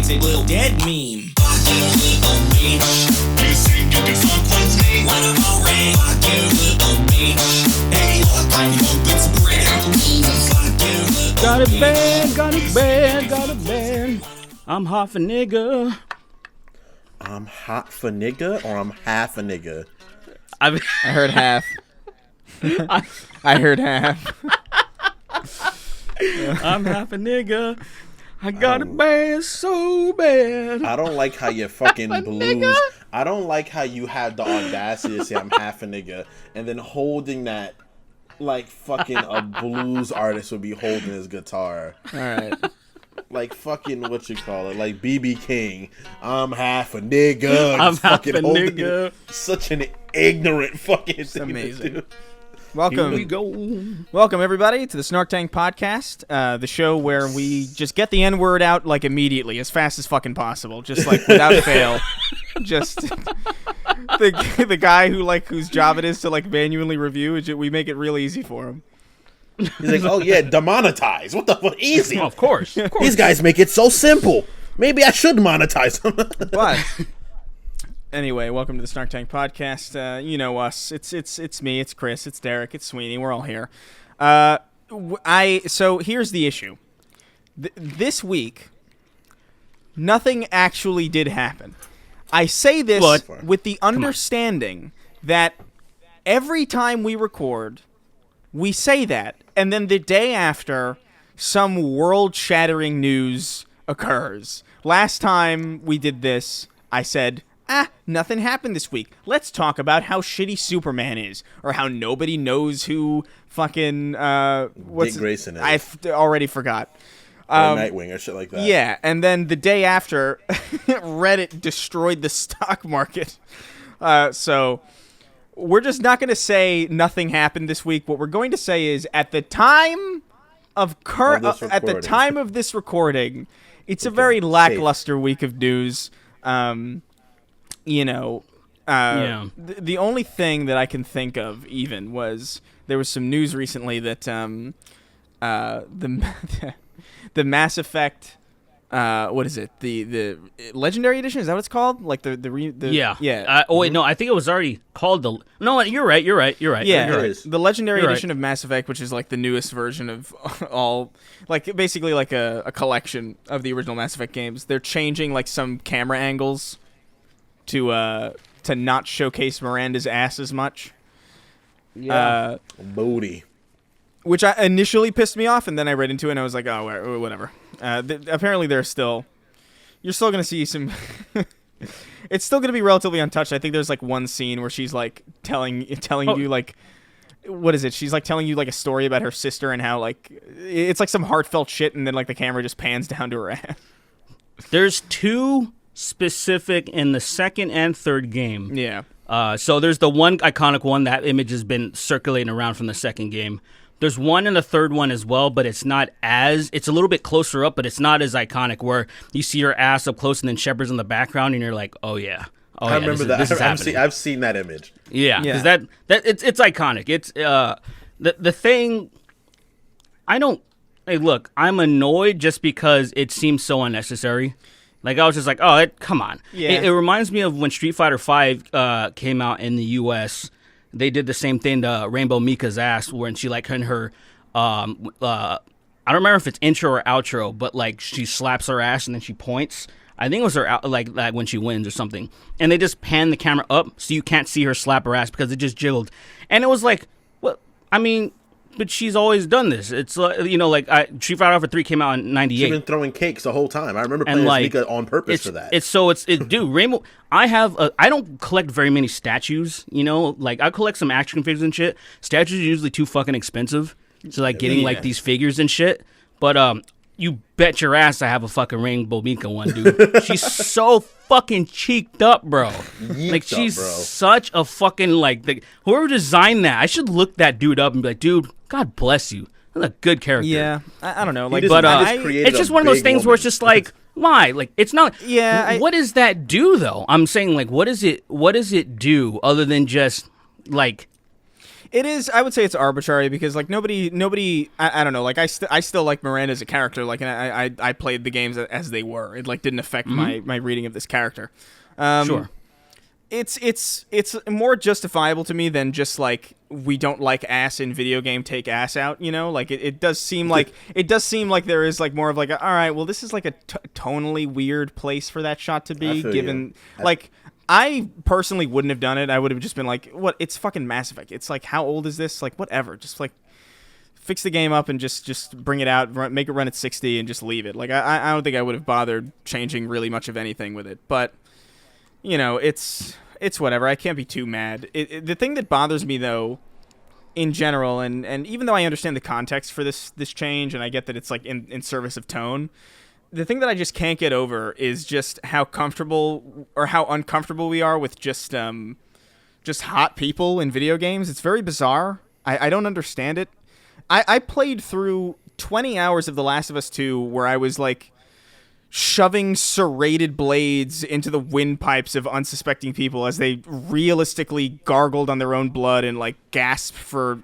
it's a little dead meme. Fuck you, little bitch. You think you can fuck with me? What am I red? Fuck you, little bitch. Hey, look, I hope it's bread. Fuck you, little Got it bad, got it bad, got it bad. I'm half a nigga. I'm hot for nigga or I'm half a nigga? I heard half. I heard half. I'm half a nigga. I got it bad, so bad. I don't like how you fucking blues. I don't like how you have the audacity to say I'm half a nigga and then holding that like fucking a blues artist would be holding his guitar. All right. Like fucking what you call it, like BB King. I'm half a nigga. I'm half a holding nigga. Such an ignorant fucking It's thing amazing. to do. Welcome. Here we go. Welcome, everybody, to the Snark Tank podcast, the show where we just get the N-word out, like, immediately, as fast as fucking possible, just, like, without fail. Just the guy whose job it is to, like, manually review, we make it real easy for him. He's like, oh yeah, demonetize. What the fuck? Easy. Of course. These guys make it so simple. Maybe I should monetize them. But anyway, welcome to the Snark Tank podcast. You know us. It's me. It's Chris. It's Derek. It's Sweeney. We're all here. So here's the issue. This week, nothing actually did happen. I say this with the understanding that every time we record, we say that, and then the day after, some world-shattering news occurs. Last time we did this, I said, nothing happened this week. Let's talk about how shitty Superman is, or how nobody knows who fucking, Dick Grayson is. I already forgot. Or Nightwing or shit like that. Yeah, and then the day after, Reddit destroyed the stock market. So we're just not going to say nothing happened this week. What we're going to say is at the time of this recording, it's a very lackluster week of news. The only thing that I can think of even was there was some news recently that the Mass Effect, what is it? The Legendary Edition, is that what it's called? Like the yeah. No, I think it was already called the. No, you're right. Yeah, You're right. the Legendary Edition of Mass Effect, which is like the newest version of all, like basically like a collection of the original Mass Effect games. They're changing like some camera angles to not showcase Miranda's ass as much. Yeah. Booty. Which initially pissed me off, and then I read into it, and I was like, oh, whatever. Apparently, you're still going to see some... It's still going to be relatively untouched. I think there's, like, one scene where she's, like, telling you, like... What is it? She's, like, telling you, like, a story about her sister and how, like... It's, like, some heartfelt shit, and then, like, the camera just pans down to her ass. There's two specific in the second and third game. Yeah. So there's the one iconic one. That image has been circulating around from the second game. There's one in the third one as well, but it's a little bit closer up, but it's not as iconic where you see her ass up close and then Shepard's in the background and you're like, oh yeah. I remember that. I've seen that image. Yeah, because that it's iconic. It's the thing. Hey, look, I'm annoyed just because it seems so unnecessary. Like I was just like, oh, come on. Yeah. It reminds me of when Street Fighter V came out in the U.S. They did the same thing to Rainbow Mika's ass, when she like in her, I don't remember if it's intro or outro, but like she slaps her ass and then she points. I think it was her like when she wins or something, and they just pan the camera up so you can't see her slap her ass because it just jiggled, and it was like, well, I mean, but she's always done this. It's Street Fighter 3 came out in '98. She's been throwing cakes the whole time. I remember playing Mika on purpose for that. Dude, Rainbow. I don't collect very many statues. Like I collect some action figures and shit. Statues are usually too fucking expensive. So like getting like these figures and shit. But you bet your ass I have a fucking Rainbow Mika one, dude. She's so fucking cheeked up, bro. She's such a fucking whoever designed that. I should look that dude up and be like, dude, God bless you. That's a good character. Yeah, I don't know. It's just one of those things where it's just like, why? Like, it's not. Yeah. What does that do though? I'm saying, like, what does it do other than just like? It is. I would say it's arbitrary because like nobody. I don't know. Like I still like Miranda as a character. Like, and I played the games as they were. It like didn't affect my reading of this character. Sure. It's more justifiable to me than just like we don't like ass in video game, take ass out. You know, like it does seem like there is like more of like all right, well this is like a tonally weird place for that shot to be given like. I personally wouldn't have done it. I would have just been like, what? It's fucking Mass Effect. It's like, how old is this? Like, whatever. Just like fix the game up and just bring it out, make it run at 60 and just leave it. Like, I don't think I would have bothered changing really much of anything with it. But, you know, it's whatever. I can't be too mad. The thing that bothers me, though, in general, and even though I understand the context for this change, and I get that it's like in service of tone, the thing that I just can't get over is just how comfortable or how uncomfortable we are with just hot people in video games. It's very bizarre. I don't understand it. I played through 20 hours of The Last of Us 2 where I was like shoving serrated blades into the windpipes of unsuspecting people as they realistically gargled on their own blood and like gasped for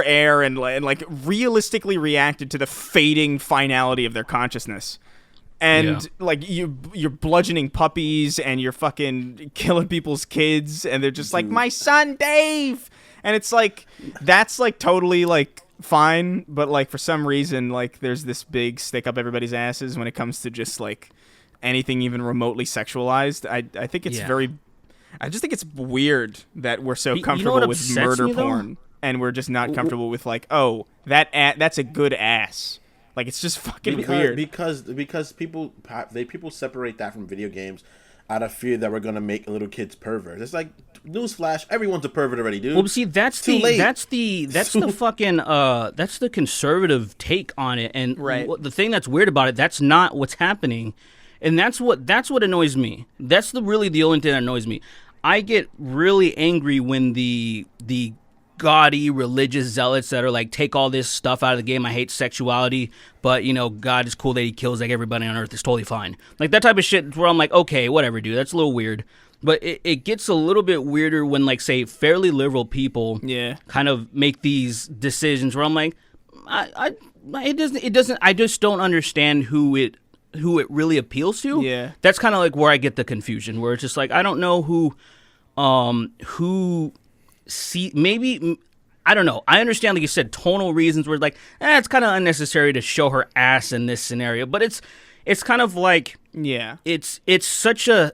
air and like realistically reacted to the fading finality of their consciousness. And like you're bludgeoning puppies and you're fucking killing people's kids and they're just like, my son Dave, and it's like that's like totally like fine, but like for some reason like there's this big stick up everybody's asses when it comes to just like anything even remotely sexualized. I think it's I just think it's weird that we're so comfortable with murder porn. And we're just not comfortable with like, oh, that's a good ass. Like it's just fucking weird. Because people separate that from video games out of fear that we're gonna make little kids perverts. It's like newsflash, everyone's a pervert already, dude. Well, see, that's the conservative take on it, and the thing that's weird about it, that's not what's happening, and that's what annoys me. That's really the only thing that annoys me. I get really angry when the gaudy religious zealots that are like, take all this stuff out of the game. I hate sexuality, but you know, God is cool that he kills like everybody on earth. It's totally fine. Like that type of shit where I'm like, okay, whatever, dude. That's a little weird. But it gets a little bit weirder when like, say, fairly liberal people kind of make these decisions where I'm like, it doesn't. I just don't understand who it really appeals to. Yeah. That's kind of like where I get the confusion, where it's just like, I don't know who see, maybe, I don't know. I understand, like you said, tonal reasons where like, it's kind of unnecessary to show her ass in this scenario, but it's kind of like, it's such a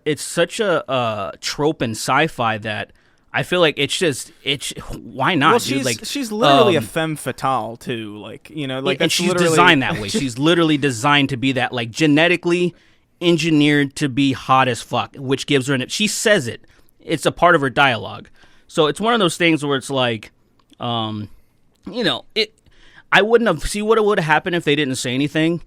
trope in sci-fi that I feel like it's why not? Well, dude? she's literally a femme fatale too, like, you know, like, and she's designed that way. She's literally designed to be that, like, genetically engineered to be hot as fuck, which gives her she says it. It's a part of her dialogue. So it's one of those things where it's like, you know, I wouldn't have, see what would have happened if they didn't say anything.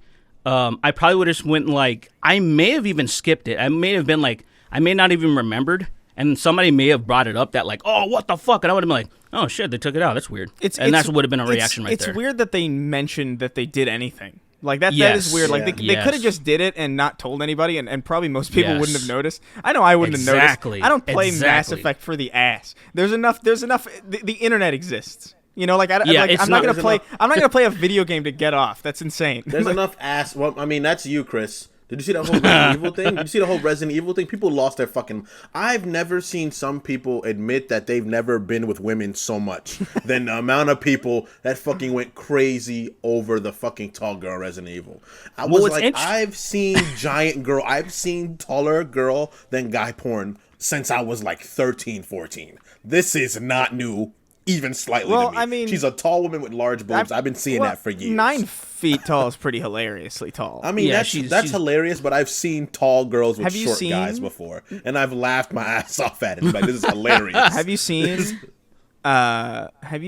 I probably would have just went like, I may have even skipped it. I may have been like, I may not even remembered. And somebody may have brought it up that like, oh, what the fuck? And I would have been like, oh shit, they took it out. That's weird. That would have been a reaction right there. It's weird that they mentioned that they did anything. Like that is weird. Like they could have just did it and not told anybody, and probably most people wouldn't have noticed. I know I wouldn't have noticed. I don't play Mass Effect for the ass. There's enough. The internet exists. You know, like I'm not gonna play a video game to get off. That's insane. There's enough ass. Well, I mean, that's you, Chris. Did you see the whole Resident Evil thing? Did you see the whole Resident Evil thing? People lost their fucking... I've never seen some people admit that they've never been with women so much than the amount of people that fucking went crazy over the fucking tall girl Resident Evil. I've seen I've seen taller girl than guy porn since I was like 13, 14. This is not new. Even slightly to me. I mean, she's a tall woman with large boobs. I've been seeing that for years. 9 feet tall is pretty hilariously tall. I mean, that's hilarious, but I've seen tall girls with short guys before, and I've laughed my ass off at it. Like, this is hilarious. Have you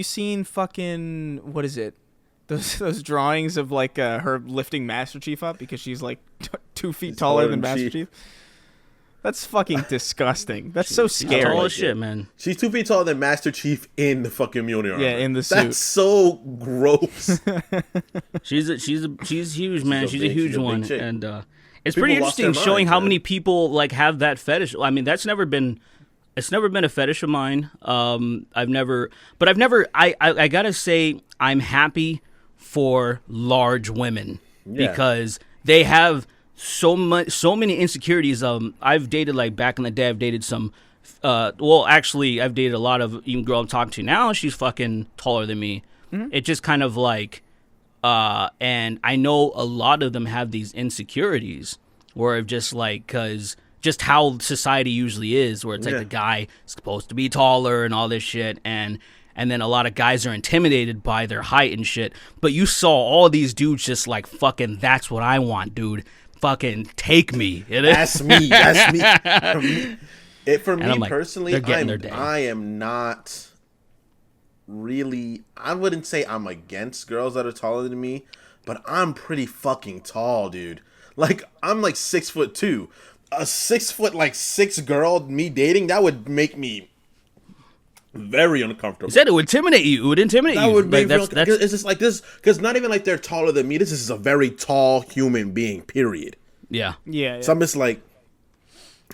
seen fucking, what is it? Those drawings of like her lifting Master Chief up because she's like 2 feet taller than Master Chief? That's fucking disgusting. That's so scary. Tall as shit, man. She's 2 feet taller than Master Chief in the fucking Mjolnir armor. Yeah, in the suit. That's so gross. She's huge, man. She's a huge one, and it's pretty interesting showing how many people like have that fetish. I mean, that's never been It's never been a fetish of mine. I've never. I gotta say, I'm happy for large women because they have so many insecurities. I've dated like back in the day. I've dated some. Actually, I've dated a lot of even girl I'm talking to now. She's fucking taller than me. Mm-hmm. It just kind of like, and I know a lot of them have these insecurities where just like because. Just how society usually is, where it's like the guy is supposed to be taller and all this shit, and then a lot of guys are intimidated by their height and shit. But you saw all these dudes just like fucking, that's what I want, dude. Fucking take me. That's me. That's me. For me like, personally, I am not really. I wouldn't say I'm against girls that are taller than me, but I'm pretty fucking tall, dude. Like I'm like 6'2". A 6'6" girl, me dating, that would make me very uncomfortable. You said it would intimidate you. It would intimidate you. That would make me it's just like this, because not even like they're taller than me. This is a very tall human being, period. Yeah. So I'm just like,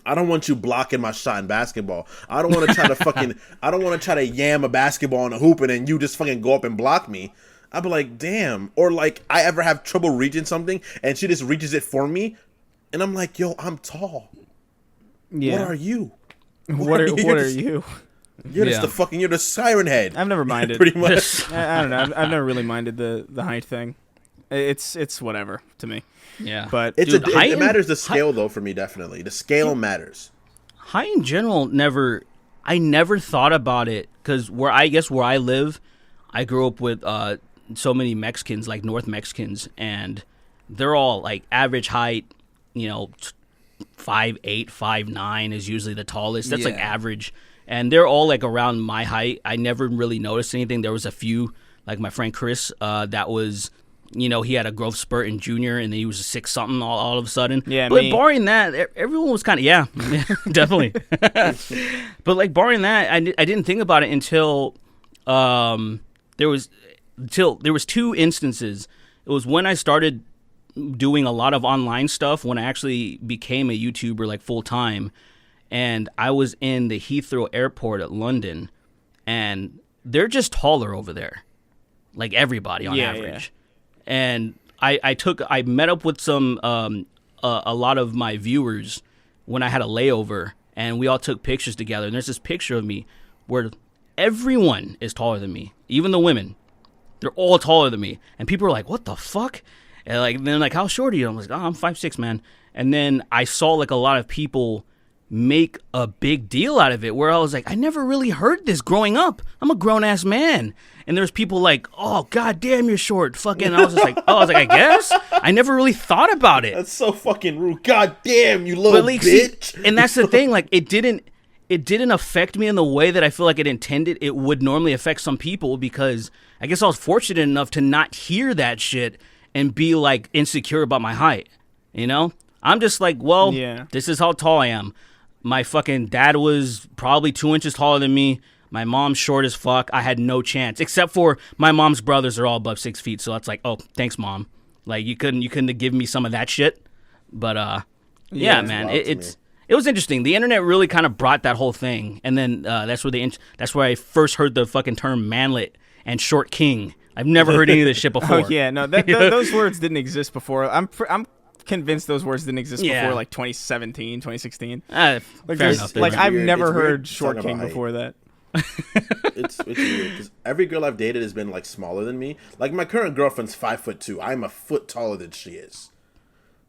I don't want you blocking my shot in basketball. I don't want to try to I don't want to try to yam a basketball on a hoop and then you just fucking go up and block me. I'd be like, damn. Or like, I ever have trouble reaching something and she just reaches it for me. And I'm like, yo, I'm tall. Yeah. What are you? What are you? You're just you're the siren head. I've never minded. Pretty much. I don't know. I've never really minded the height thing. It's whatever to me. Yeah. But it matters the scale though for me, definitely. The scale matters. Height in general I never thought about it because where I live, I grew up with so many Mexicans, like North Mexicans, and they're all like average height. 5'8", 5'9" is usually the tallest. That's like average. And they're all like around my height. I never really noticed anything. There was a few, like my friend Chris, that was, he had a growth spurt in junior and then he was a 6-something all of a sudden. Yeah, but barring that, everyone was kind of, definitely. But like barring that, I didn't think about it until there was 2 instances. It was when I started doing a lot of online stuff, when I actually became a YouTuber like full time, and I was in the Heathrow airport at London, and they're just taller over there, like everybody on average. And I met up with some a lot of my viewers when I had a layover, and we all took pictures together, and there's this picture of me where everyone is taller than me, even the women. They're all taller than me, and people are like, what the fuck? And then how short are you? I'm like, I'm 5'6", man. And then I saw like a lot of people make a big deal out of it, where I was like, I never really heard this growing up. I'm a grown ass man. And there's people like, oh god damn, you're short, fucking. And I was just like, I guess I never really thought about it. That's so fucking rude. God damn, you little bitch. See, and that's the thing. Like it didn't affect me in the way that I feel like it intended. It would normally affect some people because I guess I was fortunate enough to not hear that shit and be like insecure about my height, I'm just like, well, this is how tall I am. My fucking dad was probably 2 inches taller than me. My mom's short as fuck. I had no chance, except for my mom's brothers are all above 6 feet. So that's like, oh, thanks, mom. Like you couldn't have given me some of that shit. But man, it was interesting. The internet really kind of brought that whole thing, and then that's where I first heard the fucking term manlet and short king. I've never heard any of this shit before. Oh yeah, no, those words didn't exist before. I'm convinced those words didn't exist before like 2017, 2016. Fair enough. Like I've never heard short king before that. It's weird because every girl I've dated has been like smaller than me. Like my current girlfriend's 5'2". I'm a foot taller than she is.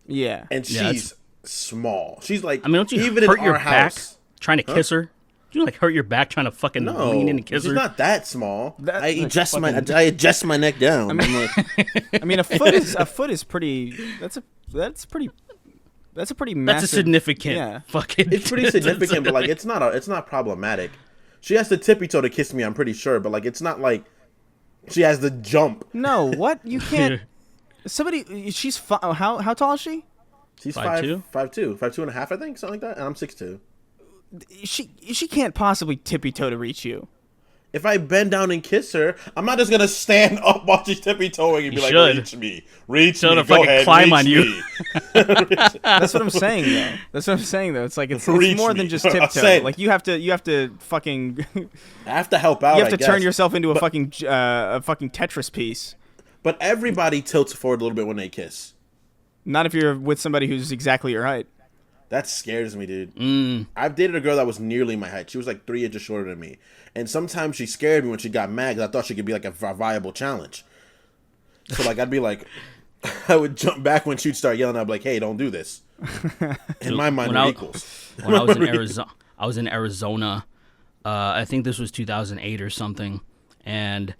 Yeah, and she's small. She's like, don't you even hurt in your our back house trying to kiss her? Do you like hurt your back trying to fucking lean in and kiss her? She's not that small. I adjust my neck down. I mean, a foot is pretty. That's a pretty massive. That's a significant. Fucking. It's pretty significant, but like it's not problematic. She has to tippy toe to kiss me. I'm pretty sure, but like it's not like she has to jump. No, what you can't. Somebody, she's how tall is she? She's 5'2", and a half, I think, something like that. And I'm 6'2". She can't possibly tippy toe to reach you. If I bend down and kiss her, I'm not just gonna stand up while she's tippy-toeing and be like, "Reach me, reach me, go ahead, climb on reach you." me." That's what I'm saying, though. It's like it's more than just tiptoe. Like you have to fucking. I have to help out. You have to turn yourself into a fucking Tetris piece. But everybody tilts forward a little bit when they kiss. Not if you're with somebody who's exactly your height. That scares me, dude. I've dated a girl that was nearly my height. She was like 3 inches shorter than me. And sometimes she scared me when she got mad because I thought she could be like a viable challenge. So like I'd be like, I would jump back when she'd start yelling. I'd be like, "Hey, don't do this." In my mind, we're equals. When I was in Arizona, I think this was 2008 or something, and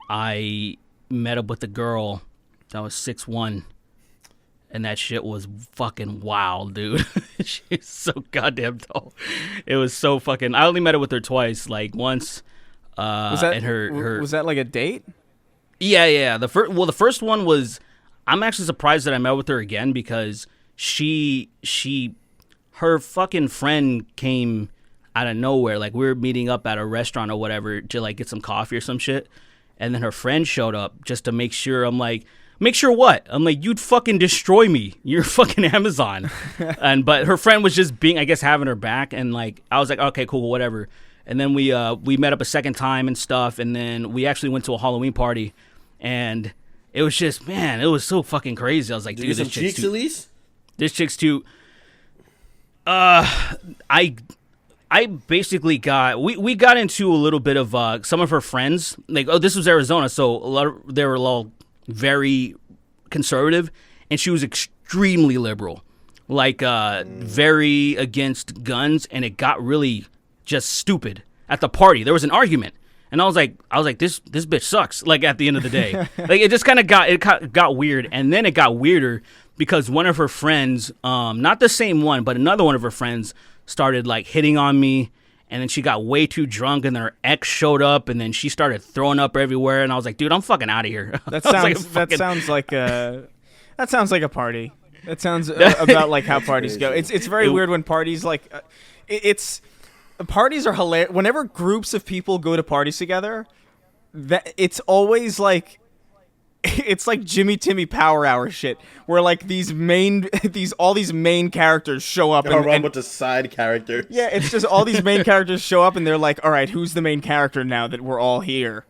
I met up with a girl that was 6'1". And that shit was fucking wild, dude. She's so goddamn tall. It was so fucking. I only met her with her twice. Like once. Was that like a date? Yeah. The first one was. I'm actually surprised that I met with her again because her fucking friend came out of nowhere. Like we were meeting up at a restaurant or whatever to like get some coffee or some shit, and then her friend showed up just to make sure. I'm like. Make sure what? I'm like, you'd fucking destroy me. You're fucking Amazon. But her friend was just being, I guess, having her back. And like, I was like, okay, cool, whatever. And then we met up a second time and stuff. And then we actually went to a Halloween party. And it was just, man, it was so fucking crazy. I was like, dude, this chick's too. This chick's too. I basically we got into a little bit of some of her friends. Like, this was Arizona, so they were all very conservative, and she was extremely liberal, like very against guns, and it got really just stupid at the party. There was an argument, and I was like, this bitch sucks. Like at the end of the day, like it just kind of got weird, and then it got weirder because one of her friends, not the same one, but another one of her friends started like hitting on me. And then she got way too drunk, and then her ex showed up, and then she started throwing up everywhere. And I was like, "Dude, I'm fucking out of here." That sounds like a party. That sounds about like how parties go. It's very weird when parties like parties are hilarious. Whenever groups of people go to parties together, that it's always like. It's like Jimmy Timmy Power Hour shit, where like all these main characters show up and run with the side characters. Yeah, it's just all these main characters show up and they're like, all right, who's the main character now that we're all here?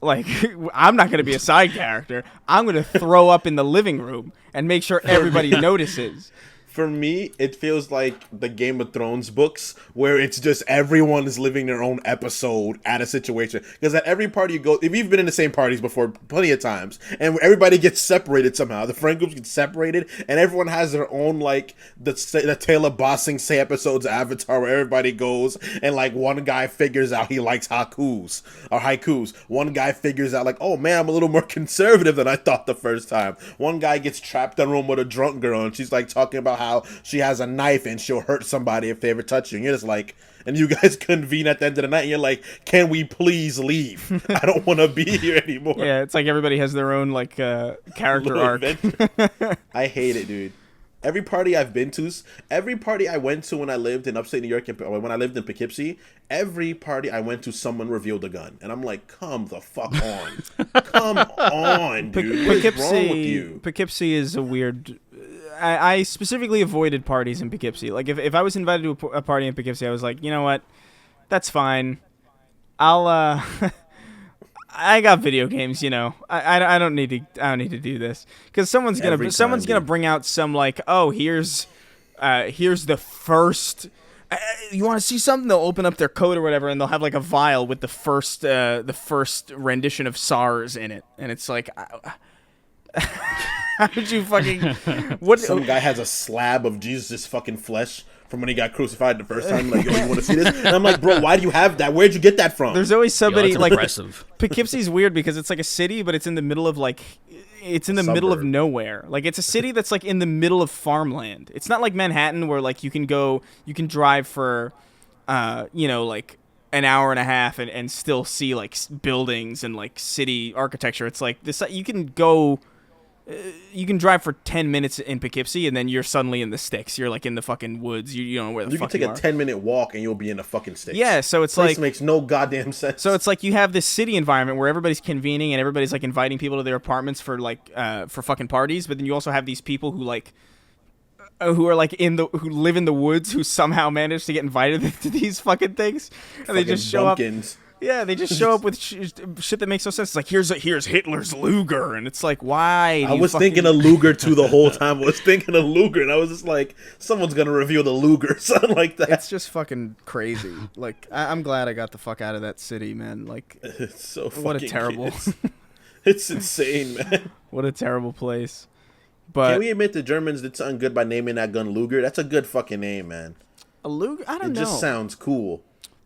Like, I'm not gonna be a side character. I'm gonna throw up in the living room and make sure everybody notices. For me, it feels like the Game of Thrones books, where it's just everyone is living their own episode at a situation. Because at every party you go, if you've been in the same parties before plenty of times, and everybody gets separated somehow, the friend groups get separated, and everyone has their own, like, the Tale of Bossing Say episodes of Avatar, where everybody goes, and, like, one guy figures out he likes haikus. One guy figures out, like, oh, man, I'm a little more conservative than I thought the first time. One guy gets trapped in a room with a drunk girl, and she's, like, talking about how she has a knife and she'll hurt somebody if they ever touch you. And you're just like, and you guys convene at the end of the night and you're like, can we please leave? I don't want to be here anymore. Yeah, it's like everybody has their own like character arc. I hate it, dude. Every party I've been to, every party I went to when I lived in upstate New York, when I lived in Poughkeepsie, every party I went to, someone revealed a gun. And I'm like, come the fuck on. Come on, dude. What's wrong with you? Poughkeepsie is a weird... I specifically avoided parties in Poughkeepsie. Like, if I was invited to a party in Poughkeepsie, I was like, you know what? That's fine. I'll, I got video games, you know. I don't need to do this. Because someone's gonna bring out some, like, oh, here's the first... you want to see something? They'll open up their coat or whatever, and they'll have, like, a vial with the first rendition of SARS in it. And it's like... How did you fucking... Some guy has a slab of Jesus' fucking flesh from when he got crucified the first time. Like, yo, you want to see this? And I'm like, bro, why do you have that? Where'd you get that from? There's always somebody, like... Impressive. Poughkeepsie's weird because it's like a city, but it's in the middle of, like... It's in the middle of nowhere. Like, it's a city that's, like, in the middle of farmland. It's not like Manhattan where, like, you can drive for, you know, like... an hour and a half and still see like buildings and like city architecture. It's like this, you can go you can drive for 10 minutes in Poughkeepsie, and then you're suddenly in the sticks. You're like in the fucking woods. You don't know where the fuck you are. You can take a 10-minute walk, and you'll be in the fucking sticks. Yeah, so it's this makes no goddamn sense. So it's like you have this city environment where everybody's convening and everybody's like inviting people to their apartments for like for fucking parties, but then you also have these people who like who are like who live in the woods who somehow manage to get invited to these fucking things, and they just show bumpkins. up. Yeah, they just show up with shit that makes no sense. It's like, here's Hitler's Luger, and it's like, why? I was thinking of Luger too the whole time. I was thinking of Luger, and I was just like, someone's gonna reveal the Luger, something like that. It's just fucking crazy. Like, I'm glad I got the fuck out of that city, man. Like, it's so fucking what a terrible. It's insane, man. What a terrible place. But can we admit the Germans did something good by naming that gun Luger? That's a good fucking name, man. A Luger? I don't know. It just sounds cool.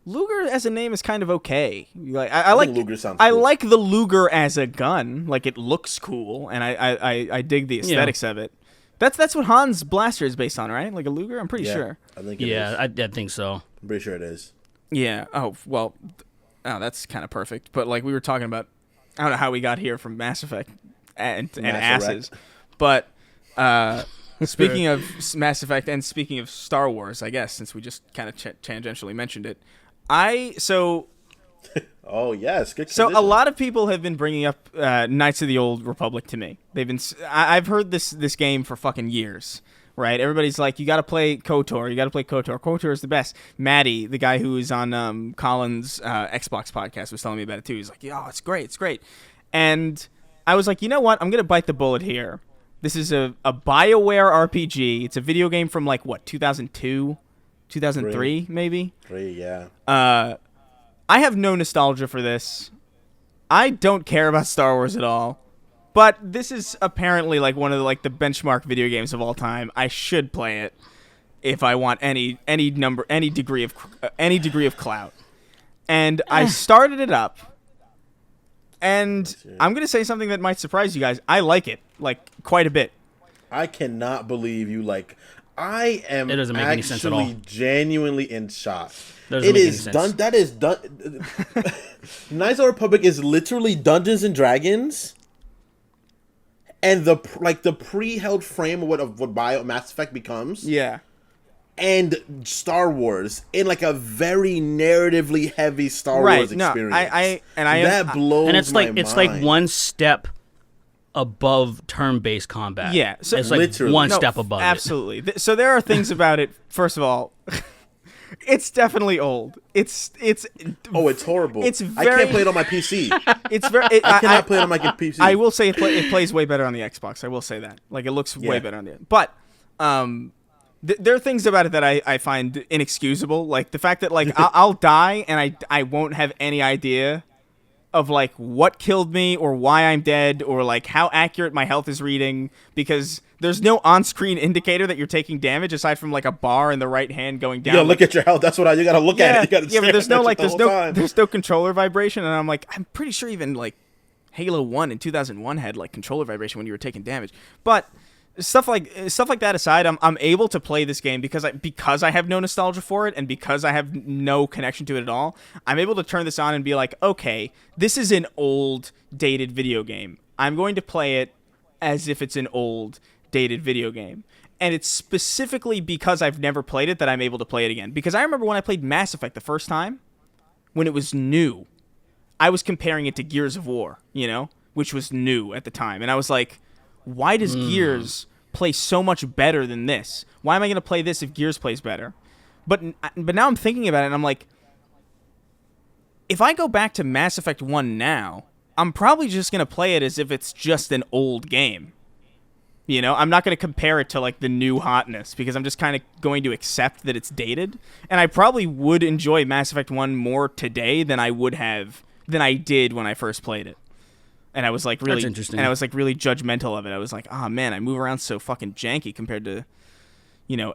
Luger as a name is kind of okay. Like I like Luger sounds I cool. like the Luger as a gun. Like it looks cool, and I dig the aesthetics of it. That's what Han's blaster is based on, right? Like a Luger. I'm pretty sure. I think it is. I think so. I'm pretty sure it is. Yeah. Oh well. Oh, that's kind of perfect. But like we were talking about, I don't know how we got here from Mass Effect and asses, but speaking of Mass Effect and speaking of Star Wars, I guess since we just kind of tangentially mentioned it. Oh yes, good so condition. a lot of people have been bringing up Knights of the Old Republic to me. I've heard this game for fucking years, right? Everybody's like, you got to play KOTOR. You got to play KOTOR. KOTOR is the best. Maddie, the guy who is on Colin's Xbox podcast, was telling me about it too. He's like, oh, it's great, it's great. And I was like, you know what? I'm gonna bite the bullet here. This is a BioWare RPG. It's a video game from like what 2002. 2003, maybe? 3, yeah. I have no nostalgia for this. I don't care about Star Wars at all. But this is apparently like one of the benchmark video games of all time. I should play it if I want any degree of clout. And I started it up. And I'm going to say something that might surprise you guys. I like it, like, quite a bit. I cannot believe you like... I am it doesn't make any sense at all. Genuinely in shock. It is done. That is done. Knights of the Republic is literally Dungeons and Dragons, and the pre-held frame of what Mass Effect becomes. Yeah. And Star Wars in like a very narratively heavy Star Wars experience. That blows and it's my like mind. It's like one step above turn-based combat. Yeah, so it's like literally. one step above absolutely. So there are things about it. First of all, it's definitely old. It's horrible. It's I can't play it on my PC. I cannot play it on my PC. I will say it plays way better on the Xbox. I will say that. Like it looks way better on the. But there are things about it that I find inexcusable. Like the fact that like I'll die and I won't have any idea of like what killed me or why I'm dead or like how accurate my health is reading, because there's no on-screen indicator that you're taking damage aside from like a bar in the right hand going down. Yeah, look at your health. That's what you got to look at it. You gotta but there's no no controller vibration, and I'm like, I'm pretty sure even like Halo 1 in 2001 had like controller vibration when you were taking damage. But stuff like that aside, I'm able to play this game because I have no nostalgia for it and because I have no connection to it at all. I'm able to turn this on and be like, okay, this is an old, dated video game. I'm going to play it as if it's an old, dated video game. And it's specifically because I've never played it that I'm able to play it again. Because I remember when I played Mass Effect the first time, when it was new, I was comparing it to Gears of War, which was new at the time. And I was like, why does Gears play so much better than this? Why am I going to play this if Gears plays better? But now I'm thinking about it, and I'm like, if I go back to Mass Effect 1 now, I'm probably just going to play it as if it's just an old game. I'm not going to compare it to like the new hotness because I'm just kind of going to accept that it's dated. And I probably would enjoy Mass Effect 1 more today than I did when I first played it. And I was like really, that's interesting. And I was like really judgmental of it. I was like, oh man, I move around so fucking janky compared to,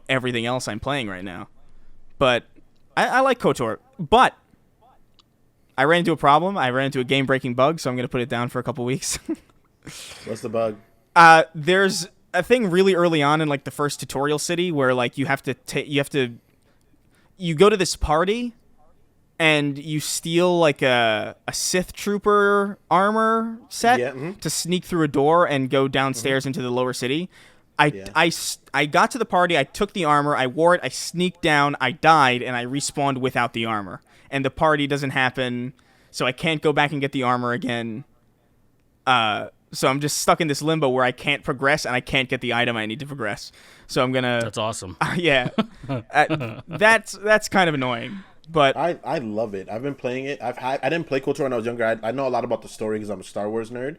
everything else I'm playing right now. But I like KOTOR. But I ran into a problem. I ran into a game-breaking bug, so I'm going to put it down for a couple weeks. What's the bug? There's a thing really early on in like the first tutorial city where like you go to this party. and you steal like a Sith Trooper armor set to sneak through a door and go downstairs into the lower city. I got to the party, I took the armor, I wore it, I sneaked down, I died, and I respawned without the armor. And the party doesn't happen, so I can't go back and get the armor again. So I'm just stuck in this limbo where I can't progress and I can't get the item I need to progress. So I'm gonna. That's awesome. Yeah, that's kind of annoying. But I love it. I've been playing it. I didn't play KOTOR when I was younger. I know a lot about the story because I'm a Star Wars nerd.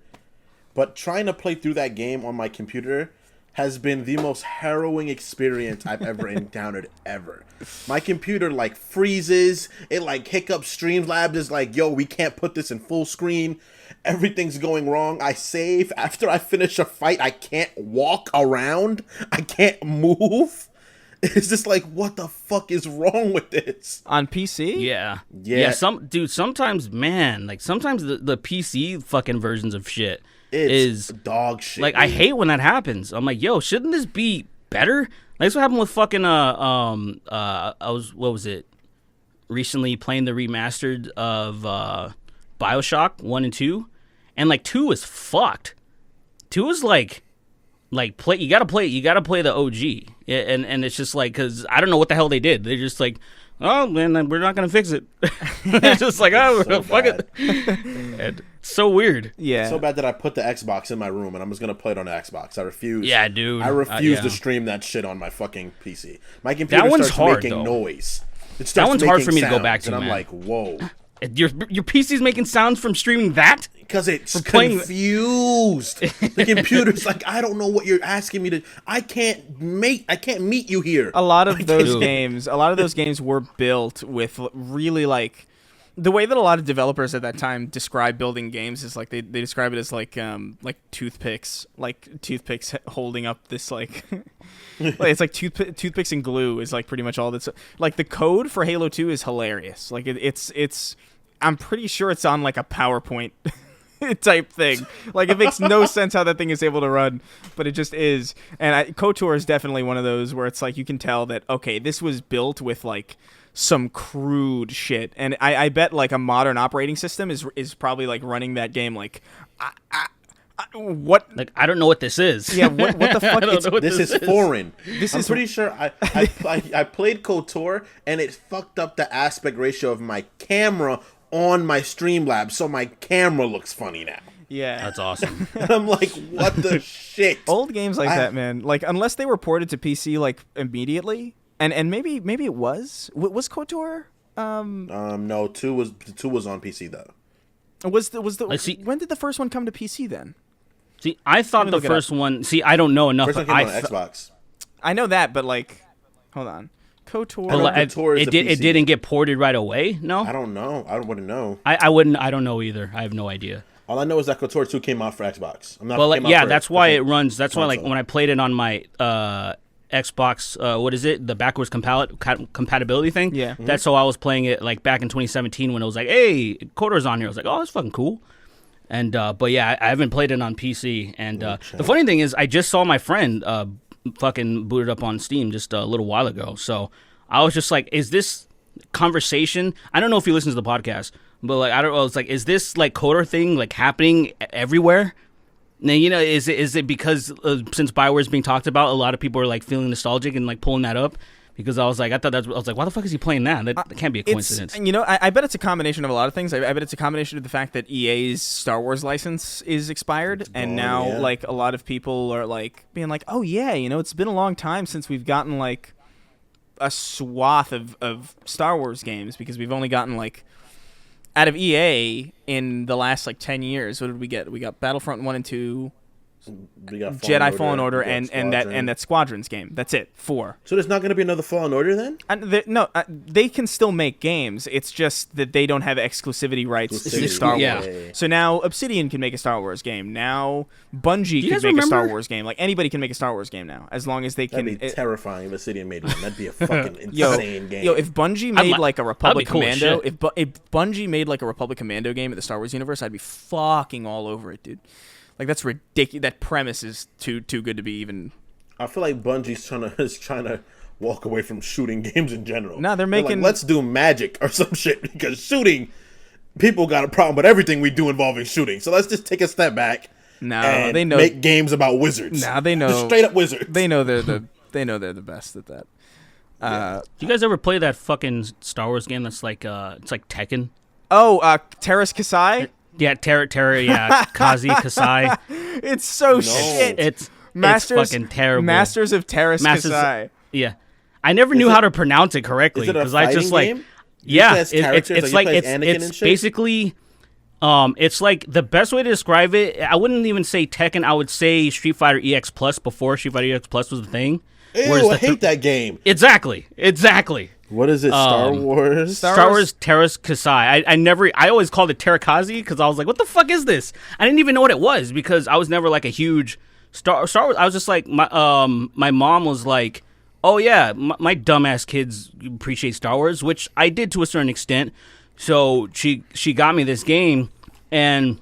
But trying to play through that game on my computer has been the most harrowing experience I've ever encountered ever. My computer like freezes. It like hiccups. Streamlabs is like, yo, we can't put this in full screen. Everything's going wrong. I save. After I finish a fight, I can't walk around. I can't move. It's just like, what the fuck is wrong with this? On PC? Yeah. Sometimes, man, like sometimes the PC fucking versions of shit is dog shit. Like, I hate when that happens. I'm like, yo, shouldn't this be better? Like, that's what happened with fucking what was it? Recently playing the remastered of BioShock 1 and 2, and like 2 is fucked. 2 is like play. You gotta play the OG, and it's just like, because I don't know what the hell they did. They're just like, oh man, we're not gonna fix it. It's just like, oh, so fuck it. And so weird. Yeah. So bad that I put the Xbox in my room and I'm just gonna play it on the Xbox. I refuse. Yeah, dude. I refuse to stream that shit on my fucking PC. My computer starts making noise. That one's hard for me to go back to, and I'm man. like, whoa. Your PC's making sounds from streaming that? Because it's confused. The computer's like, I don't know what you're asking me to. I can't meet you here. A lot of those games were built with really like the way that a lot of developers at that time describe building games is like they describe it as like toothpicks holding up this like it's like toothpicks and glue is like pretty much all that's like. The code for Halo 2 is hilarious. Like it's I'm pretty sure it's on like a PowerPoint type thing. Like, it makes no sense how that thing is able to run, but it just is. And KOTOR is definitely one of those where it's like you can tell that, okay, this was built with like some crude shit. And I bet like a modern operating system is probably like running that game like what? Like, I don't know what this is. Yeah, what the fuck? This is foreign. I'm pretty sure I played KOTOR and it fucked up the aspect ratio of my camera on my Streamlabs, so my camera looks funny now. Yeah. That's awesome. And I'm like, what the shit? Old games like that, man. Like, unless they were ported to PC like immediately, and maybe it was KOTOR. No, 2 was on PC though. When did the first one come to PC then? See, I thought the first one. See, I don't know enough. First one came on Xbox. I know that, but like, hold on. KOTOR. It didn't get ported right away. No, I don't know. I wouldn't know. I wouldn't. I don't know either. I have no idea. All I know is that KOTOR 2 came out for Xbox. That's why it runs. That's why, like, when I played it on my Xbox, what is it? The backwards compatibility thing. Yeah. Mm-hmm. That's how I was playing it, like, back in 2017 when it was like, hey, KOTOR's on here. I was like, oh, that's fucking cool. And but yeah, I haven't played it on PC. And the funny thing is, I just saw my friend fucking booted up on Steam just a little while ago. So I was just like, is this conversation? I don't know if he listens to the podcast, but like, I don't know. It's like, is this like KOTOR thing like happening everywhere? Now, you know, is it because since BioWare is being talked about, a lot of people are like feeling nostalgic and like pulling that up? Because I was like, why the fuck is he playing that? That can't be a coincidence. You know, I bet it's a combination of a lot of things. I bet it's a combination of the fact that EA's Star Wars license is expired, and now like a lot of people are like being like, oh yeah, you know, it's been a long time since we've gotten like a swath of Star Wars games, because we've only gotten like out of EA in the last like 10 years. What did we get? We got Battlefront 1 and 2. We got Jedi Fallen Order and that Squadrons game. That's it. 4. So there's not going to be another Fallen Order then? They can still make games. It's just that they don't have exclusivity rights to Star Wars. So now Obsidian can make a Star Wars game. Now Bungie can make a Star Wars game. Like, anybody can make a Star Wars game now, as long as they can. That'd be terrifying if Obsidian made one. That'd be a fucking insane game. Yo, if Bungie made like a Republic Commando, if Bungie made like a Republic Commando game in the Star Wars universe, I'd be fucking all over it, dude. Like, that's ridiculous. That premise is too good to be even. I feel like Bungie's trying to walk away from shooting games in general. No, they're making... like, let's do magic or some shit, because shooting, people got a problem with everything we do involving shooting. So let's just take a step back. No, they know. Make games about wizards. No, they know. Just straight up wizards. They know they're the best at that. Do you guys ever play that fucking Star Wars game that's like it's like Tekken? Oh, Terrace Kasai? Yeah, yeah, Kazi Kasai. It's so shit. It's fucking terrible. Masters of Terrace Kasai. Yeah. I never knew how to pronounce it correctly because I just like game? Yeah, it's like it's basically it's like the best way to describe it, I wouldn't even say Tekken, I would say Street Fighter EX Plus before Street Fighter EX Plus was a thing. Ew, I hate that game. Exactly. What is it? Star Wars? Star Wars Terrace Kasai. I always called it Terrakazi because I was like, what the fuck is this? I didn't even know what it was because I was never like a huge Star Wars. I was just like, my mom was like, oh yeah, my dumbass kids appreciate Star Wars, which I did to a certain extent. So she got me this game, and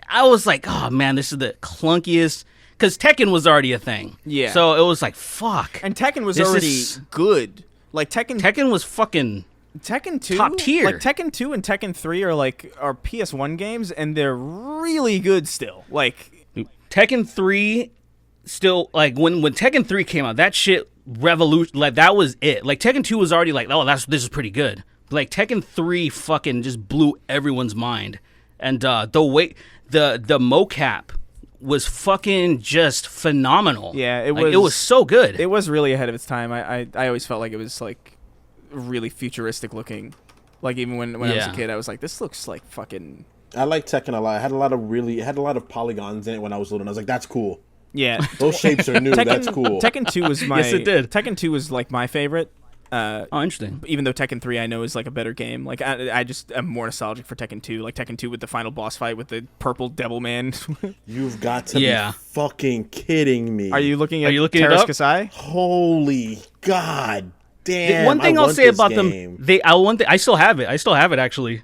I was like, oh man, this is the clunkiest. Because Tekken was already a thing. Yeah. So it was like, fuck. And Tekken was already good. Like Tekken was fucking Tekken 2 top tier. Like Tekken 2 and Tekken 3 are PS1 games, and they're really good still. Like Tekken 3 still, like when Tekken 3 came out, that shit revolution, like that was it. Like Tekken 2 was already like, oh, this is pretty good. But like Tekken 3 fucking just blew everyone's mind. And the way the mocap was fucking just phenomenal. Yeah, it was so good. It was really ahead of its time. I always felt like it was like really futuristic looking. Like even when I was a kid, I was like, this looks like fucking. I like Tekken a lot. It had a lot of polygons in it when I was little, and I was like, that's cool. Yeah, those shapes are new. That's cool. Tekken 2 was my. Yes, it did. Tekken 2 was like my favorite. Interesting. Even though Tekken 3 I know is like a better game. Like I just am more nostalgic for Tekken 2. Like Tekken 2 with the final boss fight with the purple devil man. You've got to be fucking kidding me. Are you looking at Terrace Kasai? Holy god damn. One thing I'll say about them, I still have it. I still have it actually.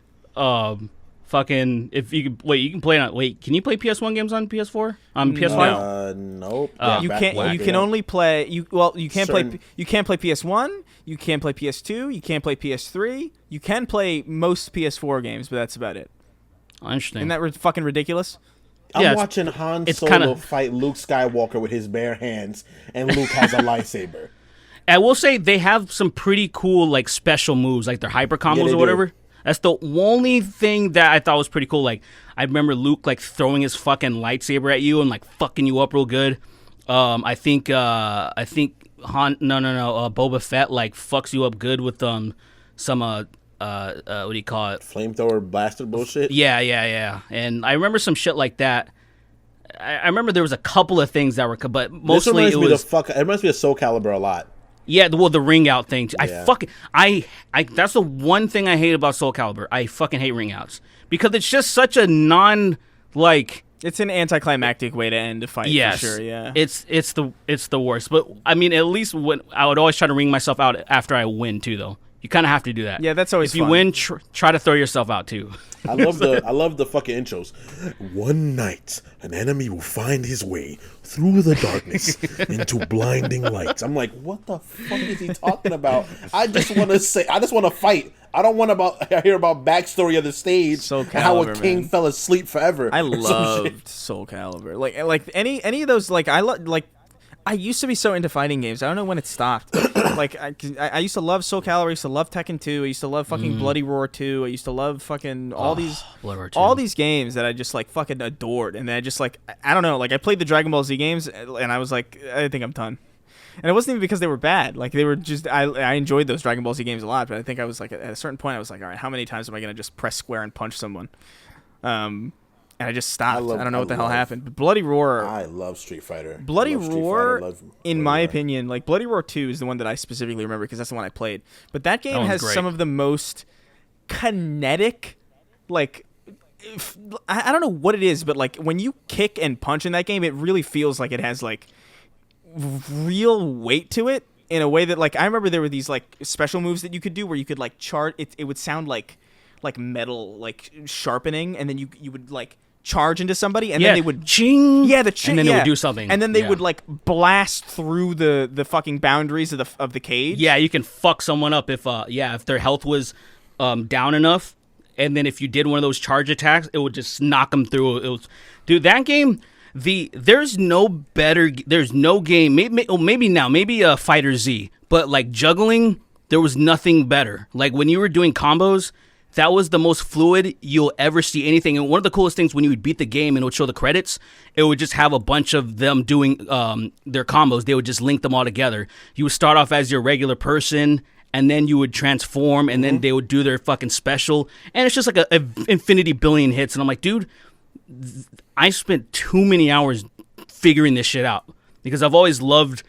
Fucking if you can you can play it on can you play PS1 games on PS4? On PS5? Nope. You can't you can only play you can't play PS1, you can't play PS2, you can't play PS3, you can play most PS4 games, but that's about it. Interesting. Isn't that fucking ridiculous? I'm watching Han Solo fight Luke Skywalker with his bare hands, and Luke has a lightsaber. I will say they have some pretty cool like special moves, like their hyper combos or whatever. That's the only thing that I thought was pretty cool. Like, I remember Luke, like, throwing his fucking lightsaber at you and, like, fucking you up real good. I think Boba Fett, like, fucks you up good with, some, what do you call it? Flamethrower blaster bullshit? Yeah. And I remember some shit like that. I remember there was a couple of things that were, but mostly it was... It reminds me of Soul Calibur a lot. Yeah, the ring out thing. I that's the one thing I hate about Soul Calibur. I fucking hate ring outs because it's just such a it's an anticlimactic way to end a fight. Yes, for sure. Yeah, it's the worst. But I mean, at least when I would always try to ring myself out after I win too, though. You kind of have to do that. Yeah, that's always if you win, try to throw yourself out too. I love the fucking intros. One night, an enemy will find his way through the darkness into blinding lights. I'm like, what the fuck is he talking about? I just want to fight. I don't want to hear about backstory of the stage Soul Calibur, and how a king fell asleep forever. I loved Soul Calibur. Like any of those. Like I used to be so into fighting games. I don't know when it stopped. Like I used to love Soul Calibur. I used to love Tekken 2. I used to love fucking Bloody Roar 2. I used to love fucking all these games that I just like fucking adored. And then I just like I don't know. Like I played the Dragon Ball Z games and I was like I think I'm done. And it wasn't even because they were bad. Like they were just I enjoyed those Dragon Ball Z games a lot. But I think I was like at a certain point I was like, all right, how many times am I gonna just press square and punch someone? And I just stopped. I don't know what the hell happened. But Bloody Roar... I love Street Fighter. Bloody Roar, in my opinion, like Bloody Roar 2 is the one that I specifically remember because that's the one I played. But that game has some of the most kinetic, like... I don't know what it is, but like when you kick and punch in that game, it really feels like it has like real weight to it in a way that like... I remember there were these like special moves that you could do where you could like chart... It would sound like metal, like sharpening, and then you would like charge into somebody, and then they would ching, the ching, and then it would do something, and then they would like blast through the fucking boundaries of the cage. Yeah, you can fuck someone up if their health was down enough, and then if you did one of those charge attacks, it would just knock them through. It was, dude, that game. There's no game. Maybe Fighter Z, but like juggling, there was nothing better. Like when you were doing combos, that was the most fluid you'll ever see anything. And one of the coolest things when you would beat the game and it would show the credits, it would just have a bunch of them doing their combos. They would just link them all together. You would start off as your regular person, and then you would transform, and then they would do their fucking special. And it's just like a infinity billion hits. And I'm like, dude, I spent too many hours figuring this shit out because I've always loved.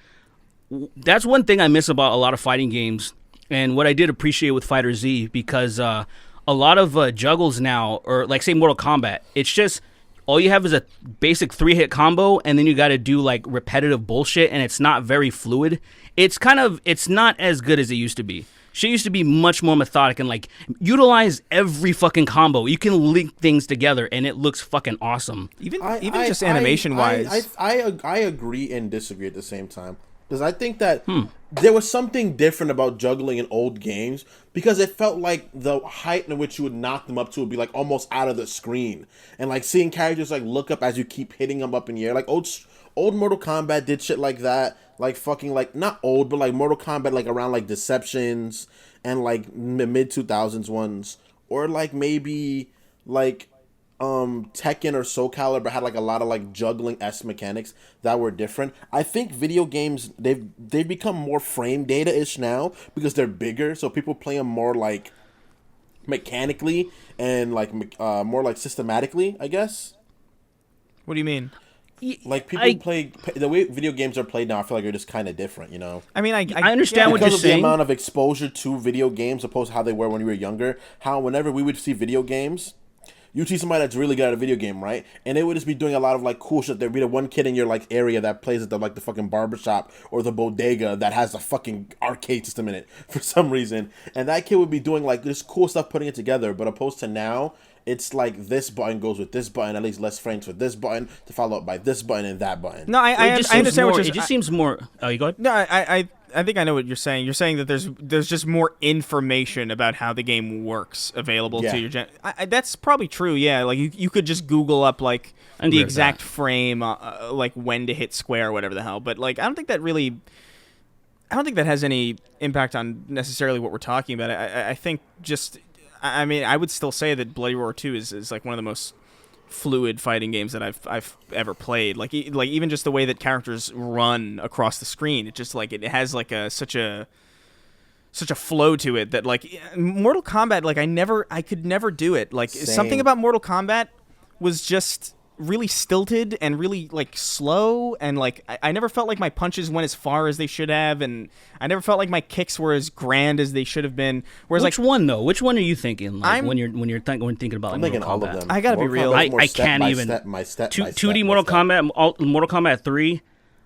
That's one thing I miss about a lot of fighting games, and what I did appreciate with Fighter Z, because a lot of juggles now, or like say Mortal Kombat, it's just all you have is a basic 3-hit combo, and then you got to do like repetitive bullshit, and it's not very fluid. It's not as good as it used to be. Shit used to be much more methodic and like utilize every fucking combo. You can link things together and it looks fucking awesome. Even just animation wise. I agree and disagree at the same time. Because I think that there was something different about juggling in old games, because it felt like the height in which you would knock them up to would be like almost out of the screen. And like seeing characters like look up as you keep hitting them up in the air. Like old Mortal Kombat did shit like that. Like fucking like, not old, but like Mortal Kombat like around like Deceptions and like mid 2000s ones. Or like maybe like Tekken or Soul Calibur had like a lot of like juggling-esque mechanics that were different. I think video games, they've become more frame data-ish now because they're bigger, so people play them more like mechanically and like more like systematically, I guess. What do you mean? Like people play the way video games are played now. I feel like they're just kind of different, you know. I mean, I understand what you're saying. Because of the amount of exposure to video games opposed to how they were when we were younger. How whenever we would see video games, you'd see somebody that's really good at a video game, right? And they would just be doing a lot of like cool shit. There'd be the one kid in your like area that plays at the fucking barbershop or the bodega that has a fucking arcade system in it for some reason. And that kid would be doing like this cool stuff, putting it together. But opposed to now, it's like this button goes with this button, at least less frames for this button to follow up by this button and that button. No, I understand what you're saying. It just seems more. Oh, you go ahead. No, I think I know what you're saying. You're saying that there's just more information about how the game works available to your that's probably true. Yeah, like you could just Google up like the exact frame, like when to hit square or whatever the hell. But like I don't think that has any impact on necessarily what we're talking about. I think just. I mean, I would still say that Bloody Roar 2 is like one of the most fluid fighting games that I've ever played. Like even just the way that characters run across the screen, it just like it has like such a flow to it that like Mortal Kombat, like I could never do it. Like something about Mortal Kombat was just really stilted and really like slow, and like I never felt like my punches went as far as they should have, and I never felt like my kicks were as grand as they should have been. Whereas which one though? Which one are you thinking? Like when you're thinking about like Mortal Kombat? All of them. I gotta be real. I can't even. 2D Mortal Kombat. Mortal Kombat 3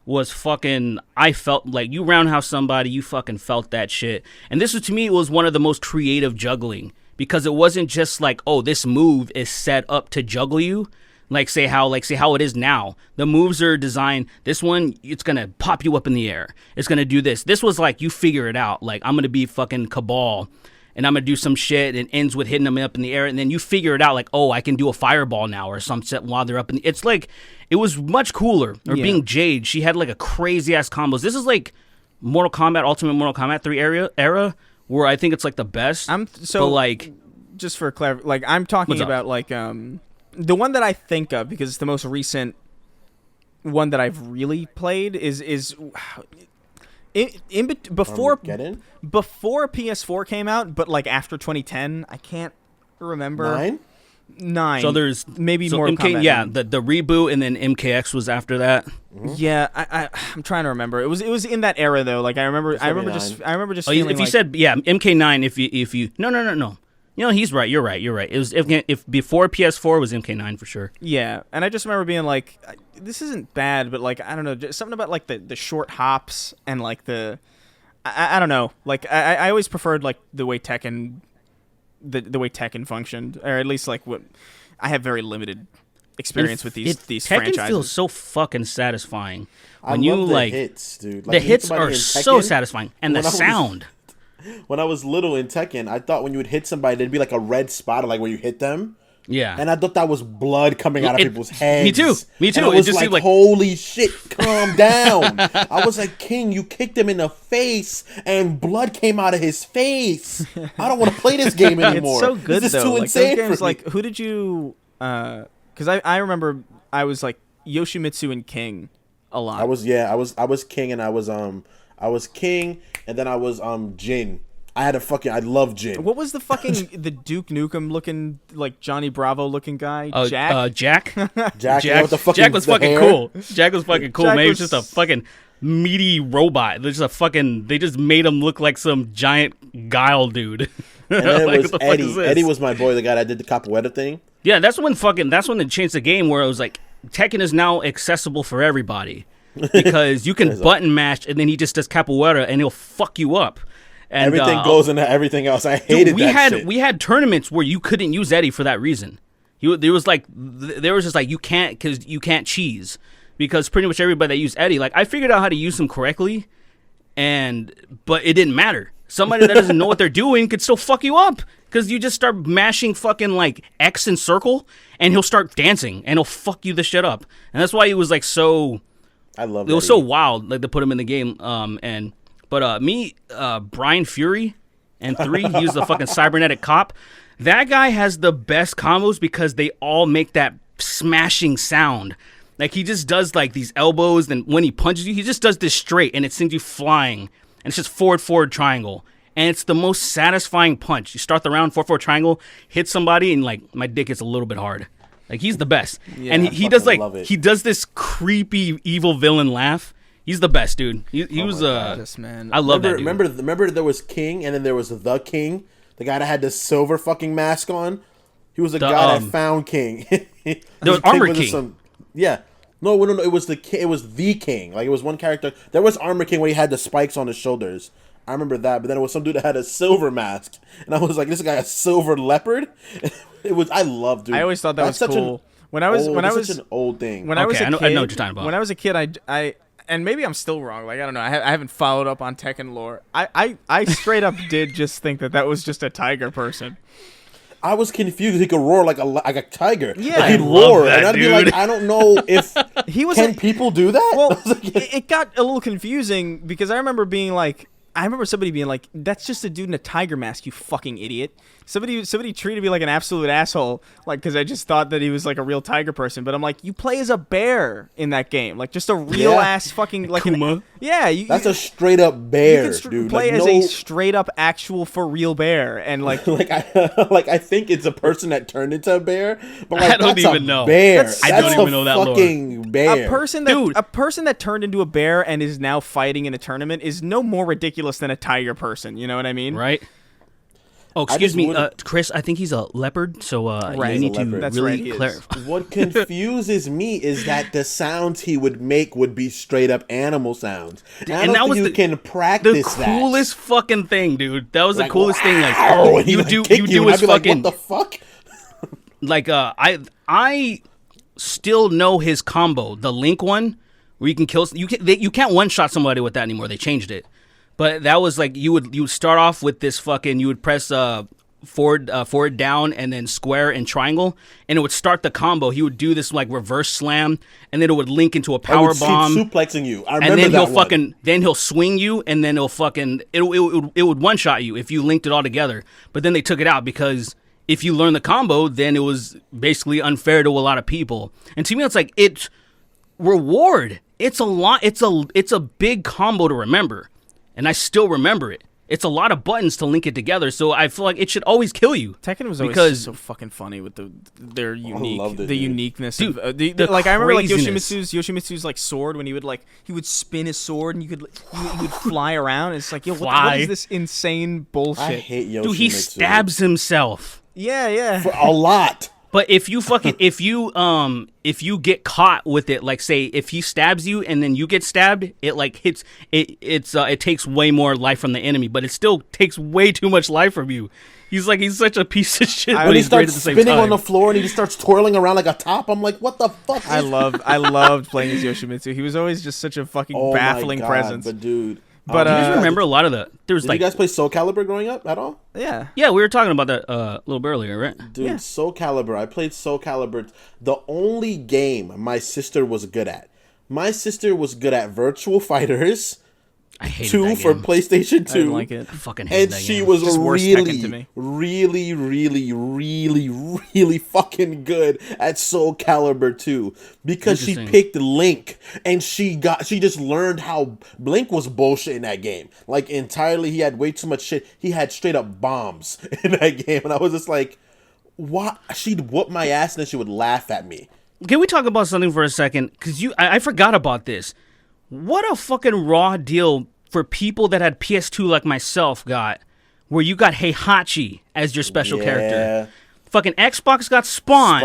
was fucking. I felt like you roundhouse somebody, you fucking felt that shit. And this was, to me, it was one of the most creative juggling, because it wasn't just like, oh, this move is set up to juggle you. Like say how it is now. The moves are designed. This one, it's gonna pop you up in the air. It's gonna do this. This was like you figure it out. Like I'm gonna be fucking Cabal, and I'm gonna do some shit, and it ends with hitting them up in the air, and then you figure it out. Like, oh, I can do a fireball now or some shit while they're up in. It's like it was much cooler. Or being Jade, she had like a crazy ass combos. This is like Mortal Kombat, Ultimate Mortal Kombat 3 era where I think it's like the best. But like, just for clarity, like I'm talking about like the one that I think of, because it's the most recent one that I've really played, is before PS4 came out, but like after 2010. I can't remember. 9. So there's maybe more. Yeah, the reboot, and then MKX was after that. Mm-hmm. Yeah, I'm trying to remember. It was in that era though. Like I remember just. Oh, if you said MK9, if you no. You know, he's right. You're right. It was if before PS4 it was MK9 for sure. Yeah, and I just remember being like, this isn't bad, but like I don't know, just something about like the short hops and like I don't know. Like I always preferred like the way Tekken, the way Tekken functioned, or at least like what I have very limited experience with these Tekken franchises. feels so fucking satisfying when I you love the like hits, dude. the hits are so satisfying, and the sound. When I was little in Tekken, I thought when you would hit somebody, there'd be like a red spot, like where you hit them. Yeah, and I thought that was blood coming out of people's heads. Me too. And it was just like, holy shit, calm down. I was like, King, you kicked him in the face, and blood came out of his face. I don't want to play this game anymore. It's so good, this is though. too insane those games, for me. like, who did you? Because I remember I was like Yoshimitsu and King a lot. I was King, and I was King, and then I was Jin. I love Jin. What was the fucking the Duke Nukem looking, like Johnny Bravo looking guy? Jack. Jack. Jack was fucking cool. Jack was fucking cool. Jack Man, he was was just a fucking meaty robot. They just made him look like some giant guile dude. And then like, it was Eddie. Eddie was my boy, the guy that did the Capoeira thing. Yeah, that's when they changed the game where it was like Tekken is now accessible for everybody because you can button mash and then he just does Capoeira and he'll fuck you up. And, everything goes into everything else. I hated that shit. We had tournaments where you couldn't use Eddie for that reason. There was just like you can't because you can't cheese because pretty much everybody that used Eddie, like I figured out how to use him correctly, but it didn't matter. Somebody that doesn't know what they're doing could still fuck you up because you just start mashing fucking like X and circle and he'll start dancing and he'll fuck you the shit up. And that's why he was like so. I love. It was so wild, like to put him in the game. But Brian Fury, and 3, he was the fucking cybernetic cop. That guy has the best combos because they all make that smashing sound. Like he just does like these elbows, and when he punches you, he just does this straight, and it sends you flying. And it's just forward triangle, and it's the most satisfying punch. You start the round forward triangle, hit somebody, and like my dick is a little bit hard. Like he's the best, Yeah, and he does like he does this creepy evil villain laugh. He's the best, dude. He was man. I love that dude. Remember there was King, and then there was the King, the guy that had the silver fucking mask on. He was the guy that found King. There was Armor King. No, it was the King. Like it was one character. There was Armor King when he had the spikes on his shoulders. I remember that, but then it was some dude that had a silver mask, and I was like, "This guy a silver leopard." I loved, dude. I always thought that was cool. When I was such an old thing. When I was a kid, I know what you're talking about. When I was a kid, I and maybe I'm still wrong. Like I don't know. I haven't followed up on Tekken lore. I straight up did just think that was just a tiger person. I was confused. He could roar like a tiger. Yeah, like he'd roar, and I'd be like, I don't know if people do that. Well, it got a little confusing because I remember somebody being like, "That's just a dude in a tiger mask, you fucking idiot." Somebody treated me like an absolute asshole, like because I just thought that he was like a real tiger person. But I'm like, you play as a bear in that game, like just a real ass fucking like Kuma. That's a straight up bear, dude. Play as a straight up actual for real bear, and like I think it's a person that turned into a bear, but like I don't even know. Bear. I don't even know that fucking lore. Bear. A person that turned into a bear and is now fighting in a tournament is no more ridiculous than a tiger person. You know what I mean? Right. Oh, excuse me, Chris. I think he's a leopard, so you need to really clarify. What confuses me is that the sounds he would make would be straight up animal sounds, and that was you can practice the coolest fucking thing, dude. That was the coolest thing. Like you do his fucking what the fuck? Like I still know his combo, the Link one, where you can kill. You can't one shot somebody with that anymore. They changed it. But that was like you would start off with this fucking, you would press forward down and then square and triangle, and it would start the combo. He would do this like reverse slam, and then it would link into a power bomb, suplexing you. I remember and then that then he'll swing you, and then it would one shot you if you linked it all together. But then they took it out because if you learn the combo, then it was basically unfair to a lot of people. And to me, it's like it's reward. It's a lot. It's a big combo to remember. And I still remember it. It's a lot of buttons to link it together, so I feel like it should always kill you. Tekken was always so fucking funny with their uniqueness. Dude, like I remember like Yoshimitsu's like sword when he would spin his sword and he would fly around. It's like, yo, what is this insane bullshit? I hate Yoshimitsu. Dude, he stabs himself. Yeah. For a lot. But if you get caught with it, like say if he stabs you and then you get stabbed, it like hits it takes way more life from the enemy, but it still takes way too much life from you. He's such a piece of shit. When he starts spinning on the floor and he just starts twirling around like a top, I'm like, what the fuck? I loved playing as Yoshimitsu. He was always just such a fucking baffling presence. But dude. But do you guys remember a lot of the? Did you guys play Soul Calibur growing up at all? Yeah. Yeah, we were talking about that a little bit earlier, right? Dude, yeah. Soul Calibur. I played Soul Calibur. The only game my sister was good at. My sister was good at Virtual Fighters. I hated 2 that for game. PlayStation 2. I didn't like it. I fucking hated And that she game. was Just worse Tekken to me. really fucking good at Soul Calibur 2 because she picked Link and she just learned how Link was bullshit in that game. Like entirely, he had way too much shit. He had straight up bombs in that game, and I was just like, what? She'd whoop my ass and then she would laugh at me. Can we talk about something for a second? Because I forgot about this. What a fucking raw deal for people that had PS2 like myself got, where you got Heihachi as your special character. Fucking Xbox got Spawn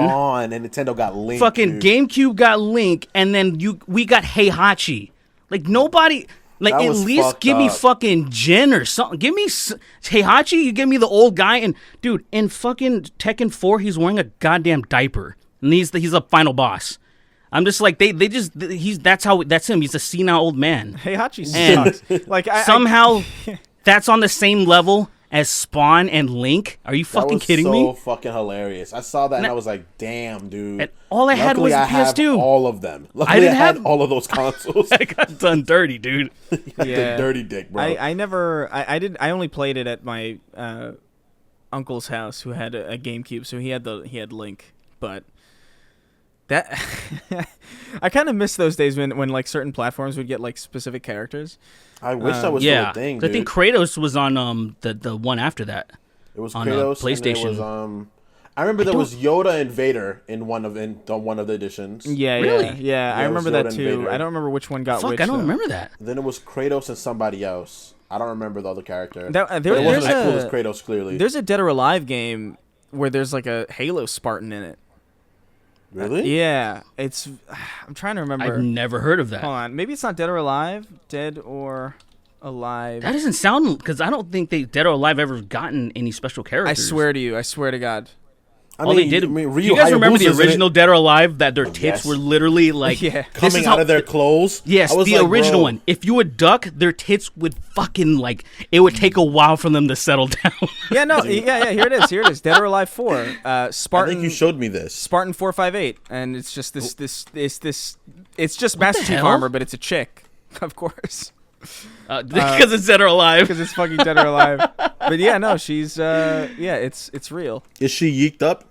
and Nintendo got Link. Fucking GameCube got Link, and then we got Heihachi. Like nobody, like at least give me fucking Jin or something. Give me Heihachi. You give me the old guy, and dude, in fucking Tekken 4, he's wearing a goddamn diaper, and he's a final boss. I'm just like that's him. He's a senile old man. Heihachi sucks. Like somehow that's on the same level as Spawn and Link. Are you fucking kidding me? That was so fucking hilarious. I saw that and I was like, damn, dude. And all I had was the PS2. Have all of them. Luckily, I didn't have have all of those consoles. I got done dirty, dude. The dirty dick, bro. I only played it at my uncle's house who had a GameCube, so he had Link, but that I kind of miss those days when like certain platforms would get like specific characters. I wish that was still a thing, dude. I think Kratos was on the one after that. It was on Kratos. PlayStation. And it was, I remember there was Yoda and Vader in one of the editions. Yeah, really? Yeah, I remember that too. I don't remember which one got which. I don't remember that. Then it was Kratos and somebody else. I don't remember the other character. There it wasn't as cool as Kratos, clearly. There's a Dead or Alive game where there's like a Halo Spartan in it. Really? Yeah, it's. I'm trying to remember. I've never heard of that. Hold on, maybe it's not Dead or Alive. Dead or Alive. That doesn't sound, because I don't think Dead or Alive ever gotten any special characters. I swear to you. I swear to God. All they did. You guys remember the original Dead or Alive that their tits were literally like coming out of their clothes? Yes, the original one. If you would duck, their tits would fucking like. It would take a while for them to settle down. Yeah, no, yeah. Here it is. Dead or Alive 4. Spartan. I think you showed me this. Spartan 458, and it's just this. It's just Master Chief armor, but it's a chick, of course. Because it's Dead or Alive. Because it's fucking Dead or Alive. But yeah, no, she's it's real. Is she yeeked up?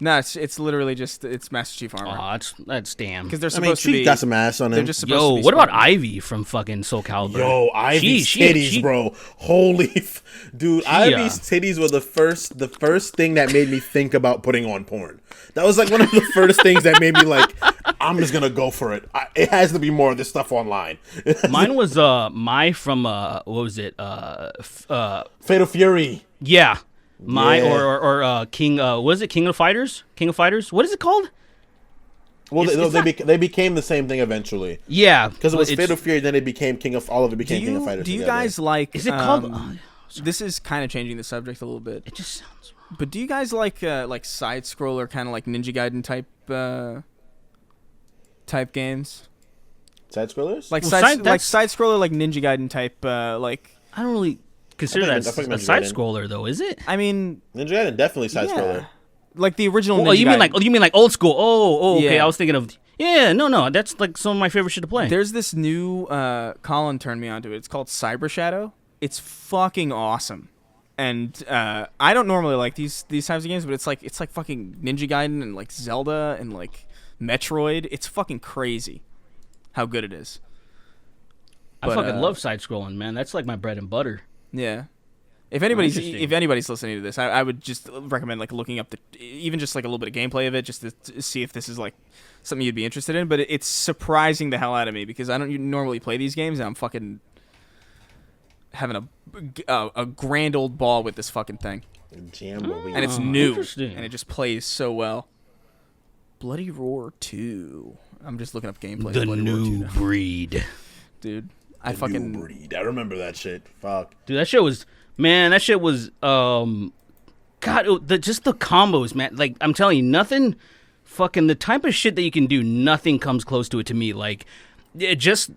No, it's literally just it's Master Chief armor. Oh, that's damn. Because they're supposed to be. She got some ass on him. They're just supposed to be. What about Ivy from fucking Soul Calibur? Yo, Ivy's titties, bro. Holy, dude, Ivy's titties were the first thing that made me think about putting on porn. That was like one of the first things that made me like, I'm just gonna go for it. It has to be more of this stuff online. Mine was Mai from what was it? Fatal Fury. Yeah. Or King, was it King of Fighters? King of Fighters? What is it called? Well, they became the same thing eventually. Yeah, because it was Fatal Fury, then it became King of King of Fighters. Do you guys like? Is it called? This is kind of changing the subject a little bit. It just sounds wrong. But do you guys like side scroller, kind of like Ninja Gaiden type games? Side scrollers? Like side scroller, like Ninja Gaiden type, like. I don't really consider that a side scroller, though, is it? I mean, Ninja Gaiden definitely side scroller. Like the original. Ninja Gaiden. You mean like old school? Oh, okay. I was thinking of. Yeah, no. That's like some of my favorite shit to play. There's this new. Colin turned me onto it. It's called Cyber Shadow. It's fucking awesome, and I don't normally like these types of games, but it's like fucking Ninja Gaiden and like Zelda and like Metroid. It's fucking crazy how good it is. I fucking love side scrolling, man. That's like my bread and butter. Yeah. If anybody's listening to this, I would just recommend like looking up even just like a little bit of gameplay of it, just to see if this is like something you'd be interested in. But it's surprising the hell out of me because I don't normally play these games, and I'm fucking having a grand old ball with this fucking thing. And it's new, and it just plays so well. Bloody Roar 2. I'm just looking up gameplay. The Bloody Roar 2 new now. breed. Dude. New breed. I remember that shit. Fuck. Dude, that shit was God, just the combos, man. Like, I'm telling you, nothing fucking, the type of shit that you can do, nothing comes close to it to me. Like, it just,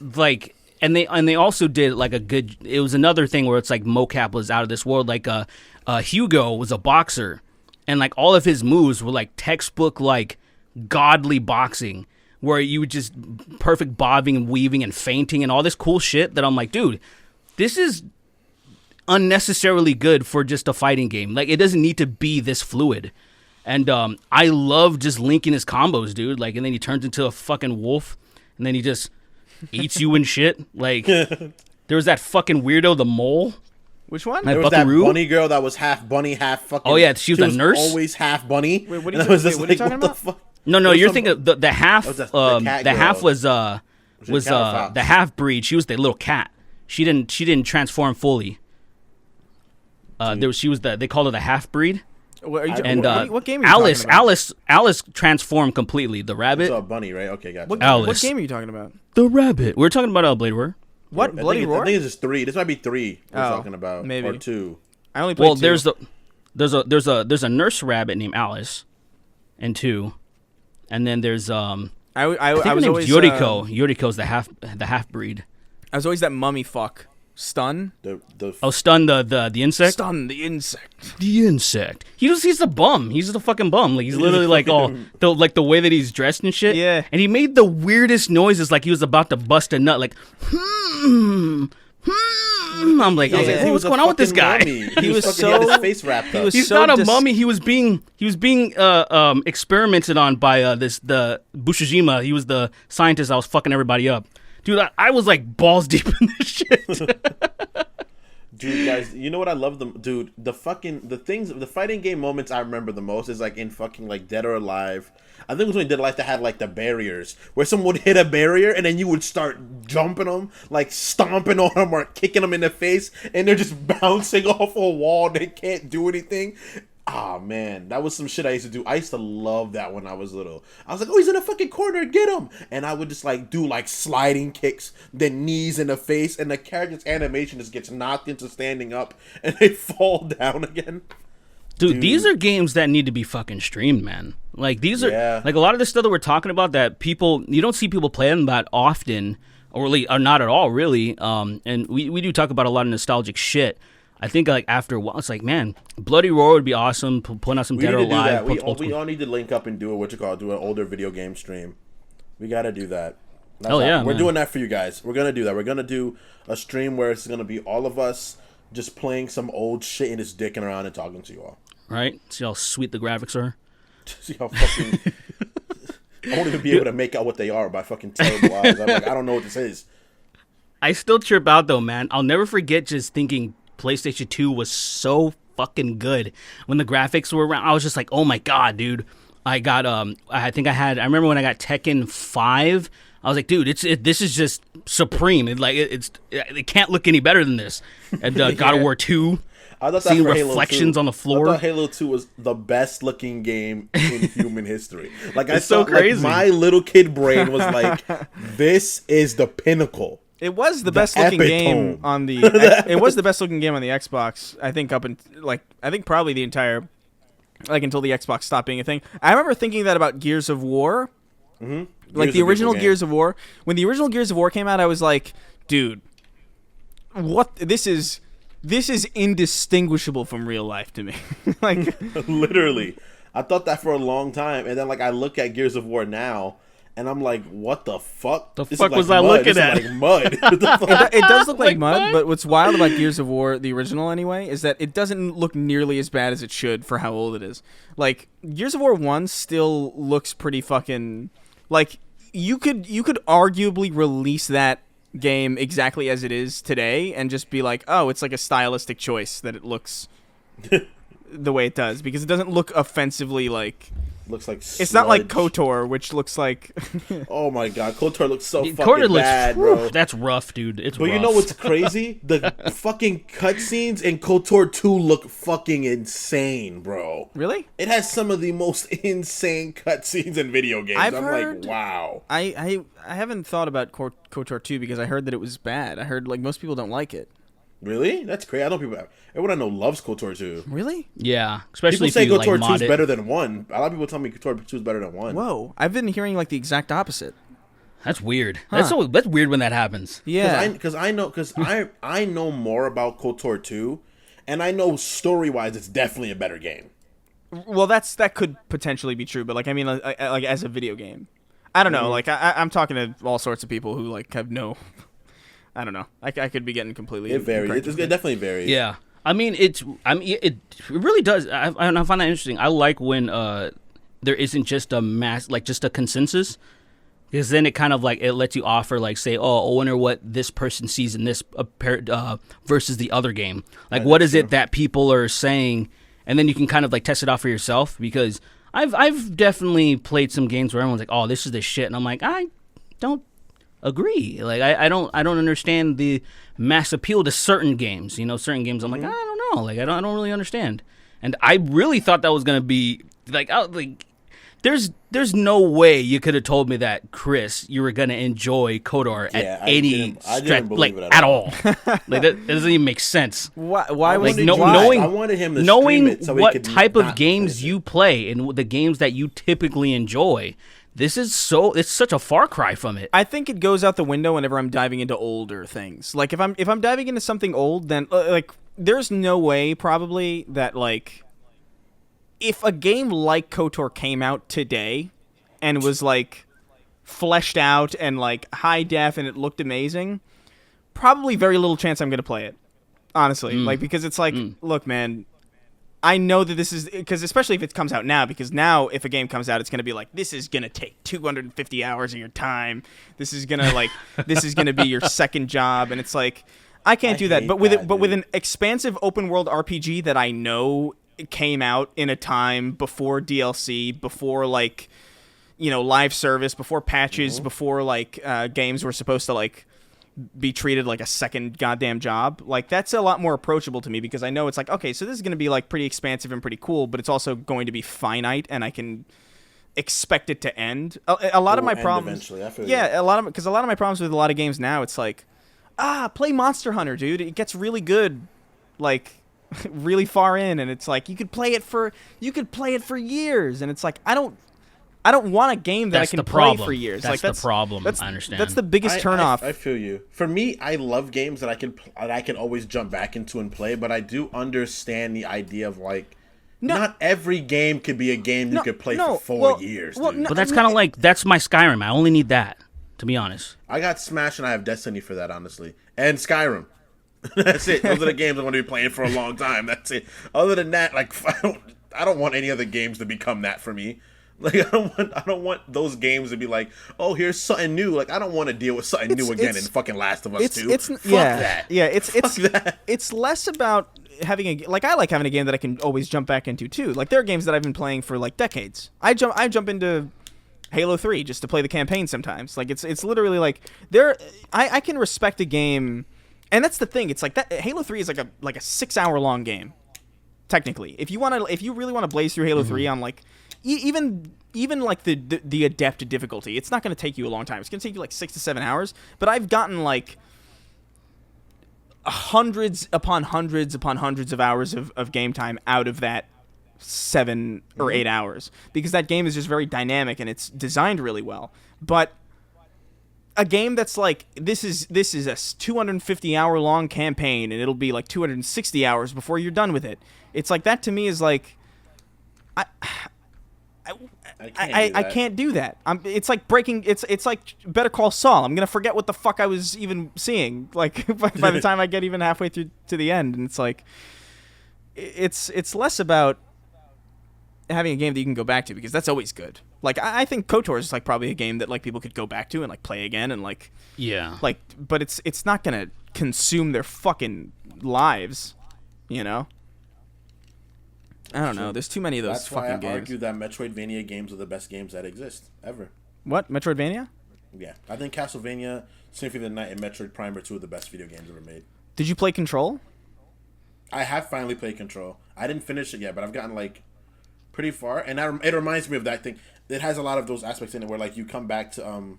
like, and they also did, like, it was another thing where it's like mocap was out of this world. Like, Hugo was a boxer, and, like, all of his moves were, like, textbook, like, godly boxing, where you would just perfect bobbing and weaving and feinting and all this cool shit that I'm like, dude, this is unnecessarily good for just a fighting game. Like, it doesn't need to be this fluid. And I love just linking his combos, dude. Like, and then he turns into a fucking wolf, and then he just eats you and shit. Like, there was that fucking weirdo, the mole. Which one? There was that bunny girl that was half bunny, half fucking. Oh yeah, she was the nurse. Always half bunny. Wait, what are you talking about? No, you're thinking of the half. The half was the half breed. She was the little cat. She didn't transform fully. They called her the half breed. What game are you Alice, talking about? Alice transformed completely. The rabbit. It's a bunny, right? Okay, gotcha. Alice. What game are you talking about? The rabbit. We're talking about Blade Roar. What? Bloody Roar? I think it's just 3. This might be 3 we're talking about. Maybe. Or 2. I only played 2. there's a nurse rabbit named Alice, in 2, and then there's I think her name's always Yoriko. Yoriko's the half breed. I was always that mummy fuck. Stun? Stun the insect? Stun the insect. The insect. He's a bum. He's just a fucking bum. Like, he's literally like the way that he's dressed and shit. Yeah. And he made the weirdest noises, like he was about to bust a nut, like I'm like, what's going on with this guy? He was so, he had his face wrapped up. He's so not a mummy. He was being experimented on by the Bushijima. He was the scientist that was fucking everybody up. Dude, I was like balls deep in this shit. Dude, guys, you know what I love them? Dude, the fighting game moments I remember the most is like in fucking like Dead or Alive. I think it was when Dead or Alive that had like the barriers where someone would hit a barrier and then you would start jumping them, like stomping on them or kicking them in the face, and they're just bouncing off a wall. They can't do anything. Ah, man, that was some shit I used to do. I used to love that when I was little. I was like, oh, he's in a fucking corner, get him! And I would just like do like sliding kicks, then knees in the face, and the character's animation just gets knocked into standing up, and they fall down again. Dude, these are games that need to be fucking streamed, man. Like, these are, like, a lot of the stuff that we're talking about that you don't see people playing that often, or not at all, really. And we do talk about a lot of nostalgic shit. I think like after a while, it's like, man, Bloody Roar would be awesome. Putting out some Dead or Alive. We all need to link up and do do an older video game stream. We got to do that. We're doing that for you guys. We're gonna do that. We're gonna do a stream where it's gonna be all of us just playing some old shit and just dicking around and talking to you all. Right? See how sweet the graphics are. See how fucking. I won't even be able to make out what they are by fucking terrible eyes. I'm like, I don't know what this is. I still trip out though, man. I'll never forget just thinking PlayStation 2 was so fucking good when the graphics were around. I was just like, oh my god, dude. I got I remember when I got Tekken 5, I was like, dude, this is just supreme. It can't look any better than this. And God of War 2, I thought seeing reflections on the floor. I thought Halo 2 was the best looking game in human history. Like, it's so crazy. Like, my little kid brain was like, this is the pinnacle. It was the best looking game on the. It was the best looking game on the Xbox. I think probably the entire, until the Xbox stopped being a thing. I remember thinking that about Gears of War, like the original Gears of War. When the original Gears of War came out, I was like, dude, what? This is indistinguishable from real life to me. Like, literally, I thought that for a long time, and then like I look at Gears of War now. And I'm like, what the fuck? The fuck was I looking at? Like mud. It does look like mud, but what's wild about Gears of War, the original anyway, is that it doesn't look nearly as bad as it should for how old it is. Like, Gears of War 1 still looks pretty fucking... Like, you could arguably release that game exactly as it is today and just be like, oh, it's like a stylistic choice that it looks the way it does. Because it doesn't look offensively, like... looks like It's not like sludge. KOTOR, which looks like. Oh my god, KOTOR looks so fucking KOTOR looks, bad, bro. That's rough, dude. It's But rough. you know what's crazy? The fucking cutscenes in KOTOR 2 look fucking insane, bro. Really? It has some of the most insane cutscenes in video games. I've I'm heard- like, wow. I haven't thought about KOTOR 2 because I heard that it was bad. I heard like most people don't like it. Really? That's crazy. I know people. Everyone I know loves KOTOR 2. Really? Yeah, especially People say if you KOTOR like 2 mod is it. better than 1. A lot of people tell me KOTOR 2 is better than 1. Whoa! I've been hearing like the exact opposite. That's weird. That's weird when that happens. Yeah. Because I know more about KOTOR 2, and I know story wise it's definitely a better game. Well, that could potentially be true, but like I mean, like as a video game, I don't know. Like I'm talking to all sorts of people who like have no. I don't know. I could be getting completely. It varies. incorrect. It definitely varies. Yeah, I mean it really does. I find that interesting. I like when there isn't just a just a consensus, because then it kind of like it lets you offer like say, oh, I wonder what this person sees in this versus the other game. Like what is it that people are saying, and then you can kind of like test it out for yourself. Because I've definitely played some games where everyone's like, oh, this is the shit, and I'm like, I don't agree. Like I don't understand the mass appeal to certain games. You know, certain games I'm like, I don't know. Like I don't really understand. And I really thought that was gonna be like there's no way you could have told me that, Chris, you were gonna enjoy KOTOR at any stretch, like at all. Like that doesn't even make sense. Why Like was knowing I wanted him to knowing stream it so he what could type of not games finish it. you play and the games that you typically enjoy. This is it's such a far cry from it. I think it goes out the window whenever I'm diving into older things. Like if I'm diving into something old, then like there's no way probably that like if a game like KOTOR came out today and was like fleshed out and like high def and it looked amazing, probably very little chance I'm going to play it. Honestly, like because it's like, look, man, I know that this is because especially if it comes out now, because now if a game comes out, it's going to be like, this is going to take 250 hours of your time. This is going to like, this is going to be your second job. And it's like, I can't do that. But with an expansive open world RPG that I know came out in a time before DLC, before like, you know, live service, before patches, before like games were supposed to like be treated like a second goddamn job, like that's a lot more approachable to me because I know it's like, okay, so this is going to be like pretty expansive and pretty cool, but it's also going to be finite and I can expect it to end. A lot of my problems, yeah, because a lot of my problems with a lot of games now, it's like, play Monster Hunter, dude. It gets really good, like really far in, and it's like you could play it for years, and it's like I don't want a game that I can play for years. That's like the problem. I understand. That's the biggest turnoff. I feel you. For me, I love games that I can always jump back into and play, but I do understand the idea of like not every game could be a game you could play for 4 years. Dude. But that's kind of like that's my Skyrim. I only need that, to be honest. I got Smash and I have Destiny for that, honestly, and Skyrim. That's it. Those are the games I want to be playing for a long time. That's it. Other than that, like I don't want any other games to become that for me. Like I don't want those games to be like, oh, here's something new. Like I don't want to deal with something new again in fucking Last of Us 2. Fuck that. Yeah, it's less about having a like I like having a game that I can always jump back into too. Like there are games that I've been playing for like decades. I jump into Halo 3 just to play the campaign sometimes. Like it's literally like I can respect a game, and that's the thing. It's like that Halo 3 is like a 6-hour long game. Technically, if you really want to blaze through Halo 3 on like even like the adept difficulty, it's not going to take you a long time. It's going to take you like 6 to 7 hours. But I've gotten like hundreds upon hundreds of hours of game time out of that 7 or 8 hours because that game is just very dynamic and it's designed really well. But a game that's like this is a 250-hour long campaign and it'll be like 260 hours before you're done with it. It's like that to me is like I can't do that. It's like breaking. It's like Better Call Saul. I'm gonna forget what the fuck I was even seeing. Like by the time I get even halfway through to the end, and it's like, it's less about having a game that you can go back to because that's always good. Like I think KOTOR is like probably a game that like people could go back to and like play again and like like. But it's not gonna consume their fucking lives, you know. I don't know. There's too many of those That's fucking why I games. argue that Metroidvania games are the best games that exist ever. What? Metroidvania? Yeah, I think Castlevania, Symphony of the Night, and Metroid Prime are two of the best video games ever made. Did you play Control? I have finally played Control. I didn't finish it yet, but I've gotten like pretty far, and it reminds me of that thing. It has a lot of those aspects in it where like you come back to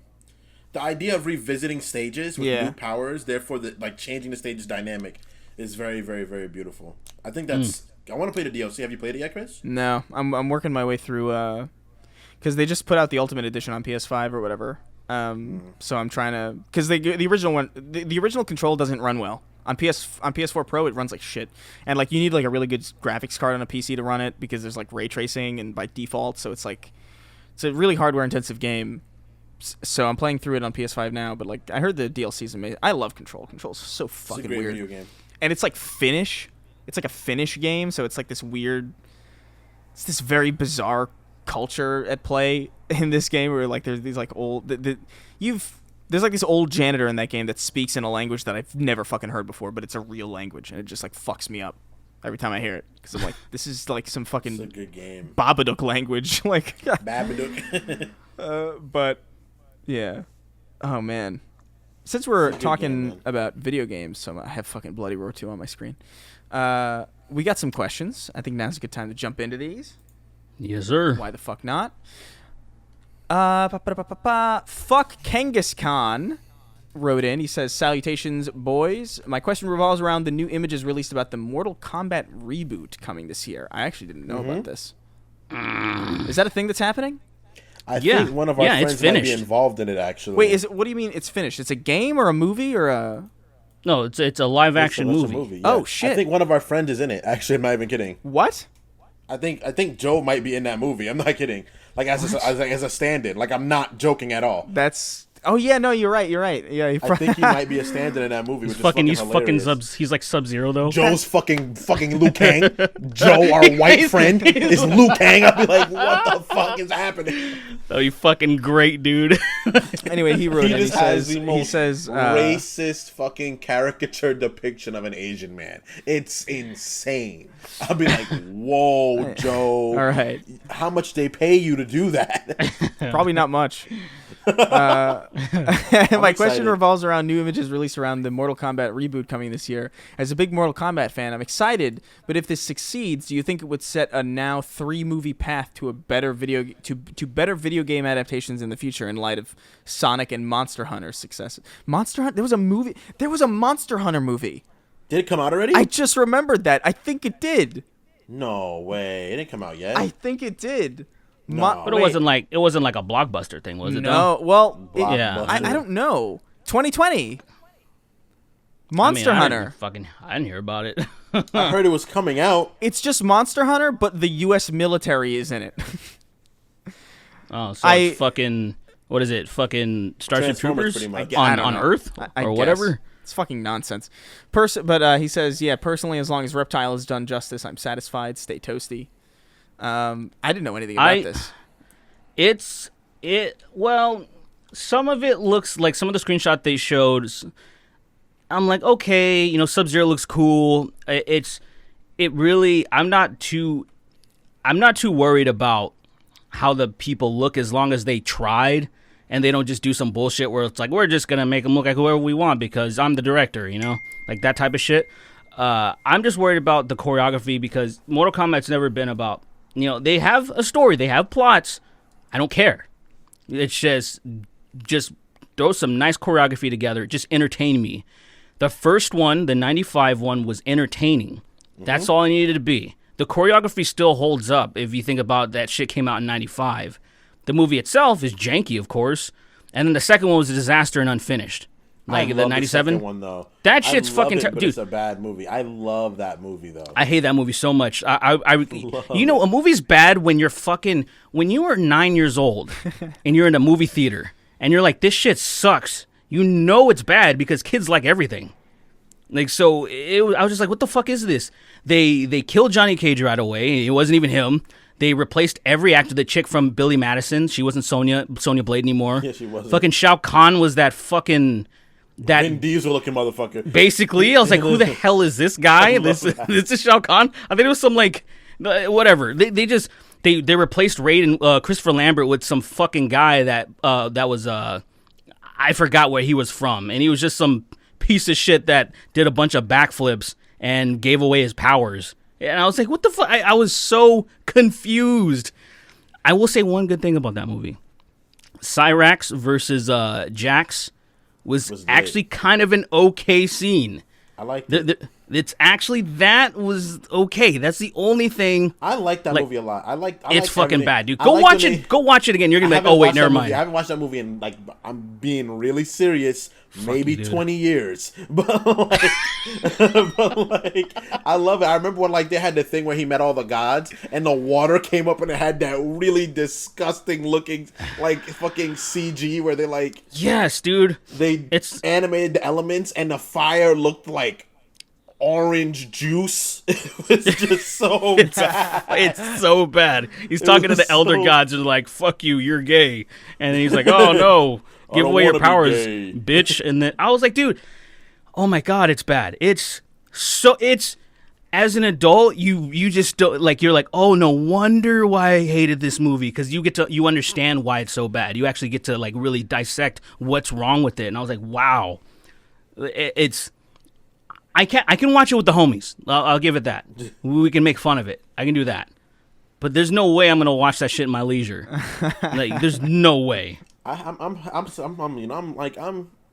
the idea of revisiting stages with new powers. Therefore, like changing the stage's dynamic is very, very, very beautiful. I think that's. I want to play the DLC. Have you played it yet, Chris? No, I'm working my way through because they just put out the Ultimate Edition on PS5 or whatever. So I'm trying to because the original one, the original Control doesn't run well on PS4 Pro. It runs like shit, and like you need like a really good graphics card on a PC to run it because there's like ray tracing and by default. So it's like it's a really hardware intensive game. So I'm playing through it on PS5 now, but like I heard the DLC is amazing. I love Control. Control's so fucking it's a great weird. video game. And it's like Finnish. It's like a Finnish game, so it's like this weird. It's this very bizarre culture at play in this game, where like there's these like old. There's like this old janitor in that game that speaks in a language that I've never fucking heard before, but it's a real language, and it just like fucks me up every time I hear it because I'm like, this is like some fucking It's a good game. Babadook language, like. Babadook. But yeah, oh man. Since we're talking game, about video games, so I have fucking Bloody Roar 2 on my screen. We got some questions. I think now's a good time to jump into these. Yes, sir. Why the fuck not? Fuck Kangas Khan wrote in. He says, salutations, boys. My question revolves around the new images released about the Mortal Kombat Reboot coming this year. I actually didn't know about this. Is that a thing that's happening? I think one of our friends might be involved in it, actually. Wait, what do you mean it's finished? It's a game or a movie or a... No, it's a live action movie. Yeah. Oh, shit. I think one of our friends is in it. Actually, I'm not even kidding. What? I think Joe might be in that movie. I'm not kidding. Like as a stand-in. Like I'm not joking at all. That's... Oh, yeah, no, you're right. Yeah, I think he might be a stand-in in that movie, which is fucking hilarious. He's like Sub-Zero, though. Joe's fucking Liu Kang. Joe, our white friend, is Liu Kang. I'll be like, what the fuck is happening? Oh, you fucking great, dude. Anyway, he wrote it. He says racist fucking caricature depiction of an Asian man. It's insane. I'll be like, whoa, Joe. All right. How much they pay you to do that? Probably not much. My question revolves around new images released around the Mortal Kombat Reboot coming this year. As a big Mortal Kombat fan, I'm excited, but if this succeeds, do you think it would set a now 3-movie path to a better better video game adaptations in the future in light of Sonic and Monster Hunter's successes? Monster Hunter? There was a Monster Hunter movie. Did it come out already? I just remembered that. I think it did. No way. It didn't come out yet. I think it did. No. But it wasn't like a blockbuster thing, was it? No, well, yeah. I don't know. 2020, Monster Hunter. I didn't hear about it. I heard it was coming out. It's just Monster Hunter, but the U.S. military is in it. Oh, so it's fucking what is it? Fucking Starship Troopers pretty much. on Earth or whatever. It's fucking nonsense. But he says, yeah, personally, as long as Reptile is done justice, I'm satisfied. Stay toasty. I didn't know anything about this. Well, some of it looks like some of the screenshot they showed. I'm like, okay, Sub-Zero looks cool. I'm not too worried about how the people look as long as they tried and they don't just do some bullshit where it's like, we're just going to make them look like whoever we want because I'm the director, like that type of shit. I'm just worried about the choreography because Mortal Kombat's never been about, they have a story, they have plots. I don't care. It's just throw some nice choreography together. Just entertain me. The first one, the 95 one, was entertaining. Mm-hmm. That's all it needed to be. The choreography still holds up if you think about that shit came out in 95. The movie itself is janky, of course. And then the second one was a disaster and unfinished. Like the 97 the one though. That shit's fucking dude. It's a bad movie. I love that movie though. I hate that movie so much. A movie's bad when you are 9 years old and you're in a movie theater and you're like, this shit sucks. It's bad because kids like everything. Like so, I was just like, what the fuck is this? They killed Johnny Cage right away. It wasn't even him. They replaced every actor. The chick from Billy Madison, she wasn't Sonya Blade anymore. Yeah, she wasn't. Fucking Shao Kahn was that Vin Diesel looking motherfucker. Basically, I was like, who the hell is this guy? This is Shao Kahn? I think it was some like whatever. They replaced Raiden, Christopher Lambert, with some fucking guy that was I forgot where he was from, and he was just some piece of shit that did a bunch of backflips and gave away his powers. And I was like, what the fuck? I was so confused. I will say one good thing about that movie. Cyrax versus Jax was actually kind of an okay scene. I like it. It's actually, that was okay. That's the only thing. I like that movie a lot. It's fucking bad, dude. Go watch it. Go watch it again. You're gonna be like, oh wait, never mind. I haven't watched that movie in, like, I'm being really serious, maybe 20 years. But like, I love it. I remember when, like, they had the thing where he met all the gods and the water came up and it had that really disgusting looking, like, fucking CG where they, like, yes, dude. It's animated the elements and the fire looked like orange juice. It was just so bad. It's so bad. He's talking to the elder gods and like, fuck you, you're gay. And then he's like, oh no, give away your powers, bitch. And then I was like, dude, oh my god, it's bad. It's as an adult, you just don't, like, you're like, oh, no wonder why I hated this movie, because you understand why it's so bad. You actually get to, like, really dissect what's wrong with it. And I was like, wow, I can watch it with the homies. I'll give it that. We can make fun of it. I can do that. But there's no way I'm gonna watch that shit in my leisure. Like, there's no way. I'm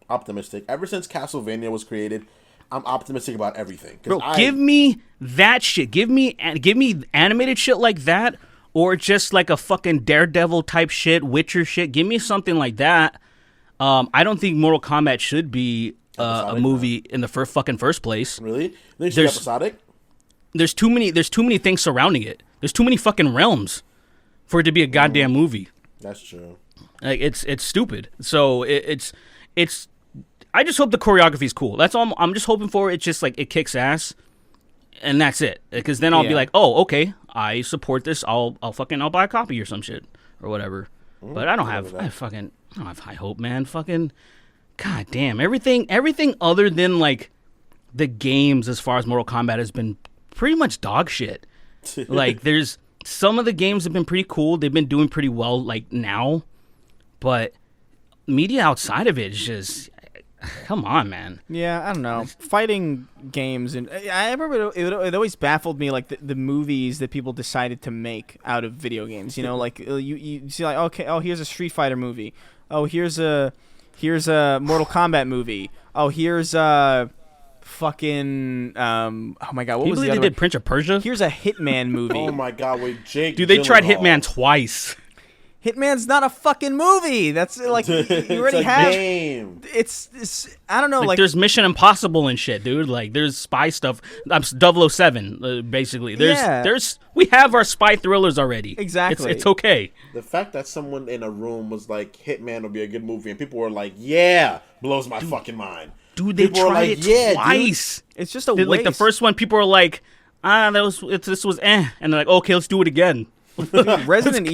optimistic. Ever since Castlevania was created, I'm optimistic about everything. Bro, give me that shit. Give me animated shit like that, or just like a fucking Daredevil type shit, Witcher shit. Give me something like that. I don't think Mortal Kombat should be a movie in the first place. Really? There's episodic? There's too many things surrounding it. There's too many fucking realms for it to be a goddamn movie. That's true. Like, it's stupid. So it's I just hope the choreography is cool. That's all I'm just hoping for. It's just like it kicks ass, and that's it. Because then I'll be like, oh, okay, I support this. I'll buy a copy or some shit or whatever. But I don't have high hope, man. Fucking god damn, everything other than like the games as far as Mortal Kombat has been pretty much dog shit. Like, there's some of the games have been pretty cool. They've been doing pretty well like now, but media outside of it is just, come on, man. Yeah, I don't know. Fighting games, and I remember it always baffled me, like the movies that people decided to make out of video games. You know, like you see, like, okay, oh, here's a Street Fighter movie. Oh, here's a Mortal Kombat movie. Oh, here's a fucking oh my god, what was the other they did Prince of Persia? Here's a Hitman movie. Oh my god, wait, Jake. Dude, they tried Hitman twice. Hitman's not a fucking movie. That's like, you already have game. It's I don't know, like there's Mission Impossible and shit, dude. Like, there's spy stuff. 007 basically. There's we have our spy thrillers already. Exactly. It's okay. The fact that someone in a room was like, Hitman would be a good movie, and people were like, yeah, blows my fucking mind. Dude, they tried it twice. Dude, it's just a waste. Like, the first one, people were like, this was and they're like, okay, let's do it again. Dude, Resident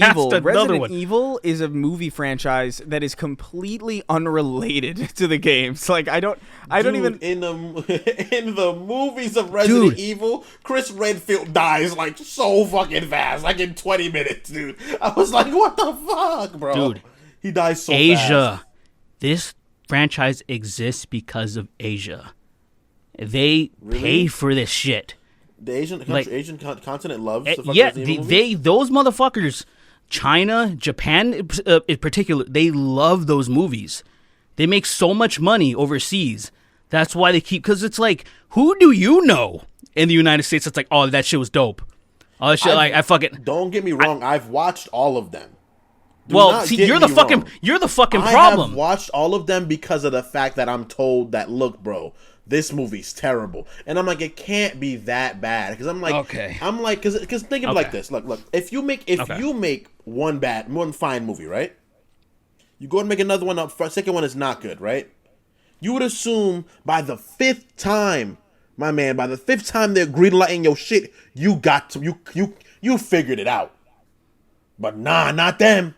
Evil is a movie franchise that is completely unrelated to the games. Like, I don't even in the movies of Resident Evil, Chris Redfield dies like so fucking fast, like in 20 minutes, dude. I was like, what the fuck, bro? Dude, he dies so fast. fast. This franchise exists because of Asia. They pay for this shit. The Asian continent loves the fucking Resident Evil those motherfuckers, China, Japan in particular, they love those movies. They make so much money overseas. That's why they keep, because it's like, who do you know in the United States that's like, oh, that shit was dope. Oh, that shit, I fucking. Don't get me wrong, I've watched all of them. You're the fucking problem. I have watched all of them because of the fact that I'm told that, look, bro, this movie's terrible, and I'm like, it can't be that bad, because I'm like, okay, because think of it like this. Look, if you make one fine movie, right? You go and make another one up. Second one is not good, right? You would assume by the fifth time, my man, by the fifth time they're greenlighting your shit, you figured it out. But nah, not them.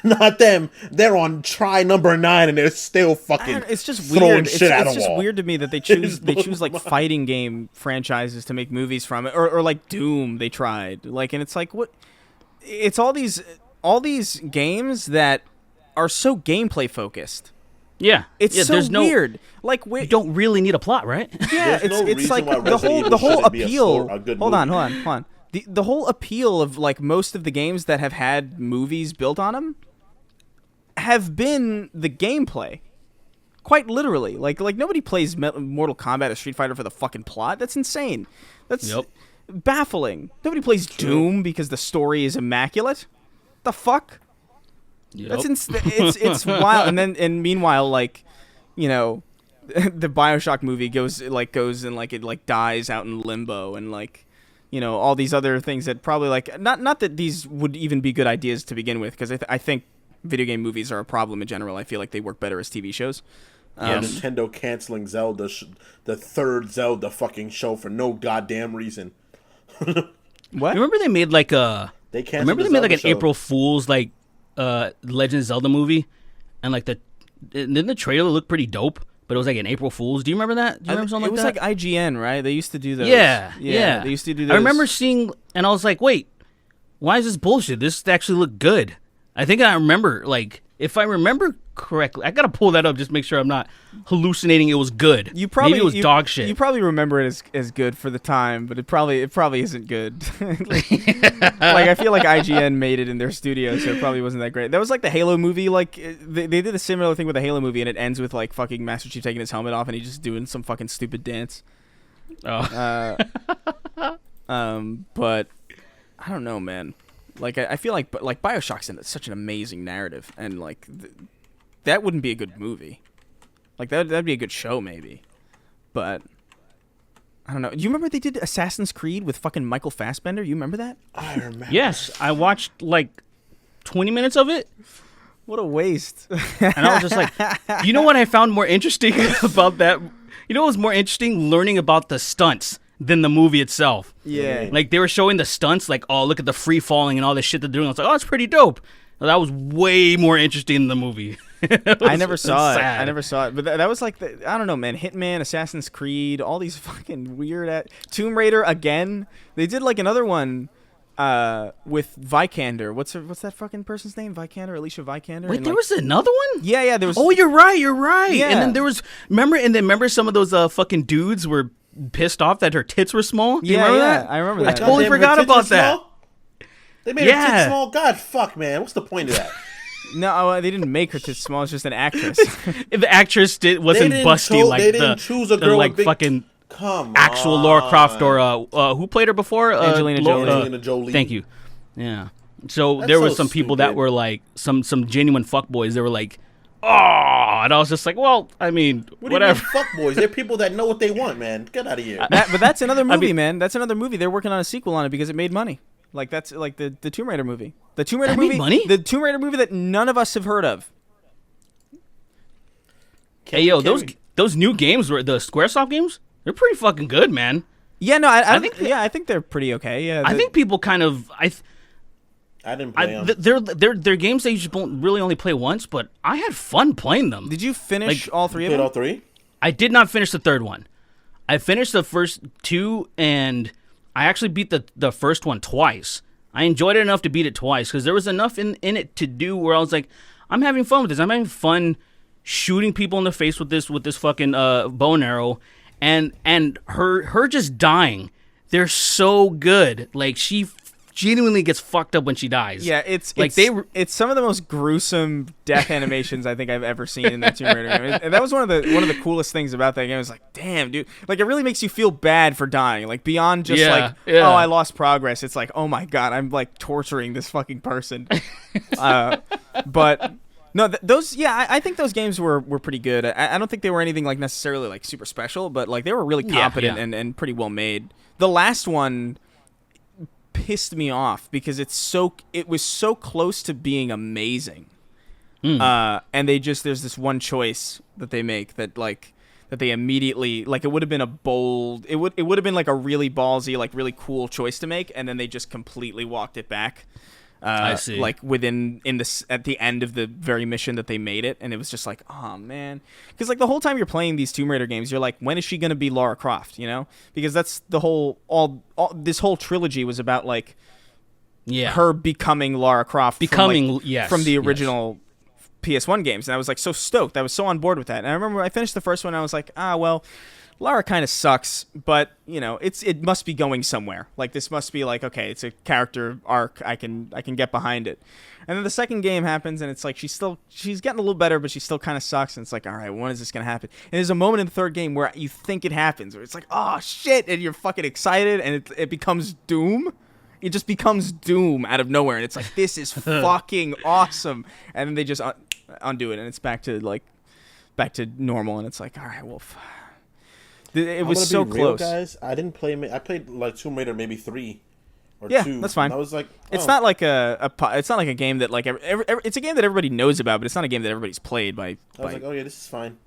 Not them. They're on try number 9 and they're still fucking. It's just throwing weird. shit at a It's just wall. weird to me that they choose like fighting game franchises to make movies from it, or like Doom. They tried and it's like what? It's all these games that are so gameplay focused. Yeah, It's so weird. Like you don't really need a plot, right? Yeah, it's like the whole appeal. Hold on. The whole appeal of like most of the games that have had movies built on them have been the gameplay. Quite literally. Like nobody plays Mortal Kombat or Street Fighter for the fucking plot. That's insane. That's baffling. Nobody plays Doom because the story is immaculate. The fuck? Yep. It's wild. And meanwhile, like, you know, the BioShock movie goes and it dies out in limbo, and like, you know, all these other things that probably like not that these would even be good ideas to begin with, because I think video game movies are a problem in general. I feel like they work better as TV shows. Nintendo canceling Zelda, the third Zelda fucking show for no goddamn reason. What? Remember they made like a? They made like an show. April Fool's like Legend of Zelda movie, and like didn't the trailer look pretty dope? But it was like an April Fool's. Do you remember that? Do you remember something like that? It was like IGN, right? They used to do those. Yeah. They used to do those. I remember seeing, and I was like, wait, why is this bullshit? This actually looked good. I think I remember, like, if I remember correctly, I gotta pull that up just to make sure I'm not hallucinating. It was good. Maybe it was dog shit. You probably remember it as good for the time, but it probably isn't good. like I feel like IGN made it in their studio, so it probably wasn't that great. That was like the Halo movie. Like they did a similar thing with the Halo movie, and it ends with like fucking Master Chief taking his helmet off and he's just doing some fucking stupid dance. Oh. But I don't know, man. Like I feel like BioShock's in such an amazing narrative, and like that wouldn't be a good movie. Like that'd be a good show maybe, but I don't know. Do you remember they did Assassin's Creed with fucking Michael Fassbender? You remember that? I remember. Yes, I watched like 20 minutes of it. What a waste. And I was just like, you know what I found more interesting about that? You know what was more interesting? Learning about the stunts than the movie itself. Yeah. Like they were showing the stunts, like, oh, look at the free falling and all this shit they're doing. I was like, oh, it's pretty dope. That was way more interesting than the movie. I never saw it. But that was like, I don't know, man. Hitman, Assassin's Creed, all these fucking weird... Tomb Raider, again. They did like another one with Vikander. What's that fucking person's name? Vikander? Alicia Vikander? Wait, there was another one? Yeah, there was... Oh, you're right. Yeah. And then there was... Remember some of those fucking dudes were pissed off that her tits were small? Do you remember that? I remember that. I totally forgot about that. They made her tits small? God, fuck, man. What's the point of that? No, they didn't make her tits small. It's just an actress. If the actress wasn't busty like they didn't choose a girl like with fucking come actual on. Laura Croft or who played her before? Angelina Jolie. Angelina Jolie. Thank you. Yeah. So That's there was so some people stupid. that were like some genuine fuckboys. They were like, oh, and I was just like, well, I mean, whatever. Fuck boys. They're people that know what they want, man. Get out of here. But that's another movie, man. That's another movie. They're working on a sequel on it because it made money. Like that's like the Tomb Raider movie. The Tomb Raider movie. Made money? The Tomb Raider movie that none of us have heard of. Hey, yo, those new games were the SquareSoft games. They're pretty fucking good, man. Yeah, no, I think they're pretty okay. Yeah, I think people kind of I didn't play them. they're games that you should really only play once, but I had fun playing them. Did you finish all three of Played them? all three? I did not finish the third one. I finished the first two, and I actually beat the first one twice. I enjoyed it enough to beat it twice because there was enough in it to do where I was like, I'm having fun with this. I'm having fun shooting people in the face with this fucking bow and arrow, and her just dying. They're so good. Like she genuinely gets fucked up when she dies. Yeah, it's some of the most gruesome death animations I think I've ever seen in that Tomb Raider game. And that was one of the coolest things about that game. It was like, damn, dude, like it really makes you feel bad for dying. Like beyond just oh, I lost progress. It's like, oh my god, I'm like torturing this fucking person. But no, I think those games were pretty good. I don't think they were anything like necessarily like super special, but like they were really competent and pretty well made. The last one pissed me off because it was so close to being amazing. And there's this one choice that they make that they immediately, like, it would have been a bold, it would have been like a really ballsy, like really cool choice to make, and then they just completely walked it back. I see. Like at the end of the very mission that they made it, and it was just like, oh man, because like the whole time you're playing these Tomb Raider games, you're like, when is she gonna be Lara Croft? You know, because that's the whole this whole trilogy was about like, her becoming Lara Croft, from the original PS1 games, and I was like so stoked. I was so on board with that, and I remember I finished the first one, and I was like, well, Lara kind of sucks, but you know, it must be going somewhere. Like this must be like, okay, it's a character arc. I can get behind it. And then the second game happens, and it's like she's getting a little better, but she still kind of sucks. And it's like, all right, when is this gonna happen? And there's a moment in the third game where you think it happens, where it's like, oh shit, and you're fucking excited, and it becomes Doom. It just becomes Doom out of nowhere, and it's like, this is fucking awesome. And then they just undo it, and it's back to normal, and it's like, all right, well. It was so close, guys. I didn't play. I played like Tomb Raider, maybe 3 or 2. Yeah, that's fine. I was like, it's not like it's not like a game that like it's a game that everybody knows about, but it's not a game that everybody's played by. I was like, oh yeah, this is fine.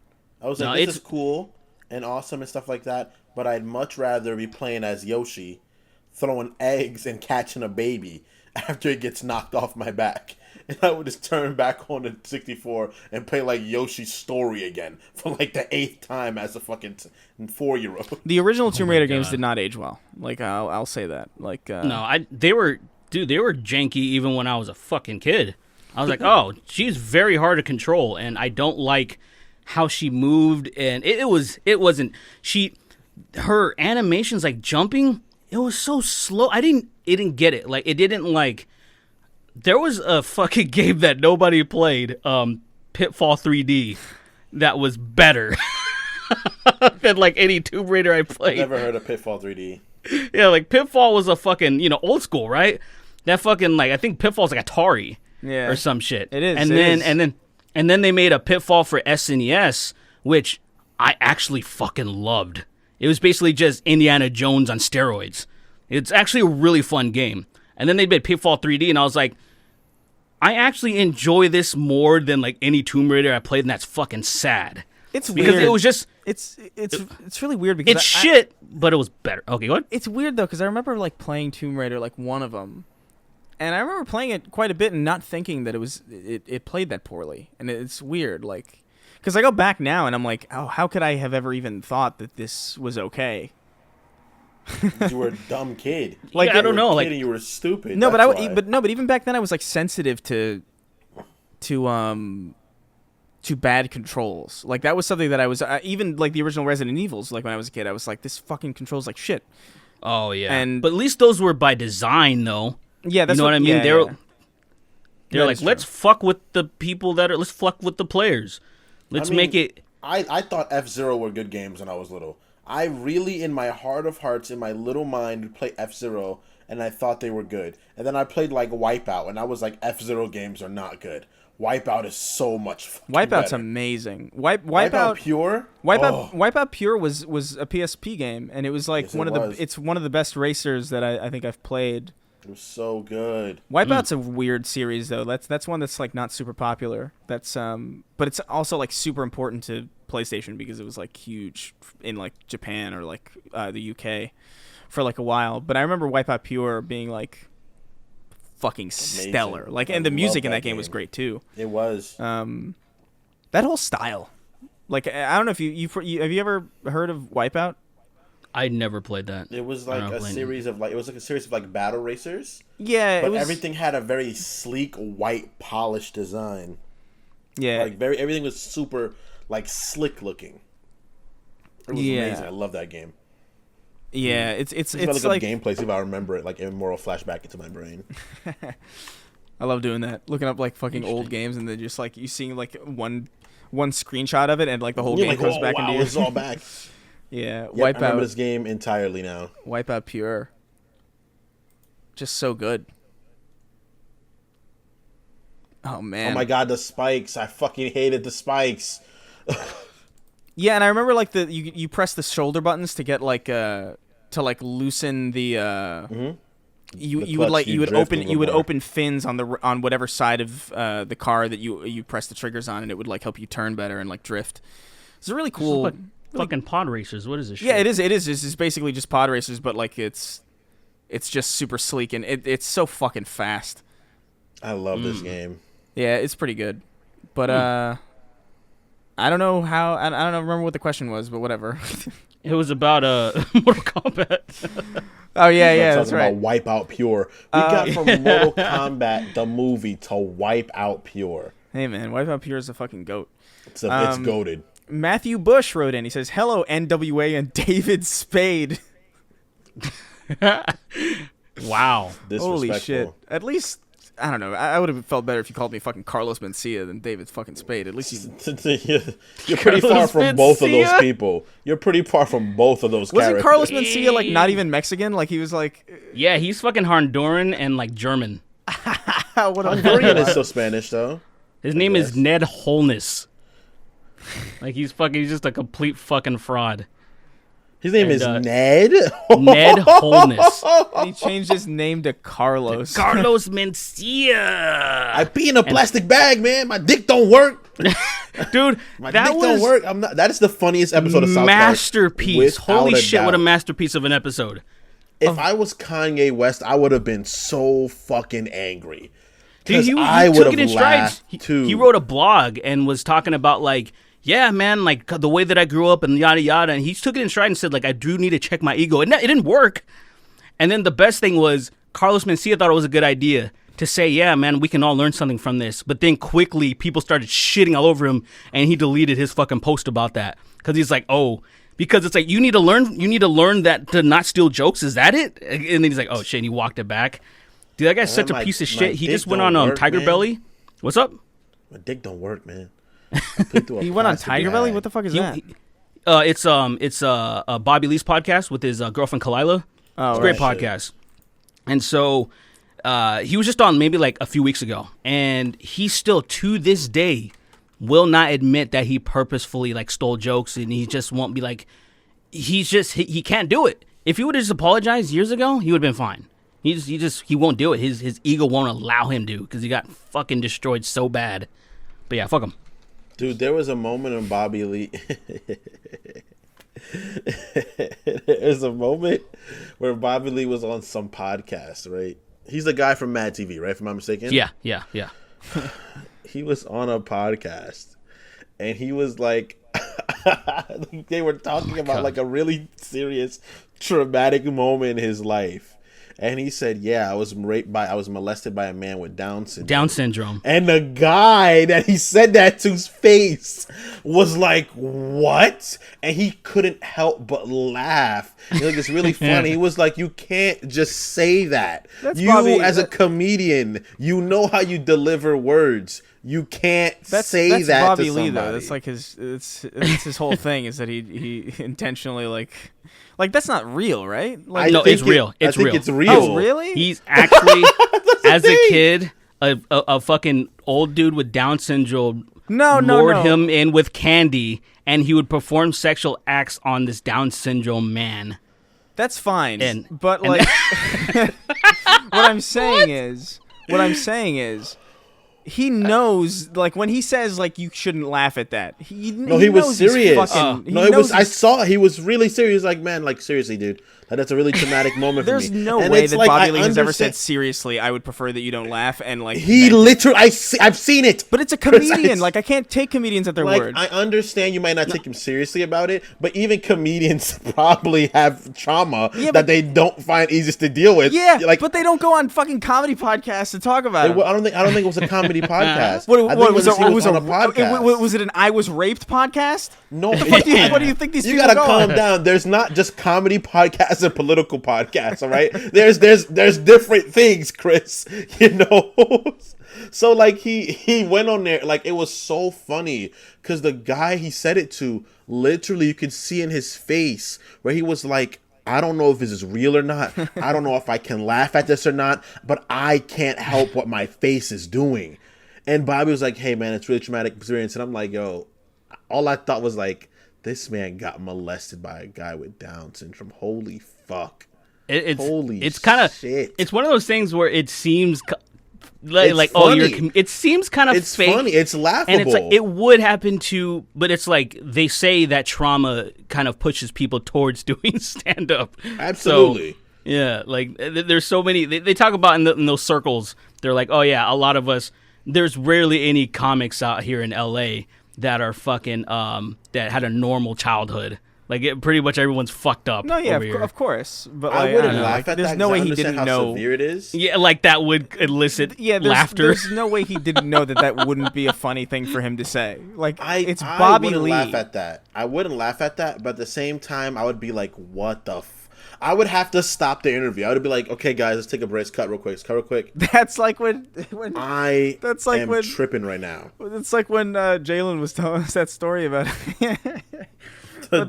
I was like, this is cool and awesome and stuff like that. But I'd much rather be playing as Yoshi, throwing eggs and catching a baby after it gets knocked off my back. And I would just turn back on the 64 and play like Yoshi's Story again for like the 8th time as a fucking 4-year-old. The original Tomb Raider games did not age well. Like I'll say that. Like they were janky even when I was a fucking kid. I was like, oh, she's very hard to control, and I don't like how she moved, and it wasn't her animations like jumping. It was so slow. It didn't get it. Like it didn't like. There was a fucking game that nobody played, Pitfall 3D, that was better than like any Tomb Raider I played. Never heard of Pitfall 3D. Yeah, like Pitfall was a fucking, old school, right? That fucking like I think Pitfall's like Atari, or some shit. It is. And then they made a Pitfall for SNES, which I actually fucking loved. It was basically just Indiana Jones on steroids. It's actually a really fun game. And then they made Pitfall 3D, and I was like, I actually enjoy this more than like any Tomb Raider I played, and that's fucking sad. It's because weird. It was just it's really weird because it's shit, but it was better. Okay, what? It's weird though because I remember like playing Tomb Raider, like one of them, and I remember playing it quite a bit and not thinking that it played that poorly, and it's weird, like because I go back now and I'm like, oh, how could I have ever even thought that this was okay? You were a dumb kid. Like I don't know, like you were stupid. No, but even back then I was like sensitive to bad controls. Like that was something that I was even like the original Resident Evils. Like when I was a kid, I was like, this fucking controls like shit. Oh yeah, but at least those were by design though. Yeah, that's you know what I mean. Yeah, they're like, let's fuck with the people let's fuck with the players. Let's make it. I thought F-Zero were good games when I was little. I really, in my heart of hearts, in my little mind, would play F-Zero, and I thought they were good. And then I played, like, Wipeout, and I was like, F-Zero games are not good. Wipeout is so much fucking Wipeout's better. Amazing. Wipeout Pure? Wipeout Pure was a PSP game, and it was like yes, it's one of the best racers that I think I've played. It was so good. Wipeout's a weird series though. That's one that's like not super popular. That's but it's also like super important to PlayStation because it was like huge in like Japan or like the UK for like a while. But I remember Wipeout Pure being like fucking stellar. Amazing. Like, and the music in that game was great too. It was. That whole style. Like I don't know if you have you ever heard of Wipeout? I never played that. It was like a series of battle racers. Yeah, but everything had a very sleek, white, polished design. Yeah, like everything was super like slick looking. It was amazing. I love that game. Yeah, it's like gameplay. See if I remember it. Like immoral flashback into my brain. I love doing that. Looking up like fucking old games and then just like you seeing like one screenshot of it and like the whole game like, comes back into you. It's all back. Yeah, Wipeout. I remember this game entirely now. Wipeout Pure. Just so good. Oh man. Oh my god, the spikes! I fucking hated the spikes. Yeah, and I remember like you press the shoulder buttons to get like to like loosen the you would open fins on whatever side of the car that you press the triggers on, and it would like help you turn better and like drift. It's a really cool. Fucking pod racers. What is this shit? Yeah, it is. It's basically just pod racers, but like it's just super sleek and it's so fucking fast. I love this game. Yeah, it's pretty good. But I don't know how. I don't remember what the question was, but whatever. It was about Mortal Kombat. Oh yeah, that's right. About Wipeout Pure. We got from Mortal Kombat the movie to Wipeout Pure. Hey man, Wipeout Pure is a fucking goat. It's goated. Matthew Bush wrote in. He says, "Hello NWA and David Spade." Wow. Holy shit. At least, I don't know. I would have felt better if you called me fucking Carlos Mencia than David fucking Spade. At least you're pretty far from both of those people. You're pretty far from both of those characters. Wasn't Carlos Mencia like not even Mexican? Like he was like... Yeah, he's fucking Honduran and like German. Honduran is so Spanish though. His name is Ned Holness. Like he's just a complete fucking fraud. His name is Ned? Ned Holness. And he changed his name to Carlos. Carlos Mencia. I pee in a plastic bag, man. My dick don't work. Dude, My dick don't work. That is the funniest episode of South Park. Masterpiece. Holy shit, what a masterpiece of an episode. If I was Kanye West, I would have been so fucking angry. Dude, he took it in strides. He wrote a blog and was talking about like, yeah, man, like the way that I grew up and yada yada, and he took it in stride and said like, I do need to check my ego. And it didn't work. And then the best thing was Carlos Mencia thought it was a good idea to say, yeah, man, we can all learn something from this. But then quickly people started shitting all over him, and he deleted his fucking post about that because he's like, oh, because it's like you need to learn that to not steal jokes. Is that it? And then he's like, oh shit, and he walked it back. Dude, that guy's such a piece of shit. He just went on Tiger Belly. What's up? My dick don't work, man. He went on Tiger Belly? What the fuck is that? It's Bobby Lee's podcast with his girlfriend Kalila. Oh, it's a great podcast. And so he was just on maybe like a few weeks ago, and he still to this day will not admit that he purposefully like stole jokes, and he just won't be like he can't do it. If he would have just apologized years ago, he would have been fine. He won't do it. His ego won't allow him to because he got fucking destroyed so bad. But yeah, fuck him. Dude, there was a moment in Bobby Lee. There's a moment where Bobby Lee was on some podcast, right? He's the guy from Mad TV, right? If I'm not mistaken. Yeah. He was on a podcast, and he was like, they were talking about like a really serious, traumatic moment in his life. And he said, yeah, I was molested by a man with Down syndrome. And the guy that he said that to's face was like, what? And he couldn't help but laugh. It's really funny. He was like, you can't just say that. As a comedian, you know how you deliver words. You can't say that Bobby to somebody. Lee, though. That's like it's his whole thing is that he intentionally like that's not real, right? Like, no, it's real. I think it's real. Oh, really? He's actually, as a kid, a fucking old dude with Down syndrome lured him in with candy, and he would perform sexual acts on this Down syndrome man. That's fine. But like, what I'm saying is, he knows, like, when he says, like, you shouldn't laugh at that. He was serious. I saw he was really serious. He was like, man, like, seriously, dude. That's a really traumatic moment for me. There's no way that Bobby Lee has ever said, seriously, I would prefer that you don't laugh. And like, he literally, I've seen it. But it's a comedian. Like, I can't take comedians at their word. I understand you might not take him seriously about it, but even comedians probably have trauma that they don't find easiest to deal with. Yeah, but they don't go on fucking comedy podcasts to talk about it. I don't think it was a comedy podcast. Was it an I Was Raped podcast? No. What do you think these people gotta calm down. There's not just comedy podcasts and political podcasts, all right? There's different things, Chris. You know? So like he went on there, like it was so funny because the guy he said it to, literally you could see in his face where he was like, I don't know if this is real or not. I don't know if I can laugh at this or not, but I can't help what my face is doing. And Bobby was like, hey man, it's a really traumatic experience. And I'm like, yo, all I thought was like, this man got molested by a guy with Down syndrome. Holy fuck. It's shit. It's one of those things where it seems it seems kind of it's fake. Funny. It's laughable. And it's like, it would happen to, but it's like, they say that trauma kind of pushes people towards doing stand-up. Absolutely. So, yeah, like, there's so many, they talk about in those circles they're like, oh yeah, a lot of us. There's rarely any comics out here in LA that are fucking that had a normal childhood. Like pretty much everyone's fucked up. No, yeah, of course. But I wouldn't laugh at there's that. no way I he didn't how know. severe it is. Yeah, like that would elicit laughter. There's no way he didn't know that wouldn't be a funny thing for him to say. Like it's I Bobby wouldn't Lee. laugh at that. I wouldn't laugh at that, but at the same time, I would be like, "What the?" I would have to stop the interview. I would be like, "Okay, guys, let's take a break. Cut real quick. Cut real quick." That's like when that's like am tripping right now. It's like when Jalen was telling us that story about the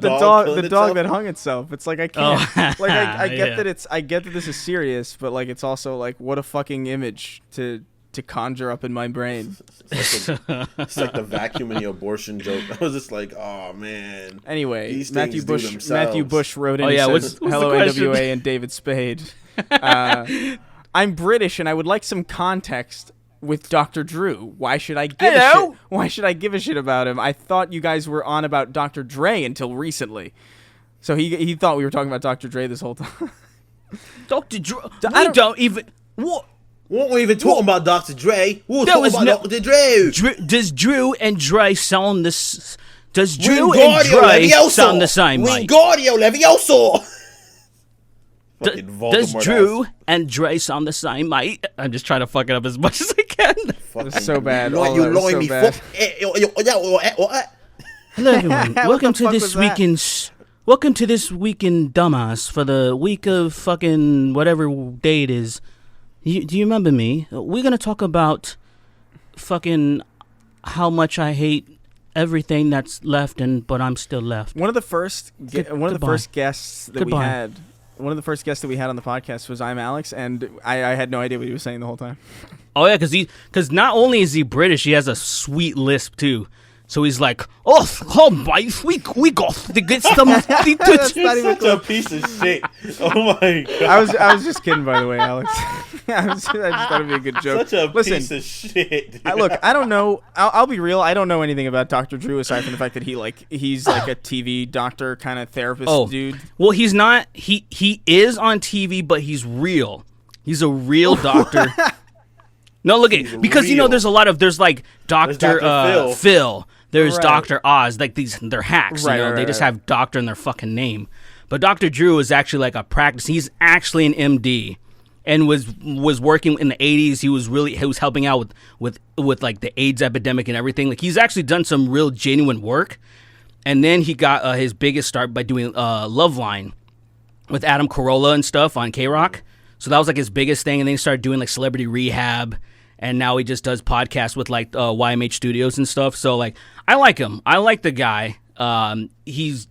dog that hung itself. It's like I can't. Like I get Yeah. that I get that this is serious, but like it's also like what a fucking image to conjure up in my brain. It's like the vacuum in the abortion joke. I was just like, oh man. Anyway, These Matthew things do Bush themselves. wrote in. Oh, yeah, and what's says, the hello question? NWA and David Spade. I'm British and I would like some context with Dr. Drew. Why should I give a shit? Why should I give a shit about him? I thought you guys were on about Dr. Dre until recently. So he thought we were talking about Dr. Dre this whole time. Dr. Dre. We don't even. What? We won't even talking about Dr. Dre. We'll There talk was about no- Dr. Dre. Does Drew and Dre sound this? Does Drew and Wingardium Dre Leviosa. sound the same, Mike? Wingardium Leviosa. Fucking Does Voldemort Drew ass. and Dre sound the same, mate? I'm just trying to fuck it up as much as I can. That's so bad. Like All you that was loin so me. bad. Hello, everyone. Welcome to fuck this was that? weekend's. Welcome to this weekend, dumbass, for the week of fucking whatever day it is. Do you remember me? We're gonna talk about fucking how much I hate everything that's left, but I'm still left. One of the first Goodbye. first guests that Goodbye. we had. One of the first guests that we had on the podcast was I'm Alex, and I had no idea what he was saying the whole time. Oh yeah, because not only is he British, he has a sweet lisp too. So he's like, oh mate, we got to get some. That's not even Such a piece of shit. Oh my god. I was just kidding, by the way, Alex. I just thought it'd be a good joke. Such a Listen, piece of shit. Dude. look, I don't know. I'll be real. I don't know anything about Dr. Drew aside from the fact that he's like a TV doctor kind of therapist dude. Well, he's not. He is on TV, but he's real. He's a real doctor. No, look at because real. there's a lot of like Dr. Dr. Phil. There's Right. Dr. Oz. Like they're hacks. Right, They just have doctor in their fucking name. But Dr. Drew is actually like a practice. He's actually an MD, and was working in the 80s. He was helping out with like the AIDS epidemic and everything. Like he's actually done some real genuine work. And then he got his biggest start by doing Loveline with Adam Carolla and stuff on K-Rock. So that was like his biggest thing. And then he started doing like Celebrity Rehab. And now he just does podcasts with like YMH Studios and stuff. So like I like him. I like the guy. He's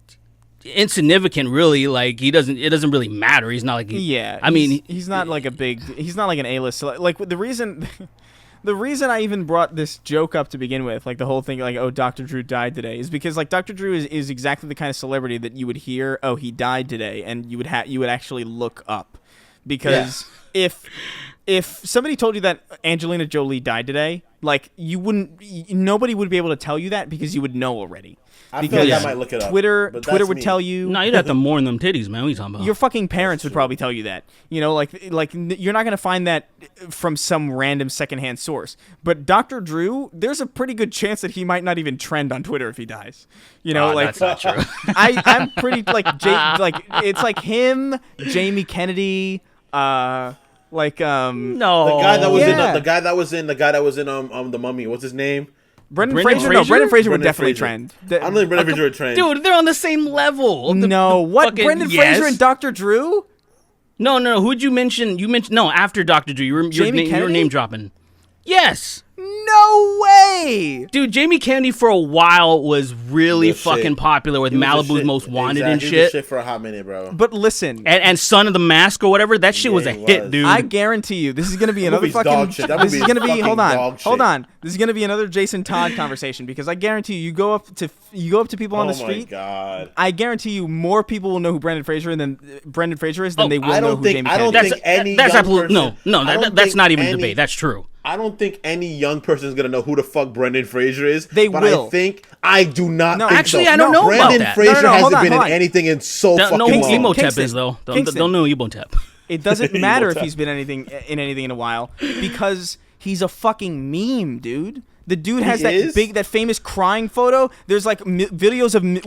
insignificant, really. Like it doesn't really matter. He's not like he's not like he's not like an A-list. Like the reason I even brought this joke up to begin with, like the whole thing, like, oh, Dr. Drew died today, is because like Dr. Drew is exactly the kind of celebrity that you would hear, oh, he died today, and you would actually look up, because if somebody told you that Angelina Jolie died today, like nobody would be able to tell you that because you would know already. I Because feel like I might look it up. Twitter would me. tell you. no, you'd have to mourn them titties, man. What are you talking about? Your fucking parents would probably tell you that. Like you're not going to find that from some random secondhand source. But Dr. Drew, there's a pretty good chance that he might not even trend on Twitter if he dies. That's not true. I'm pretty it's like him, Jamie Kennedy, no, The guy that was Yeah. the guy that was in the Mummy. What's his name? Brendan Brendan Fraser. No, Fraser? Brendan Fraser would Brendan definitely Fraser. trend. I don't think Brendan Fraser would trend. dude, they're on the same level. No, what? Brendan Fraser and Dr. Drew? No. Who'd you mention? You mentioned after Dr. Drew. You're Kennedy? name dropping. Yes. No way. Dude, Jamie Kennedy for a while was really The shit. fucking popular with He was the Malibu's shit. Most Wanted Exactly. and He was the shit. shit for a hot minute, bro. But listen, And Son of the Mask or whatever, that shit was a he hit, was. dude. I guarantee you, this is gonna be another movie's fucking. dog shit. That This is movie is gonna be. fucking Hold on, dog hold shit. on. This is gonna be another Jason Todd conversation because I guarantee you, you go up to people on the Oh my street. god. I guarantee you, more people will know who Brendan Fraser is than they will I know don't who think- Jamie I don't Kennedy. think any that's young absolutely person- no. I don't That's think not even a any- debate. That's true. I don't think any young person is gonna know who the fuck Brendan Fraser is. They but will. I do not. No, think actually, so. I don't know about Brandon that. Fraser No, hold hasn't on, been hold in on. anything in so Don't know fucking who long. Emotep Kingston. is though. Kingston. Don't know Emotep. It doesn't matter if he's been in anything in a while because he's a fucking meme, dude. The dude has that famous crying photo. There's like videos of with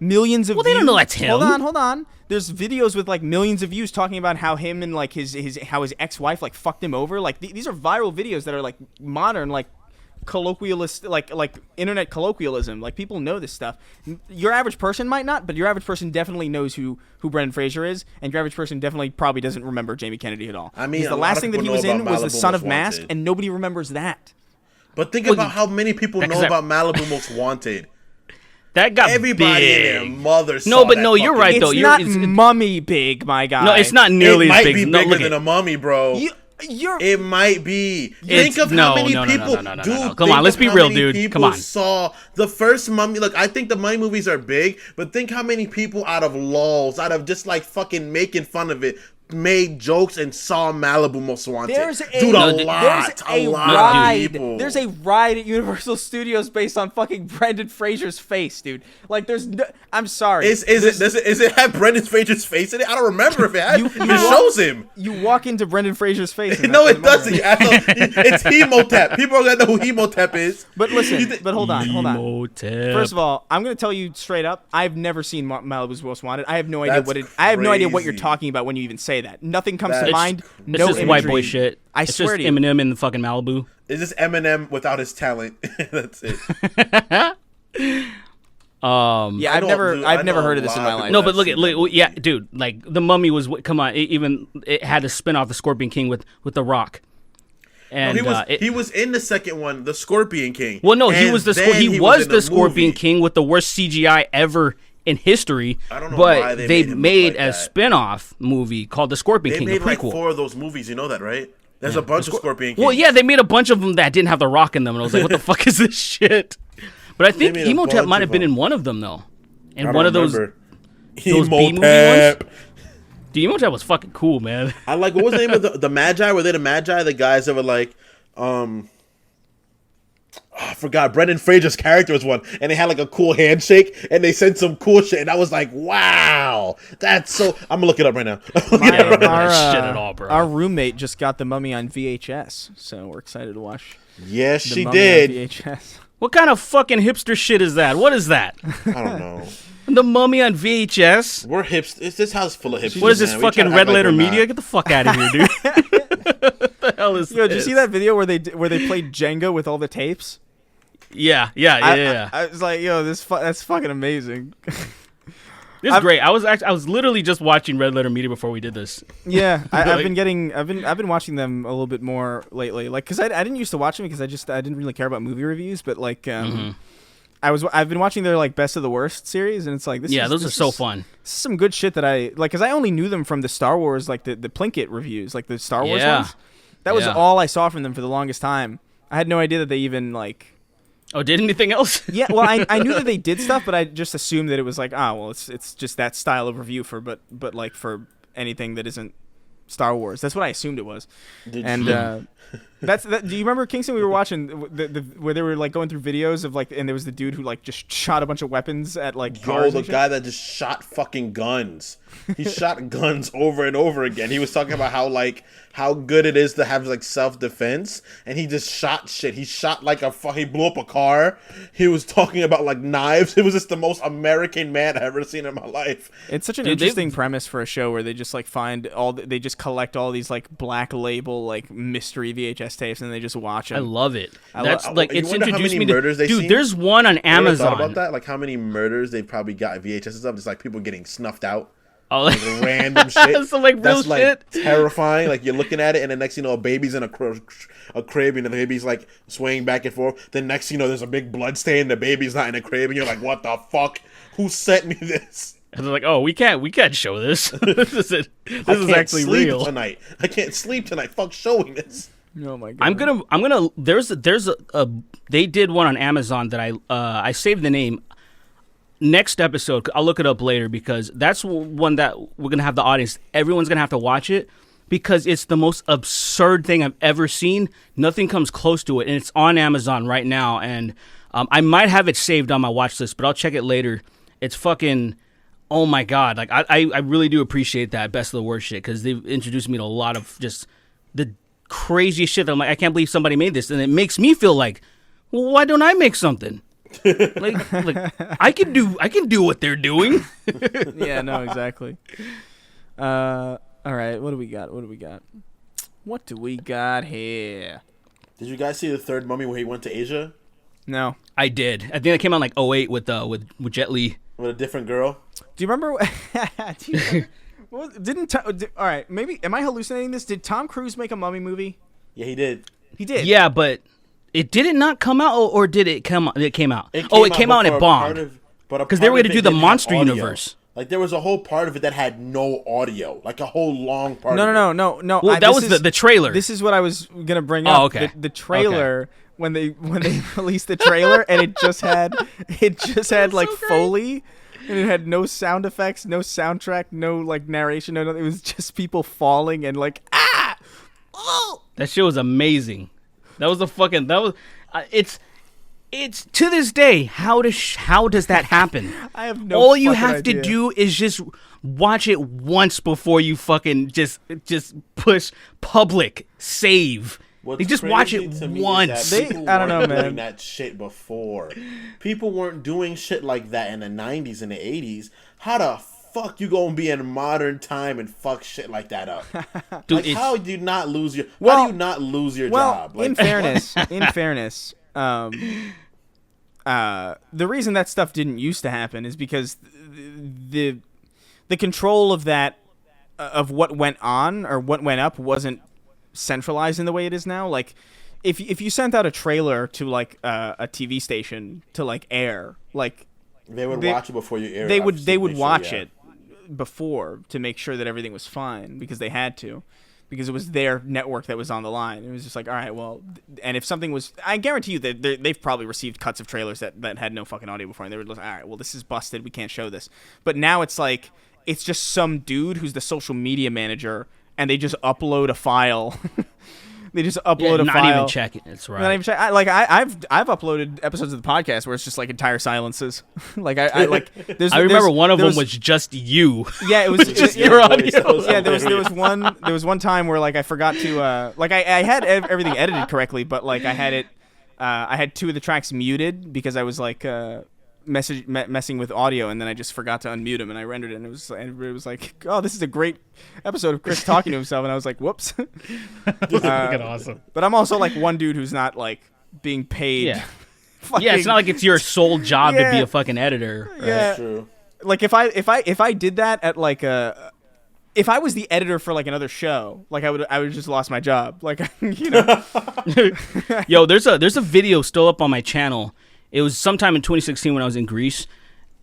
millions of views. Well, they don't know that's him. Hold on. There's videos with like millions of views talking about how him and like his ex-wife like fucked him over. Like these are viral videos that are like modern, like colloquialist, like internet colloquialism. Like people know this stuff. Your average person might not, but your average person definitely knows who Brendan Fraser is, and your average person definitely probably doesn't remember Jamie Kennedy at all. I mean, the last thing that he was in was The Son of Mask, and nobody remembers that. But think about how many people know about Malibu Most Wanted. That got everybody big. in their mother. No, but no, you're right though. It's not Mummy big, my guy. No, it's not nearly as big. It might be bigger than a Mummy, bro. It might be. Think of how many people. Dude, come on, let's be real, dude. Come on. Saw the first Mummy. Look, I think the Mummy movies are big, but think how many people out of lulls, out of just like fucking making fun of it, made jokes and saw Malibu Most Wanted. There's a lot of people. There's a ride at Universal Studios based on fucking Brendan Fraser's face, dude. Like, there's no, I'm sorry. Does it have Brendan Fraser's face in it? I don't remember if it has. It shows him. You walk into Brendan Fraser's face. No, it doesn't. It's Hemotep. People are gonna know who Hemotep is. But listen, but hold on. First of all, I'm gonna tell you straight up. I've never seen Malibu's Most Wanted. I have no idea I have no idea what you're talking about when you even say that. Nothing comes to mind. No it's just white boy shit. I it's swear just to you. Eminem in the fucking Malibu. It's just Eminem without his talent. That's it. Yeah, I've never heard of this in my life. No, but look, yeah, dude. Like the Mummy was. Come on, it had to spin off the Scorpion King with The Rock. And he was in the second one, the Scorpion King. Well, no, he was the Scorpion King with the worst CGI ever in history. I don't know why they made a spin-off movie called The Scorpion King, the prequel. They made like 4 of those movies, you know that, right? There's a bunch of Scorpion Kings. Well, yeah, they made a bunch of them that didn't have The Rock in them, and I was like, what the fuck is this shit? But I think Emotep might have been in one of them, though. In one of those B-movie ones. The Emotep was fucking cool, man. I like, what was the name of the Magi? Were they the Magi? The guys that were like, I forgot. Brendan Fraser's character was one, and they had like a cool handshake, and they said some cool shit, and I was like, "Wow, that's so." I'm gonna look it up right now. Shit at all, bro. Our roommate just got The Mummy on VHS, so we're excited to watch. Yes, she did. VHS. What kind of fucking hipster shit is that? What is that? I don't know. The Mummy on VHS. We're hipsters. This house full of hipsters. What is this fucking Red Letter Media? Get the fuck out of here, dude. What the hell is this? Did you see that video where they played Jenga with all the tapes? Yeah. I was like, yo, that's fucking amazing. This is great. I was literally just watching Red Letter Media before we did this. Yeah, I've been watching them a little bit more lately. Like, cause I didn't used to watch them because I didn't really care about movie reviews, but like I've been watching their like Best of the Worst series, and it's like those are so fun. This is some good shit that I like, cause I only knew them from the Star Wars, like the Plinkett reviews, like the Star Wars ones. That was all I saw from them for the longest time. I had no idea that they even like. Oh, did anything else? Yeah, well, I knew that they did stuff, but I just assumed that it was like, it's just that style of review but like for anything that isn't Star Wars. That's what I assumed it was. That's that. Do you remember, Kingston? We were watching where they were like going through videos of like, and there was the dude who like just shot a bunch of weapons at like cars. The guy that just shot fucking guns. He shot guns over and over again. He was talking about how good it is to have like self-defense, and he just shot shit. He shot like he blew up a car. He was talking about like knives. It was just the most American man I've ever seen in my life. It's such an interesting premise for a show where they just like they just collect all these like black label like mystery VHS tapes and they just watch them. I love it. It's introduced me to seen? There's one on Amazon. You ever thought about that? Like how many murders they've probably got VHSs of? Just like people getting snuffed out. Oh, like random shit. So like real that's like shit. Terrifying. Like you're looking at it, and the next a baby's in a crib, and the baby's like swaying back and forth. Then next there's a big blood stain. The baby's not in a crib, and you're like, what the fuck? Who sent me this? And they're like, oh, we can't show this. This is actually real. Tonight. I can't sleep tonight. Fuck showing this. Oh my god. I'm gonna. There's a they did one on Amazon that I saved the name. Next episode, I'll look it up later because that's one that we're gonna have the audience. Everyone's gonna have to watch it because it's the most absurd thing I've ever seen. Nothing comes close to it, and it's on Amazon right now. And I might have it saved on my watch list, but I'll check it later. It's fucking Oh my god! Like I really do appreciate that best of the worst shit because they've introduced me to a lot of just the craziest shit that I'm like, I can't believe somebody made this, and it makes me feel like, well, why don't I make something? like I can do what they're doing. Yeah, no, exactly. All right, what do we got? What do we got here? Did you guys see the third Mummy where he went to Asia? No, I did. I think it came out like 2008 with Jet Li. With a different girl. Do you remember? All right, maybe am I hallucinating this? Did Tom Cruise make a Mummy movie? Yeah, he did. He did. Yeah, but it did it not come out, or did it come? It came out. It came out and it bombed. Because they were going to do the monster universe. Like there was a whole part of it that had no audio, like a whole long part. No. Well, that was the trailer. This is what I was gonna bring up. Oh, okay. The trailer when they released the trailer and it just had like so Foley. And it had no sound effects, no soundtrack, no like narration. No, it was just people falling and like oh. That shit was amazing. It's to this day. How does that happen? I have no. All you have idea. to do is just watch it once before you fucking just push public save. They just watch it once. I don't know, man. Doing that shit before. People weren't doing shit like that in the 90s and the 80s. How the fuck you gonna be in modern time and fuck shit like that up? Dude, like, how do you not lose your? How do you not lose your job? Like, in fairness, the reason that stuff didn't used to happen is because the control of that of what went on or what went up wasn't centralized in the way it is now. Like if you sent out a trailer to like a TV station to like air, like they would watch it before you air it. They would watch it before to make sure that everything was fine because they had to, because it was their network that was on the line. It was just like, all right, well, and if something was, I guarantee you that they've probably received cuts of trailers that had no fucking audio before, and they were like, all right, well, this is busted, we can't show this. But now it's like, it's just some dude who's the social media manager, and they just upload a file. They just upload a file. Not even check it. That's right. Not even check. I've uploaded episodes of the podcast where it's just like entire silences. Like I remember one of them was just you. Yeah, it was just your audio. Yeah, there was one time where like I forgot to like I had everything edited correctly, but like I had two of the tracks muted because I was like messing with audio, and then I just forgot to unmute him, and I rendered it, and it was like, oh, this is a great episode of Chris talking to himself, and I was like, whoops. Fucking awesome. But I'm also like one dude who's not like being paid. Yeah, yeah, it's not like it's your sole job to be a fucking editor. Right? Yeah, true. Like if I did that at like if I was the editor for like another show, like I would just lost my job. Like Yo, there's a video still up on my channel. It was sometime in 2016 when I was in Greece,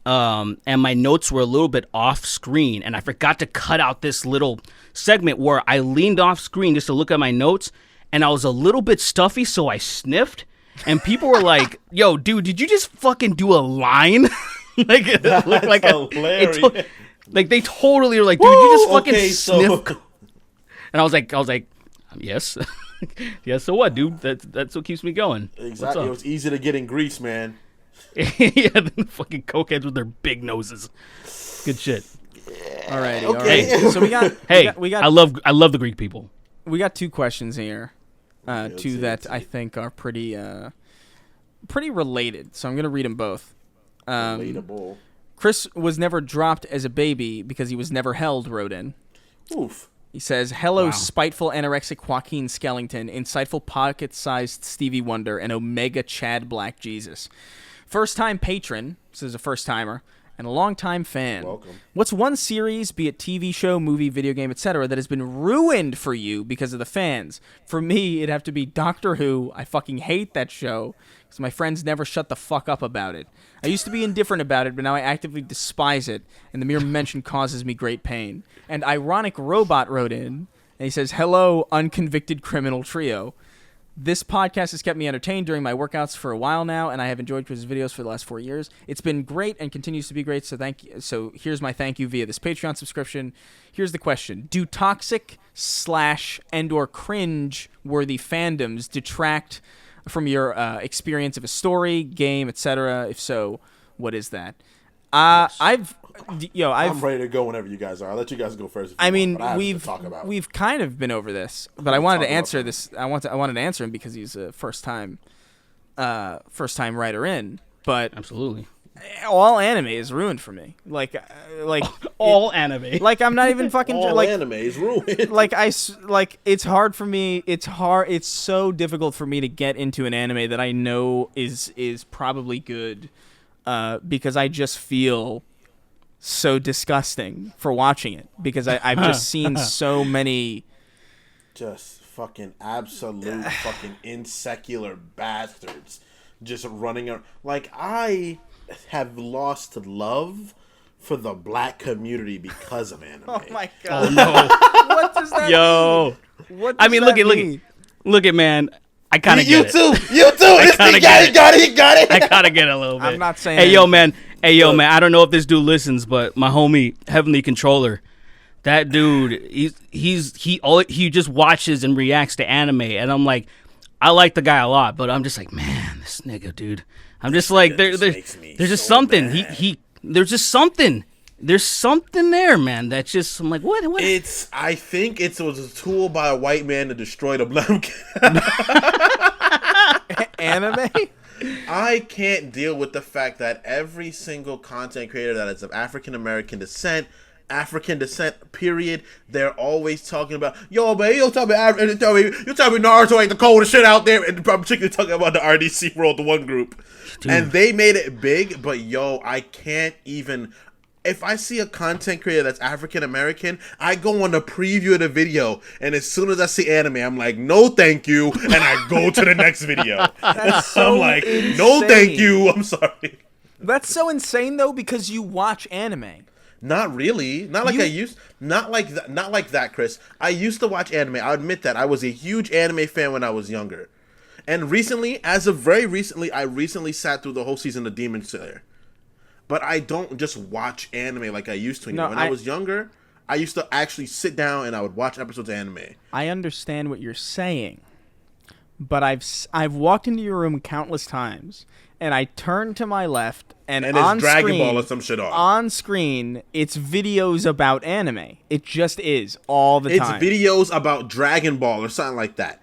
and my notes were a little bit off screen, and I forgot to cut out this little segment where I leaned off screen just to look at my notes, and I was a little bit stuffy, so I sniffed, and people were like, "Yo, dude, did you just fucking do a line?" Like hilarious. Like they totally were like, "Dude, you just fucking sniff." And I was like, yes. Yeah, so what, dude? That's what keeps me going. Exactly. It was easy to get in Greece, man. Yeah, the fucking cokeheads with their big noses. Good shit. Yeah. Alrighty, okay. All right. So we got. We got. I love the Greek people. We got two questions here, two that I think are pretty related. So I'm gonna read them both. Relatable. Chris was never dropped as a baby because he was never held. Wrote in. Oof. He says, hello, spiteful anorexic Joaquin Skellington, insightful pocket-sized Stevie Wonder, and Omega Chad Black Jesus. First-time patron, this is a first-timer, and a long-time fan. Welcome. What's one series, be it TV show, movie, video game, etc., that has been ruined for you because of the fans? For me, it'd have to be Doctor Who. I fucking hate that show because my friends never shut the fuck up about it. I used to be indifferent about it, but now I actively despise it, and the mere mention causes me great pain. And Ironic Robot wrote in, and he says, hello, unconvicted criminal trio. This podcast has kept me entertained during my workouts for a while now, and I have enjoyed Chris's videos for the last 4 years. It's been great and continues to be great, so thank you. So here's my thank you via this Patreon subscription. Here's the question. Do toxic / and/or cringe-worthy fandoms detract from your experience of a story, game, etc.? If so, what is that? I've I'm ready to go whenever you guys are. I'll let you guys go first. We've kind of been over this, but I wanted to answer this. I wanted to answer him because he's a first time writer in. But absolutely, all anime is ruined for me. Like anime. Like I'm not even fucking. All anime is ruined. It's hard for me. It's so difficult for me to get into an anime that I know is probably good, because I just feel so disgusting for watching it because I've just seen so many just fucking absolute fucking insecular bastards just running around. Like, I have lost love for the black community because of anime. Oh my god! Oh no! What does that mean? What does I mean, look at man. I kind of get it. You too. He got it. I kind of get it a little bit. I'm not saying. Hey yo, man. I don't know if this dude listens, but my homie Heavenly Controller, that dude, he just watches and reacts to anime, and I'm like, I like the guy a lot, but I'm just like, man, this nigga, dude. I'm just like, there's just something. Mad. There's just something. There's something there, man. That's just, I'm like, what? I think it was a tool by a white man to destroy the black anime. I can't deal with the fact that every single content creator that is of African American descent, period, they're always talking about, yo, man, you tell me Naruto ain't the coldest shit out there, and particularly talking about the RDC World, the one group. Dude. And they made it big, but yo, I can't even. If I see a content creator that's African American, I go on the preview of the video, and as soon as I see anime, I'm like, no, thank you, and I go to the next video. That's so I'm like, insane. no, thank you. I'm sorry. That's so insane though, because you watch anime. Not really. Not like I used. Not like that. Not like that, Chris. I used to watch anime. I admit that I was a huge anime fan when I was younger, and recently, as of very recently, I sat through the whole season of Demon Slayer. But I don't just watch anime like I used to. When I was younger, I used to actually sit down and I would watch episodes of anime. I understand what you're saying, but I've walked into your room countless times, and I turn to my left, and on it's Dragon screen, Ball or some shit on. On screen, it's videos about anime. It just is all the time. It's videos about Dragon Ball or something like that.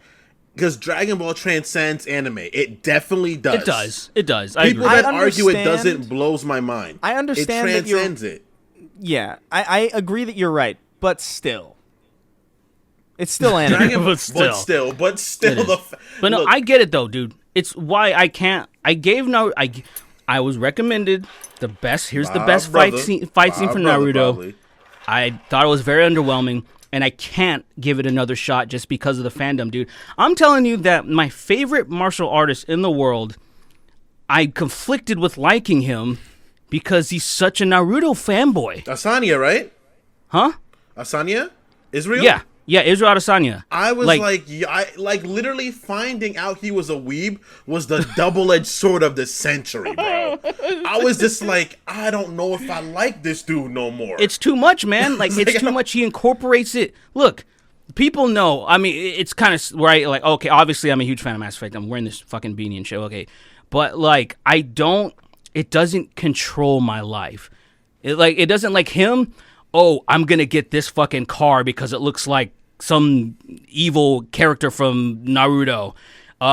Because Dragon Ball transcends anime. It definitely does. It does. People that argue it doesn't blows my mind. I understand it transcends it. Yeah, I agree that you're right, but still. It's still anime. but still. But no, I get it though, dude. It's why I can't. I was recommended the best. Here's the best fight scene for Naruto. Probably. I thought it was very underwhelming. And I can't give it another shot just because of the fandom, dude. I'm telling you that my favorite martial artist in the world, I conflicted with liking him because he's such a Naruto fanboy. Asanya, right? Huh? Asanya? Israel? Yeah, Israel Adesanya. I was like literally finding out he was a weeb was the double-edged sword of the century, bro. I was just like, I don't know if I like this dude no more. It's too much, man. Like, it's too much. He incorporates it. Look, people know. I mean, it's kind of right. Like, okay, obviously, I'm a huge fan of Mass Effect. I'm wearing this fucking beanie and shit. Okay, but like, it doesn't control my life. It doesn't like him. Oh, I'm going to get this fucking car because it looks like some evil character from Naruto.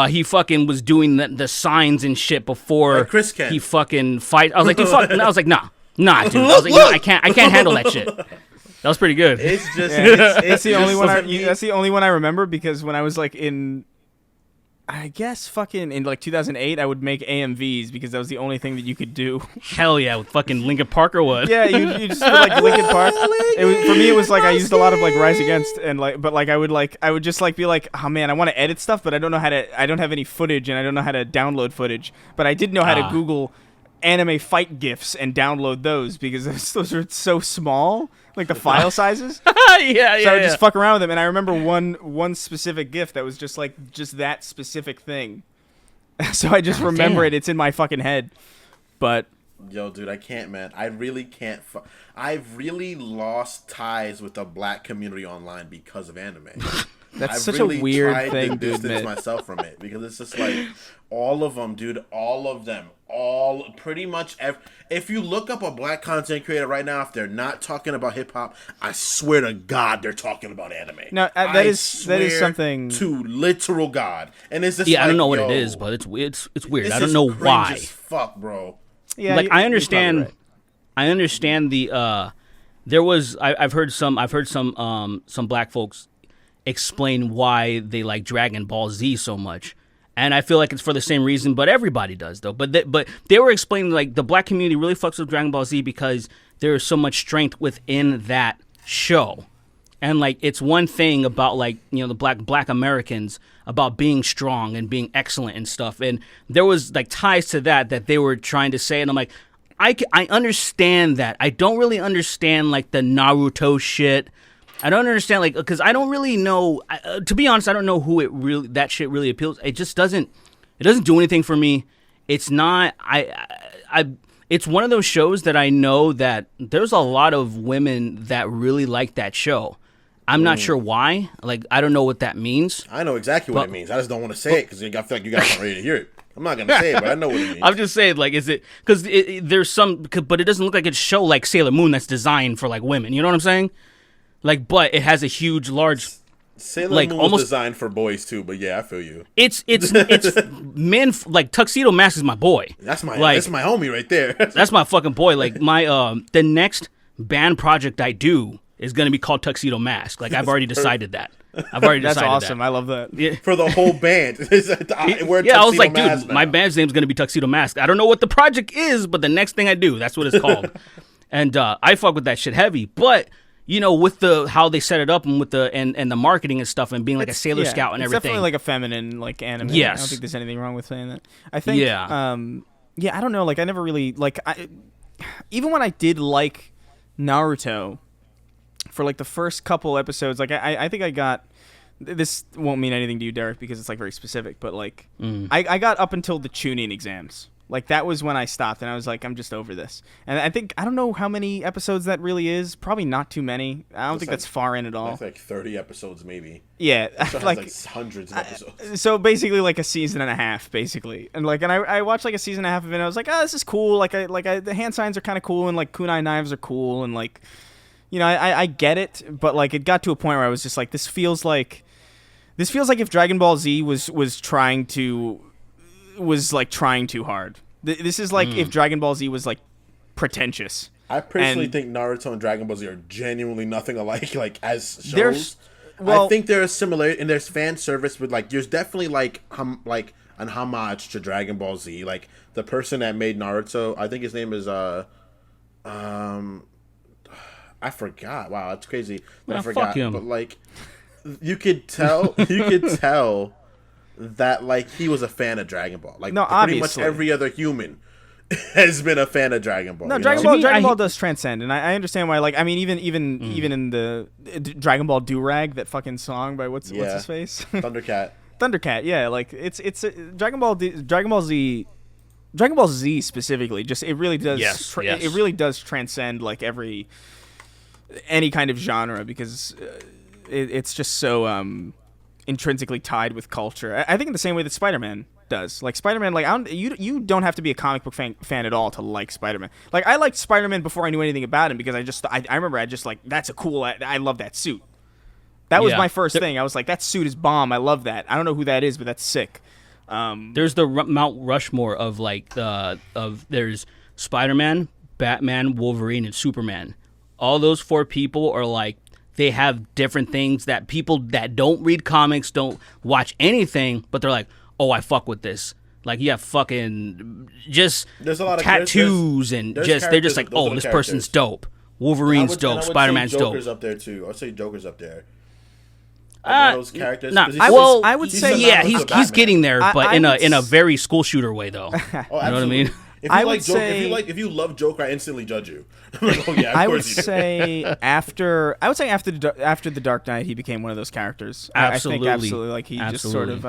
He fucking was doing the signs and shit before like Chris Ken. He fucking fight. I was like, dude, fuck. I was like, nah, dude. I was like, no, I can't handle that shit. That was pretty good. It's just, that's the only one. That's the only one I remember because when I was like I guess fucking in like 2008, I would make AMVs because that was the only thing that you could do. Hell yeah, with fucking Linkin Park or what? Yeah, you just put like Linkin Park. For me, it was like I used a lot of like Rise Against and like, but like I would just like be like, oh man, I want to edit stuff, but I don't know how to. I don't have any footage and I don't know how to download footage. But I did know how to Google anime fight GIFs and download those because those are so small, like the file sizes. yeah. So I would just fuck around with them, and I remember one specific GIF that was just that specific thing. So I just remember it. It's in my fucking head. But Yo, dude, I can't, man. I really can't. I've really lost ties with the black community online because of anime. That's such a weird thing to distance admit. myself from it because it's just like all of them, dude. All of them, all pretty much. If you look up a black content creator right now, if they're not talking about hip hop, I swear to God, they're talking about anime. No, that is something to literal God, and it's just I don't know what it is, but it's weird. I don't know why. Fuck, bro. Yeah, like I understand. Right. I understand the. There was I've heard some black folks explain why they like Dragon Ball Z so much, and I feel like it's for the same reason, but everybody does though. But they were explaining like the black community really fucks with Dragon Ball Z because there is so much strength within that show, and like it's one thing about like the black Americans about being strong and being excellent and stuff, and there was like ties to that they were trying to say, and I'm like, I understand that. I don't really understand like the Naruto shit. I don't understand, like, because I don't really know. To be honest, I don't know who that shit really appeals. It just doesn't. It doesn't do anything for me. It's not. It's one of those shows that I know that there's a lot of women that really like that show. I'm not sure why. Like, I don't know what that means. I know exactly what it means. I just don't want to say it because I feel like you guys aren't ready to hear it. I'm not gonna say it, but I know what it means. I'm just saying, like, is it because there's some, but it doesn't look like it's a show like Sailor Moon that's designed for like women. You know what I'm saying? Like, but it has a huge, large. Sailor Moon was designed for boys too, but yeah, I feel you. It's men like Tuxedo Mask is my boy. That's my homie right there. That's my fucking boy. Like my the next band project I do is gonna be called Tuxedo Mask. Like I've already decided that. That's awesome. That. I love that. Yeah. For the whole band. I was like, dude, my band's name's gonna be Tuxedo Mask. I don't know what the project is, but the next thing I do, that's what it's called. And I fuck with that shit heavy, but. With how they set it up and with the and the marketing and stuff and being like a Sailor Scout and everything. It's definitely like a feminine like anime. Yes. I don't think there's anything wrong with saying that. I think I don't know, like I never really even when I did like Naruto for like the first couple episodes, like I think I got this won't mean anything to you, Derek, because it's like very specific, but like I got up until the Chunin exams. Like, that was when I stopped, and I was like, I'm just over this. And I don't know how many episodes that really is. Probably not too many. I don't think that's far in at all. That's like 30 episodes, maybe. Yeah. like hundreds of episodes. So, basically, like a season and a half, basically. And, like, I watched, like, a season and a half of it, and I was like, oh, this is cool. The hand signs are kind of cool, and, like, kunai knives are cool, and, like, I get it. But, like, it got to a point where I was just like, this feels like if Dragon Ball Z was trying too hard. This is like if Dragon Ball Z was like pretentious. I personally think Naruto and Dragon Ball Z are genuinely nothing alike. Like as shows, I think there is similarity and there's fan service with like there's definitely like an homage to Dragon Ball Z. Like the person that made Naruto, I think his name is I forgot. Wow, that's crazy. I forgot. Fuck him. But like you could tell that like he was a fan of Dragon Ball. Like no, pretty obviously. much every other human has been a fan of Dragon Ball. No, Dragon Ball does transcend, and I understand why. Like, I mean, even in the Dragon Ball Do-Rag, that fucking song by what's his face, Thundercat. Yeah, like it's Dragon Ball Z specifically. Just it really does. Yes. It really does transcend like any kind of genre because it's just so intrinsically tied with culture. I think in the same way that Spider-Man does. Like Spider-Man, like you don't have to be a comic book fan at all to like Spider-Man. Like I liked Spider-Man before I knew anything about him because I remember I just like that's a cool. I love that suit. That was my first thing. I was like, that suit is bomb. I love that. I don't know who that is, but that's sick. There's the Mount Rushmore of like there's Spider-Man, Batman, Wolverine, and Superman. All those four people are like. They have different things that people that don't read comics, don't watch anything, but they're like, oh, I fuck with this. Like, you have fucking just there's a lot of tattoos and just, they're just like, oh, this person's dope. Wolverine's dope. Spider-Man's dope. Joker's up there, too. I'd say Joker's up there. Those characters. I would say, yeah, he's getting there, but in a very school shooter way, though. Oh, you know what I mean? If you love Joker, I instantly judge you. Like, oh, yeah, I would say after the Dark Knight, he became one of those characters. Absolutely. I think absolutely. Like he just sort of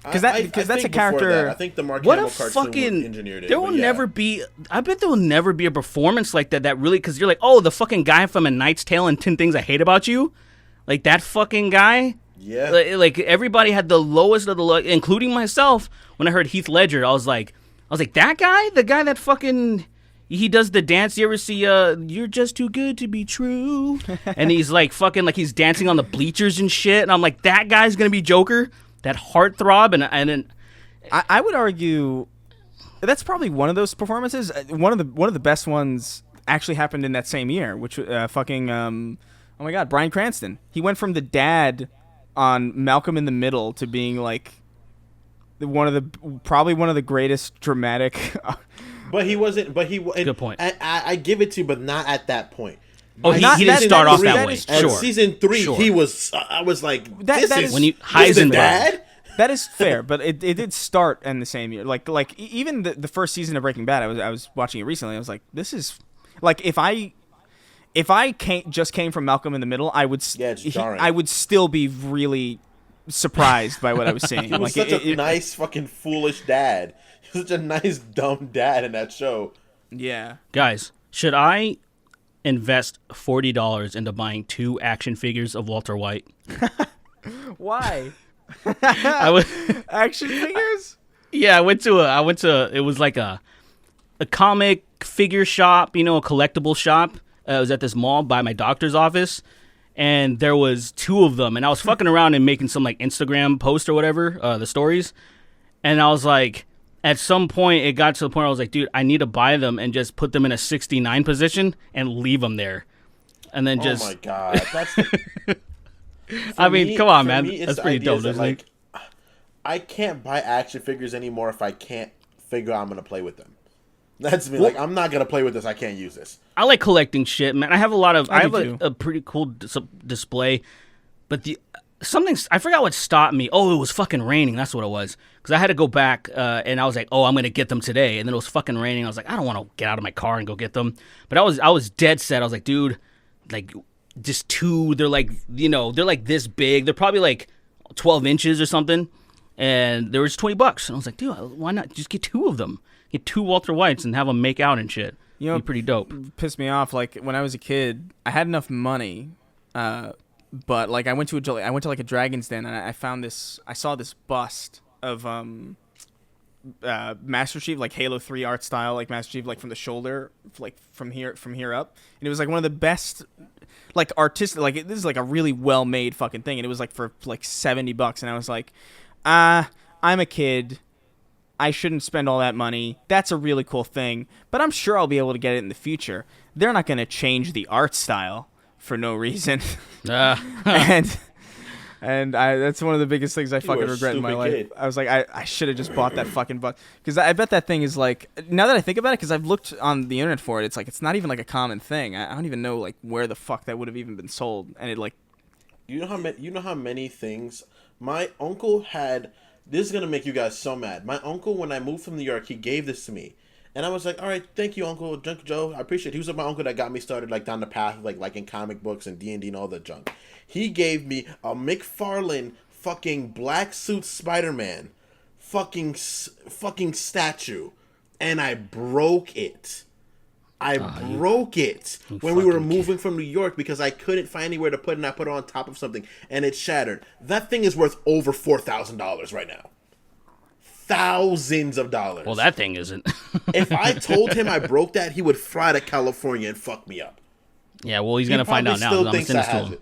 because that's a character. I think the Mark What Hamill a cartoon fucking engineered it. there will never be. I bet there will never be a performance like that. That really, because you're like, oh, the fucking guy from A Knight's Tale and 10 Things I Hate About You, like that fucking guy. Yeah. Like everybody had the lowest of the low, including myself. When I heard Heath Ledger, I was like, that guy, the guy that fucking. He does the dance. You ever see You're Just Too Good to Be True? And he's like fucking like he's dancing on the bleachers and shit. And I'm like, that guy's gonna be Joker, that heartthrob. And I would argue that's probably one of those performances. One of the best ones actually happened in that same year, which oh my god, Bryan Cranston. He went from the dad on Malcolm in the Middle to being like probably one of the greatest dramatic. But he wasn't. But he. Good point. I give it to you, but not at that point. Oh, he didn't start off that way. At Sure. season 3, Sure. he was. I was like, this is when you this the Heisenberg. dad. That is fair, but it did start in the same year. Like even the first season of Breaking Bad, I was watching it recently. I was like, this is like if I just came from Malcolm in the Middle, I would it's jarring. I would still be really surprised by what I was seeing. He was like such a nice fucking foolish dad. He was such a nice dumb dad in that show. Yeah, Guys, should I invest $40 into buying 2 action figures of Walter White? why? I would. Action figures? Yeah, I went to. It was like a comic figure shop, a collectible shop. It was at this mall by my doctor's office, and there was 2 of them. And I was fucking around and making some like Instagram post or whatever, the stories. And I was like, at some point, it got to the point where I was like, dude, I need to buy them and just put them in a 69 position and leave them there, and then just. Oh my god, that's. I mean, come on, man. That's pretty dope. Like, I can't buy action figures anymore if I can't figure out I'm gonna play with them. That's me. Like, I'm not gonna play with this. I can't use this. I like collecting shit, man. I have a lot of. I have do a pretty cool display, but I forgot what stopped me. Oh, it was fucking raining. That's what it was. Because I had to go back, and I was like, oh, I'm gonna get them today. And then it was fucking raining. I was like, I don't want to get out of my car and go get them. But I was dead set. I was like, dude, like just 2. They're like, they're like this big. They're probably like 12 inches or something. And there was $20. And I was like, dude, why not just get 2 of them? Get 2 Walter Whites and have them make out and shit. Be pretty dope. Pissed me off. Like when I was a kid, I had enough money, but like I went to like a Dragon's Den and I saw this bust of Master Chief, like Halo 3 art style, like Master Chief, like from the shoulder, like from here up, and it was like one of the best, like artistic, like this is like a really well made fucking thing, and it was like for like $70, and I was like, I'm a kid. I shouldn't spend all that money. That's a really cool thing, but I'm sure I'll be able to get it in the future. They're not going to change the art style for no reason. And that's one of the biggest things I fucking regret in my life. Kid. I was like, I should have just bought that fucking bus. Because I bet that thing is like, now that I think about it, because I've looked on the internet for it, it's like, it's not even like a common thing. I don't even know like where the fuck that would have even been sold. And it like... You know how many things... My uncle had... This is going to make you guys so mad. My uncle, when I moved from New York, he gave this to me. And I was like, all right, thank you, Uncle Joe. I appreciate it. He was my uncle that got me started like down the path of like in comic books and D&D and all that junk. He gave me a McFarlane fucking black suit Spider-Man fucking statue. And I broke it. I broke it when we were moving from New York because I couldn't find anywhere to put it, and I put it on top of something, and it shattered. That thing is worth over $4,000 right now. Thousands of dollars. Well, that thing isn't. If I told him I broke that, he would fly to California and fuck me up. Yeah, well, he's going to find out now. Still thinks I have it.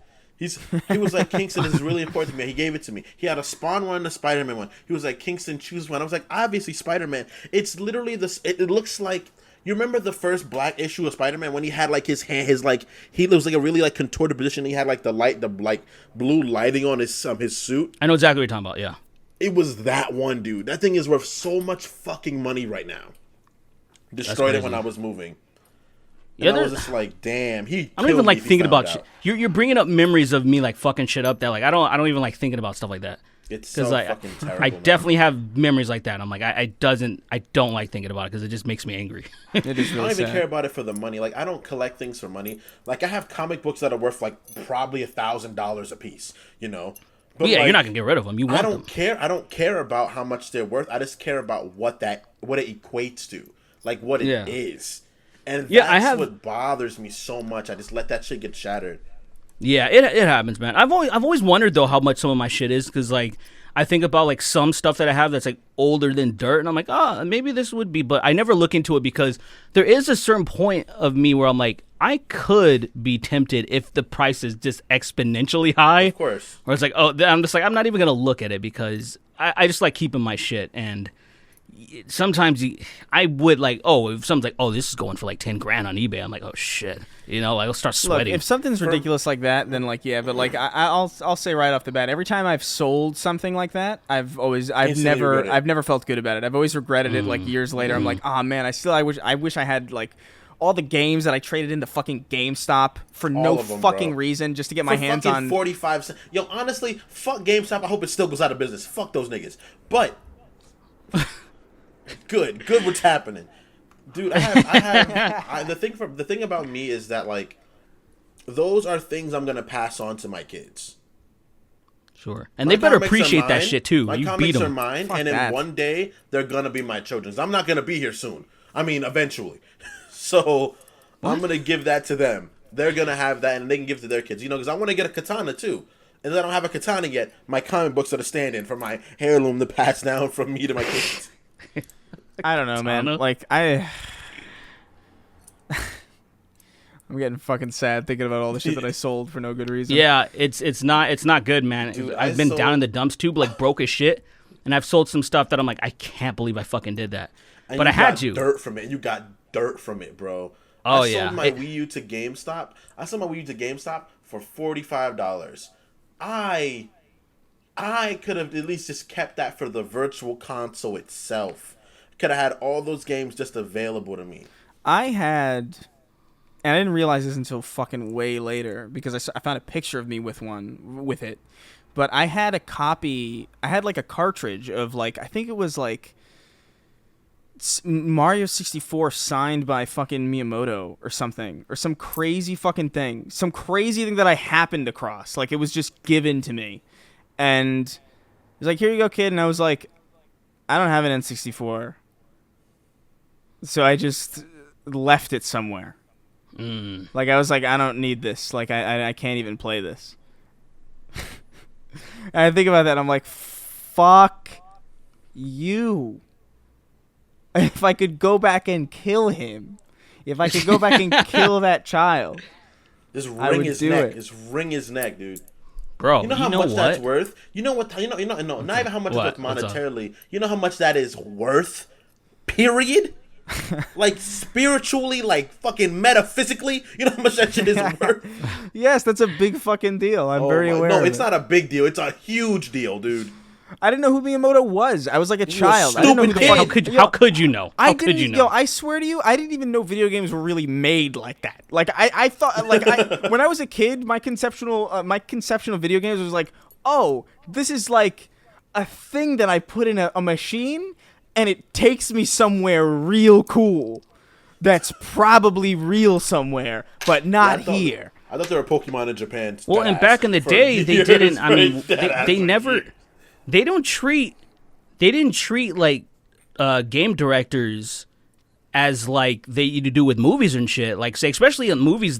He was like, Kingston, this is really important to me. He gave it to me. He had a Spawn one and a Spider-Man one. He was like, Kingston, choose one. I was like, obviously Spider-Man. It's literally this. It looks like... You remember the first black issue of Spider-Man when he had like his hand, he was like a really like contorted position. He had like the like blue lighting on his suit. I know exactly what you're talking about. Yeah, it was that one, dude. That thing is worth so much fucking money right now. Destroyed it when I was moving. And I was just like, damn. I don't even like thinking about shit. You're bringing up memories of me like fucking shit up that like I don't even like thinking about stuff like that. It's so fucking terrible. I definitely have memories like that. I'm like, I don't like thinking about it because it just makes me angry. It is really I don't even sad. care about it for the money. Like, I don't collect things for money. Like, I have comic books that are worth like probably $1,000 a piece. You know, But yeah, you're not gonna get rid of them. You want I don't them. care. I don't care about how much they're worth. I just care about what it equates to, like what it is. And that's what bothers me so much. I just let that shit get shattered. Yeah, it happens, man. I've always wondered though how much some of my shit is, because like I think about like some stuff that I have that's like older than dirt, and I'm like, oh, maybe this would be, but I never look into it because there is a certain point of me where I'm like, I could be tempted if the price is just exponentially high. Of course. Where it's like, oh, I'm just like, I'm not even gonna look at it because I just like keeping my shit. And sometimes I would like, oh, if someone's like, oh, this is going for like 10 grand on eBay, I'm like, oh shit, like I'll start sweating. Look, if something's ridiculous like that, then like yeah, but like I'll say right off the bat, every time I've sold something like that, I've never felt good about it. I've always regretted it. Like years later, I'm like, oh man, I wish I had like all the games that I traded into fucking GameStop for no fucking reason just to get my hands on 45 cents. Yo, honestly, fuck GameStop. I hope it still goes out of business. Fuck those niggas. But good what's happening, dude. The thing about me is that like those are things I'm gonna pass on to my kids. Sure, and they better appreciate that shit too. My comics are mine, and then one day they're gonna be my children's. I'm not gonna be here soon. I mean, eventually. So I'm gonna give that to them. They're gonna have that, and they can give it to their kids. Because I want to get a katana too. And I don't have a katana yet. My comic books are the stand-in for my heirloom to pass down from me to my kids. I don't know, man. Like I'm getting fucking sad thinking about all the shit that I sold for no good reason. Yeah, it's not good, man. Dude, I've been down in the dumps too, like broke as shit, and I've sold some stuff that I'm like, I can't believe I fucking did that. And but I had to. Dirt from it. You got dirt from it, bro. Oh I sold my Wii U to GameStop. For $45. I could have at least just kept that for the virtual console itself. Could have had all those games just available to me. And I didn't realize this until fucking way later because I found a picture of me with it. But I had a copy. I had like a cartridge of like, I think it was like Mario 64 signed by fucking Miyamoto or something, or some crazy fucking thing, some crazy thing that I happened across. Like it was just given to me, and it was like, here you go, kid. And I was like, I don't have an N64, so I just left it somewhere. Like I was like, I don't need this. Like I can't even play this. And I think about that, I'm like, fuck you. If I could go back and kill him, if I could go back and kill that child, just wring his neck. Just wring his neck, dude. Bro, you know how much that's worth? You know what? Not even how much it's worth monetarily. You know how much that is worth? Period. Like spiritually, like fucking metaphysically. You know how much that shit is worth? Yes, that's a big fucking deal. I'm very aware. No, it's not a big deal. It's a huge deal, dude. I didn't know who Miyamoto was. I was like a child. I didn't know who the fuck. How could you know? How could you know? Yo, I swear to you, I didn't even know video games were really made like that. Like I thought, like when I was a kid, my conception of video games was like, oh, this is like a thing that I put in a machine, and it takes me somewhere real cool. That's probably real somewhere, but not here. I thought there were Pokemon in Japan. Well, and back in the day, they didn't. I mean, they never. They didn't treat like game directors as like they used to do with movies and shit. Like, say, especially in movies,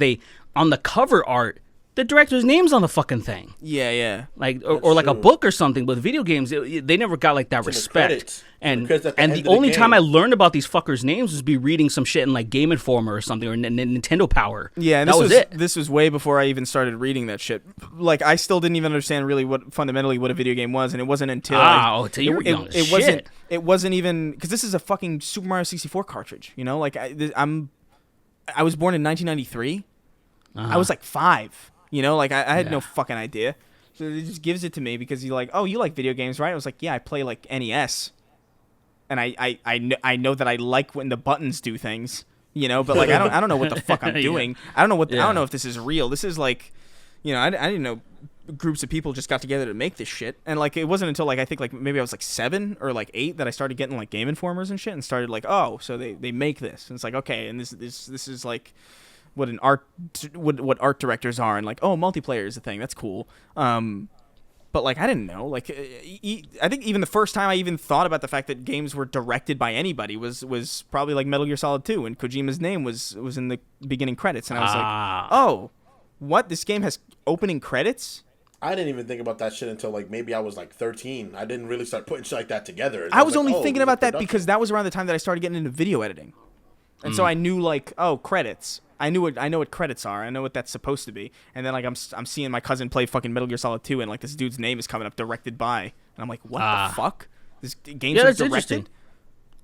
on the cover art, the director's name's on the fucking thing. Yeah. Like, or like a book or something. With video games, they never got like that respect. And the only time I learned about these fuckers' names was be reading some shit in like Game Informer or something, or Nintendo Power. Yeah, and that was it. This was way before I even started reading that shit. Like, I still didn't even understand really fundamentally what a video game was, and it wasn't until you were young as shit. It wasn't even because this is a fucking Super Mario 64 cartridge. You know, like I was born in 1993. I was like 5. You know, like I had no fucking idea. So it just gives it to me because you're like, oh, you like video games, right? I was like, yeah, I play like NES, and I know that I like when the buttons do things, you know. But like I don't know what the fuck I'm doing. I don't know if this is real. This is like, you know, I didn't know groups of people just got together to make this shit, and like it wasn't until like I think like maybe I was like 7 or like 8 that I started getting like Game Informers and shit, and started like, oh, so they make this, and it's like, okay, and this is like what art directors are, and like, oh, multiplayer is a thing, that's cool. But like I didn't know. Like I think even the first time I even thought about the fact that games were directed by anybody was probably like Metal Gear Solid 2, and Kojima's name was in the beginning credits, and I was like, oh, what? This game has opening credits? I didn't even think about that shit until like maybe I was like 13. I didn't really start putting shit like that together. I was only thinking about that because that was around the time that I started getting into video editing, and so I knew like, oh, credits. I know what credits are. I know what that's supposed to be. And then like I'm seeing my cousin play fucking Metal Gear Solid 2, and like this dude's name is coming up, directed by, and I'm like, what the fuck? This game's directed. Interesting.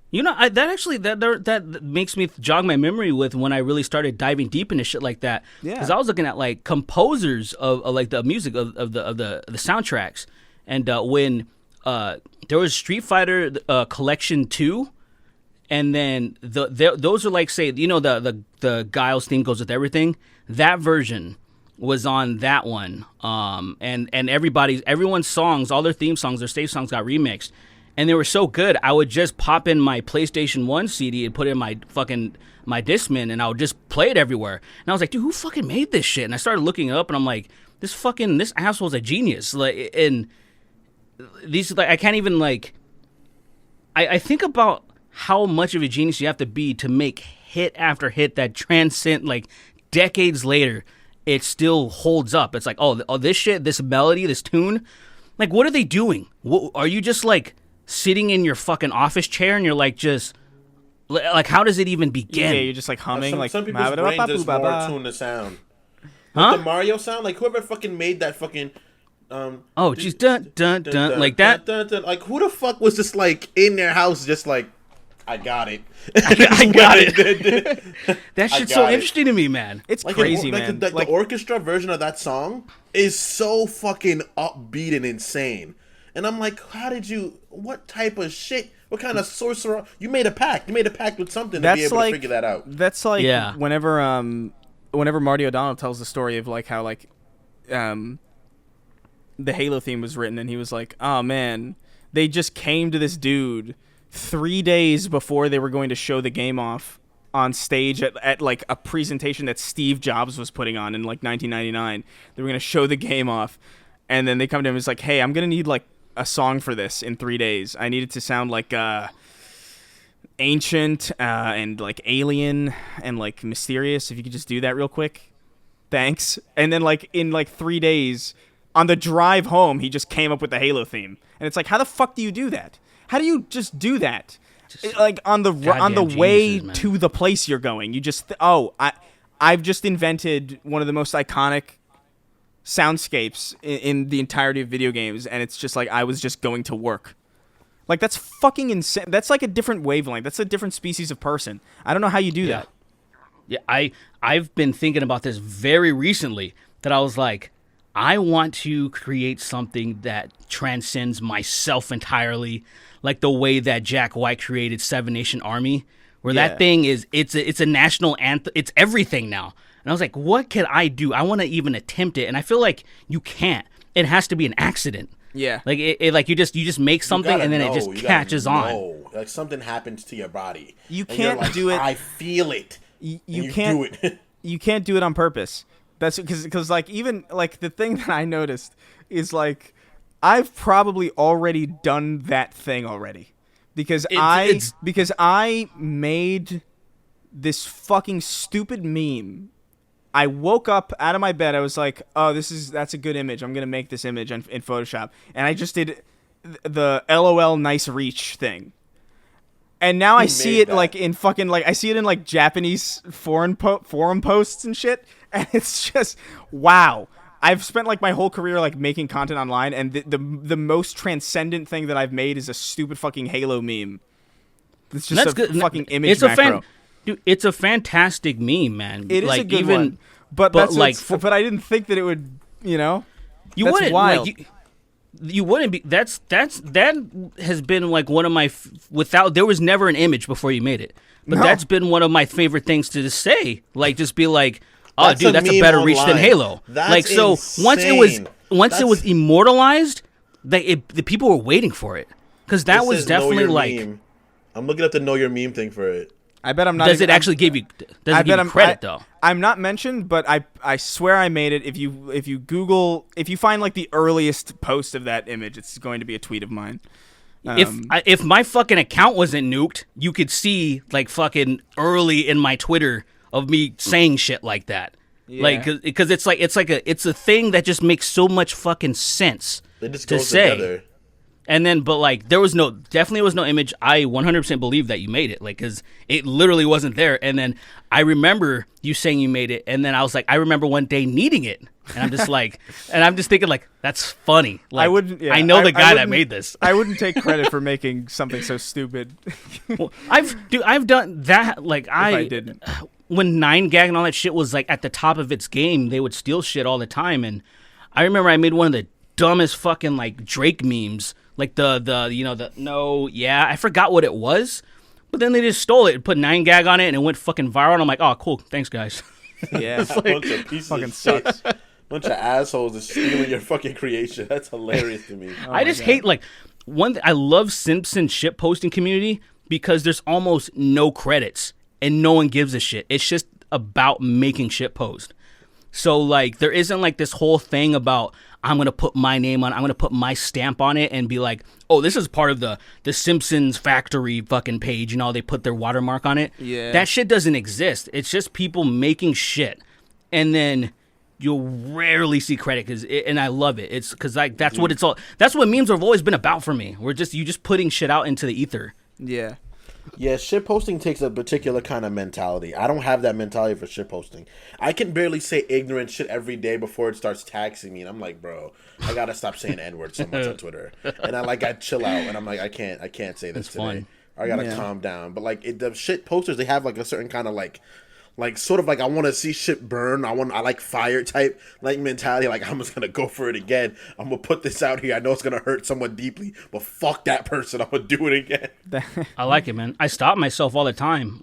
You know, that makes me jog my memory with when I really started diving deep into shit like that. Yeah. Because I was looking at like composers of like the music of the soundtracks, and when there was Street Fighter Collection 2. And then those are like, say, you know, the Guile's theme goes with everything. That version was on that one. And everyone's songs, all their theme songs, their stage songs got remixed. And they were so good, I would just pop in my PlayStation 1 CD and put it in my Discman, and I would just play it everywhere. And I was like, dude, who fucking made this shit? And I started looking it up, and I'm like, this asshole's a genius. Like, and these, like, I can't even, like, I think about how much of a genius you have to be to make hit after hit that transcend, like, decades later, it still holds up. It's like, oh, this shit, this melody, this tune, like, what are they doing? Are you just, like, sitting in your fucking office chair and you're, like, just, like, how does it even begin? Yeah, you're just, like, humming, like, some people's brains just more tune to sound. Like the Mario sound, like, whoever fucking made that fucking... oh, geez, dun, dun, dun, like that? Dun, dun. Like, who the fuck was just, like, in their house just, like, I got it. I got it. That shit's so interesting to me, man. It's like crazy, man. Like the orchestra version of that song is so fucking upbeat and insane. And I'm like, what type of shit? What kind of sorcerer? You made a pact. You made a pact with something to be able to figure that out. That's like whenever Marty O'Donnell tells the story of like how like the Halo theme was written, and he was like, oh man, they just came to this dude 3 days before they were going to show the game off on stage at like a presentation that Steve Jobs was putting on in like 1999. They were going to show the game off, and then they come to him and it's like, hey, I'm going to need like a song for this in 3 days. I need it to sound like ancient and like alien and like mysterious. If you could just do that real quick. Thanks. And then like in like 3 days on the drive home, he just came up with the Halo theme. And it's like, how the fuck do you do that? How do you just do that? Like on the way to the place you're going, you just I've just invented one of the most iconic soundscapes in the entirety of video games, and it's just like I was just going to work. Like that's fucking insane. That's like a different wavelength. That's a different species of person. I don't know how you do that. Yeah, I've been thinking about this very recently. That I was like, I want to create something that transcends myself entirely. Like the way that Jack White created Seven Nation Army, where that thing it's a national anthem. It's everything now. And I was like, what can I do? I want to even attempt it, and I feel like you can't. It has to be an accident. Yeah, like it like you just make something and then it just catches on. Like something happens to your body. You can't do it. I feel it. You can't do it. You can't do it on purpose. That's because like even like the thing that I noticed is like I've probably already done that thing already because I made this fucking stupid meme. I woke up out of my bed. I was like, oh, that's a good image. I'm gonna make this image in Photoshop, and I just did the LOL nice reach thing. And now I see it like in fucking like I see it in like Japanese forum posts and shit, and it's just wow. I've spent like my whole career like making content online, and the most transcendent thing that I've made is a stupid fucking Halo meme. It's just fucking image macro. Dude, it's a fantastic meme, man. It is like, a good one, but but I didn't think that it would. You wouldn't. Wild. Like, you wouldn't be. That has been like one of my without. There was never an image before you made it, but that's been one of my favorite things to say. Like just be like, oh, dude, that's a better reach than Halo. That's like so insane. once it was immortalized, the people were waiting for it because that was definitely like. Meme. I'm looking up the know your meme thing for it. I bet I'm not. Does it actually give you? Does it give you credit though? I'm not mentioned, but I swear I made it. If you find like the earliest post of that image, it's going to be a tweet of mine. If my fucking account wasn't nuked, you could see like fucking early in my Twitter of me saying shit like that. Yeah. Like, because it's a thing that just makes so much fucking sense to say. Together. And then, but like, definitely was no image. I 100% believe that you made it, like, because it literally wasn't there. And then I remember you saying you made it, and then I was like, I remember one day needing it, and I'm just like, and I'm just thinking like, that's funny. Like, I wouldn't. Yeah, I know the guy that made this. I wouldn't take credit for making something so stupid. Well, I've done that. Like, I didn't. When 9gag and all that shit was like at the top of its game, they would steal shit all the time, and I remember I made one of the dumbest fucking like Drake memes. Like I forgot what it was, but then they just stole it and put 9gag on it, and it went fucking viral. And I'm like, oh, cool, thanks, guys. Yeah, it's like, bunch of pieces fucking sucks. Bunch of assholes is stealing your fucking creation. That's hilarious to me. I just hate like I love Simpsons shit posting community because there's almost no credits and no one gives a shit. It's just about making shit post. So like there isn't like this whole thing about I'm gonna put my name on, I'm gonna put my stamp on it and be like, oh, this is part of the Simpsons factory fucking page, you know, they put their watermark on it. Yeah. That shit doesn't exist. It's just people making shit, and then you'll rarely see credit and I love it. It's because like that's what it's all. That's what memes have always been about for me. You just putting shit out into the ether. Yeah. Yeah, shit posting takes a particular kind of mentality. I don't have that mentality for shit posting. I can barely say ignorant shit every day before it starts taxing me, and I'm like, bro, I gotta stop saying N-word so much on Twitter. And I chill out, and I'm like, I can't say this today. Fun. I gotta calm down. But like the shit posters, they have like a certain kind of like sort of like I want to see shit burn. I like fire type like mentality. Like I'm just gonna go for it again. I'm gonna put this out here. I know it's gonna hurt someone deeply, but fuck that person. I'm gonna do it again. I like it, man. I stop myself all the time.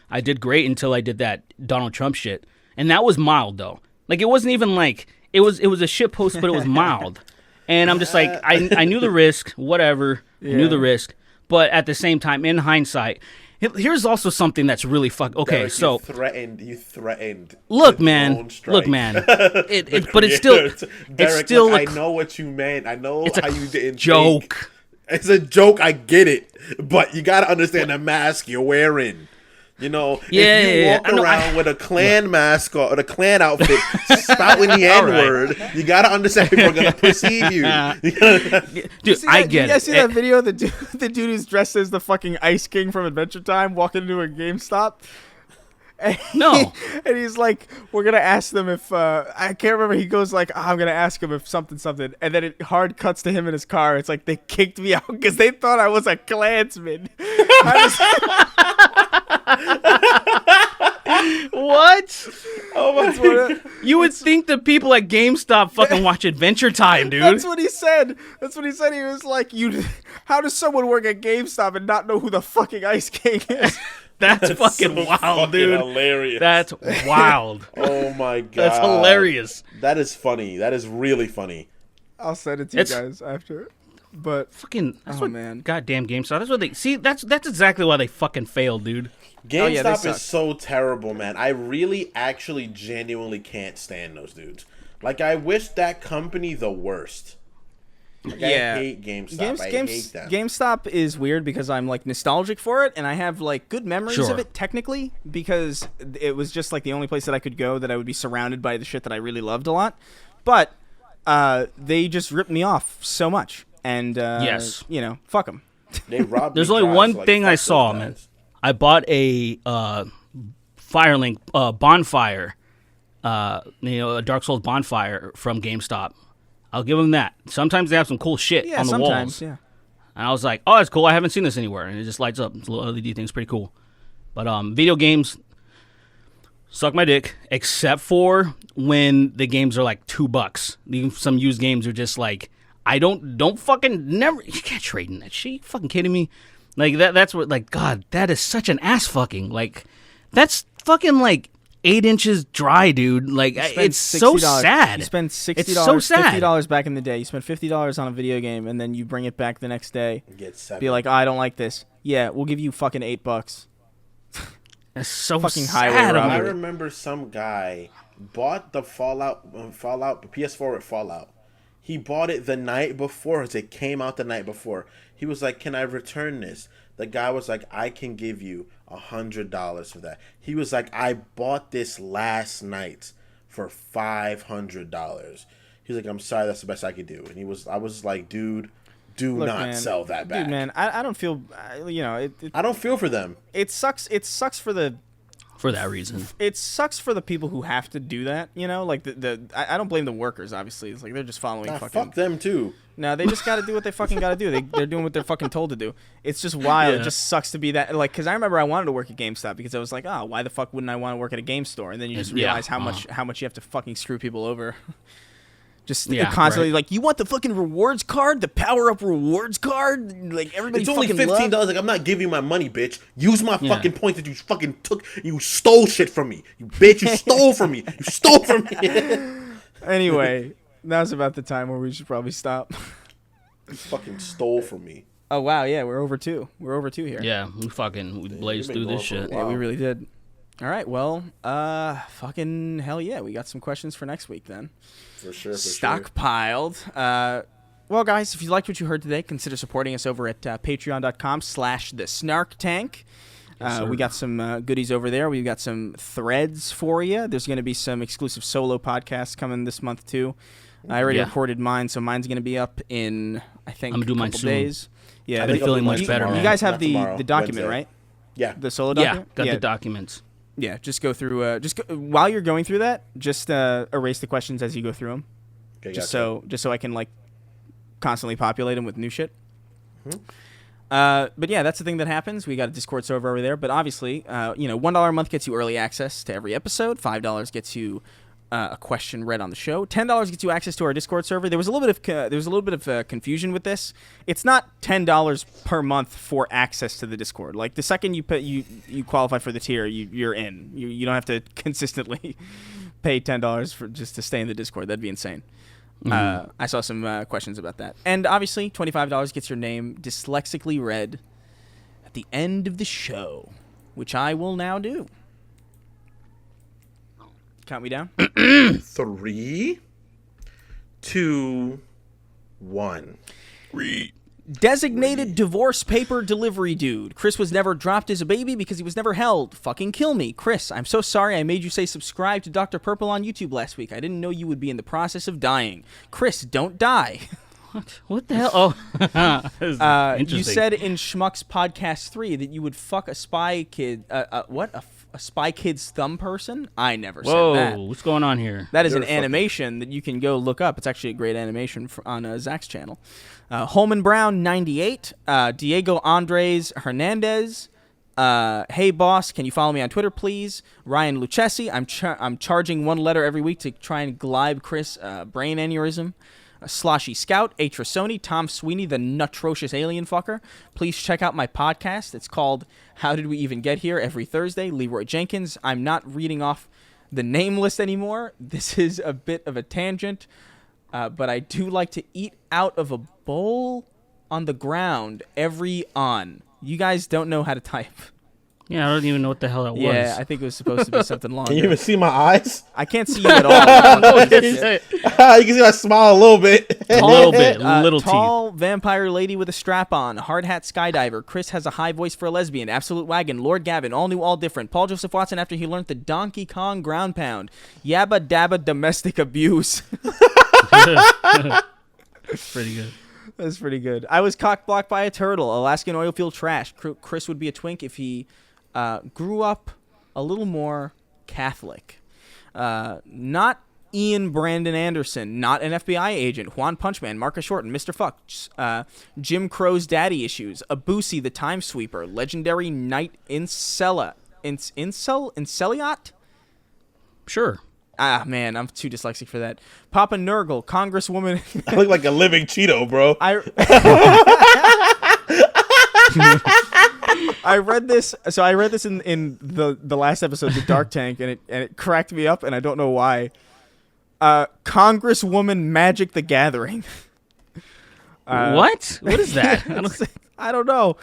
I did great until I did that Donald Trump shit, and that was mild though. Like it wasn't even like it was a shit post, but it was mild. And I'm just like I knew the risk. Whatever, I knew the risk. But at the same time, in hindsight. Here's also something that's really okay. Derek, so you threatened. Look, man. But it's still. Derek, it's still. I know what you meant. I know how you didn't. Joke. It's a joke. I get it, but you gotta understand the mask you're wearing. You know, if you walk around with a Klan mask or a Klan outfit, spouting the N-word, you gotta understand people are gonna perceive you. Dude, I get it. You guys see that video? The dude who's dressed as the fucking Ice King from Adventure Time walking into a GameStop? No. And he's like, we're going to ask them if, I can't remember. He goes like, I'm going to ask him if something. And then it hard cuts to him in his car. It's like they kicked me out because they thought I was a Klansman. What? Oh my God. You would think the people at GameStop fucking watch Adventure Time, dude. That's what he said. He was like, how does someone work at GameStop and not know who the fucking Ice King is? That's fucking so wild, fucking dude. Hilarious. That's wild. Oh my God. That's hilarious. That is funny. That is really funny. I'll send it to you guys after. But fucking, man, goddamn GameStop. That's what they see. That's exactly why they fucking failed, dude. GameStop is so terrible, man. I really, actually, genuinely can't stand those dudes. Like, I wish that company the worst. Like, I hate GameStop. I hate them. GameStop is weird because I'm like nostalgic for it, and I have like good memories of it technically because it was just like the only place that I could go that I would be surrounded by the shit that I really loved a lot. But they just ripped me off so much, and fuck them. They robbed. There's only one thing I saw, man. I bought a Firelink bonfire, a Dark Souls bonfire from GameStop. I'll give them that. Sometimes they have some cool shit on the walls. Yeah. And I was like, oh, that's cool. I haven't seen this anywhere. And it just lights up. It's a little LED thing. It's pretty cool. But video games suck my dick, except for when the games are like $2. Some used games are just like, don't fucking never. You can't trade in that shit. You fucking kidding me? Like that's what, like, God, that is such an ass fucking. Like, that's fucking like 8 inches dry, dude. Like, it's so sad. You spend $60, it's so sad. $50 back in the day. You spend $50 on a video game, and then you bring it back the next day. Be like, oh, I don't like this. Yeah, we'll give you fucking $8. That's so fucking sad. highway I robbery. remember some guy bought the Fallout PS4 with Fallout. He bought it the night before, as it came out the night before. He was like, "Can I return this?" The guy was like, "I can give you $100 for that." He was like, "I bought this last night for $500." He was like, "I'm sorry, that's the best I could do." And I was like, "Dude, do not sell that back." Dude, man, I don't feel, I don't feel for them. It sucks. It sucks for that reason. It sucks for the people who have to do that. Like I don't blame the workers. Obviously, it's like they're just following fucking. Fuck them too. No, they just got to do what they fucking got to do. They're doing what they're fucking told to do. It's just wild. Yeah. It just sucks to be that. Like, because I remember I wanted to work at GameStop because I was like, oh, why the fuck wouldn't I want to work at a game store? And then you just realize how much you have to fucking screw people over. Just constantly like, you want the fucking rewards card, the power up rewards card? Like, everybody. It's only $15. Like, I'm not giving you my money, bitch. Use my fucking points that you fucking took. You stole shit from me, you bitch. You stole from me. You stole from me. Anyway, now's about the time where we should probably stop. You fucking stole from me. Oh wow, yeah, we're over 2. We're over 2 here. Yeah, we blazed through this shit. Yeah, we really did. All right, well, fucking hell yeah, we got some questions for next week then. For sure. Stockpiled. Well, guys, if you liked what you heard today, consider supporting us over at patreon.com/the Snark Tank. We got some goodies over there. We've got some threads for you. There's going to be some exclusive solo podcasts coming this month too. I already recorded mine, so mine's going to be up in, I think, I'm gonna do mine couple soon. days. Yeah, I've been feeling much better, man. You guys have the document, Wednesday. right? Yeah. The solo document? Yeah, got the documents. Yeah, just go through. While you're going through that, just erase the questions as you go through them. Okay, just so I can like constantly populate them with new shit. Mm-hmm. But yeah, that's the thing that happens. We got a Discord server over there. But obviously, $1 a month gets you early access to every episode. $5 gets you a question read on the show. $10 gets you access to our Discord server. There was a little bit of confusion with this. It's not $10 per month for access to the Discord. Like the second you qualify for the tier, you're in. You don't have to consistently pay $10 for just to stay in the Discord. That'd be insane. Mm-hmm. I saw some questions about that. And obviously, $25 gets your name dyslexically read at the end of the show, which I will now do. Count me down. 3, 2, 1. Designated divorce paper delivery dude. Chris was never dropped as a baby because he was never held. Fucking kill me. Chris, I'm so sorry I made you say subscribe to Dr. Purple on YouTube last week. I didn't know you would be in the process of dying. Chris, don't die. What the hell? Oh, you said in Schmuck's Podcast 3 that you would fuck a spy kid. A spy kid's thumb person? I never said that. Whoa, what's going on here? That is an animation that you can go look up. It's actually a great animation on Zach's channel. Holman Brown 98, Diego Andres Hernandez. Hey boss, can you follow me on Twitter, please? Ryan Lucchesi. I'm charging one letter every week to try and glide Chris brain aneurysm. Sloshy Scout, Atrasoni, Tom Sweeney, the nutrocious alien fucker. Please check out my podcast. It's called How Did We Even Get Here? Every Thursday. Leroy Jenkins. I'm not reading off the name list anymore. This is a bit of a tangent, but I do like to eat out of a bowl on the ground every on. You guys don't know how to type. Yeah, I don't even know what the hell that was. Yeah, I think it was supposed to be something longer. Can you even see my eyes? I can't see you at all. You can see my smile a little bit. A little bit, little tall vampire lady with a strap on, hard hat skydiver. Chris has a high voice for a lesbian. Absolute wagon. Lord Gavin, all new, all different. Paul Joseph Watson after he learned the Donkey Kong ground pound. Yabba dabba domestic abuse. Pretty good. That's pretty good. I was cock-blocked by a turtle. Alaskan oil field trash. Chris would be a twink if he grew up a little more Catholic. Not Ian Brandon Anderson. Not an FBI agent. Juan Punchman. Marcus Shorten. Mr. Fuck. Jim Crow's daddy issues. Abusi the time sweeper. Legendary Knight Inceliot? Sure. Ah, man, I'm too dyslexic for that. Papa Nurgle, Congresswoman. I look like a living Cheeto, bro. I read this. So I read this in the last episode, the Dark Tank, and it cracked me up, and I don't know why. Congresswoman Magic the Gathering. What? What is that? I don't know.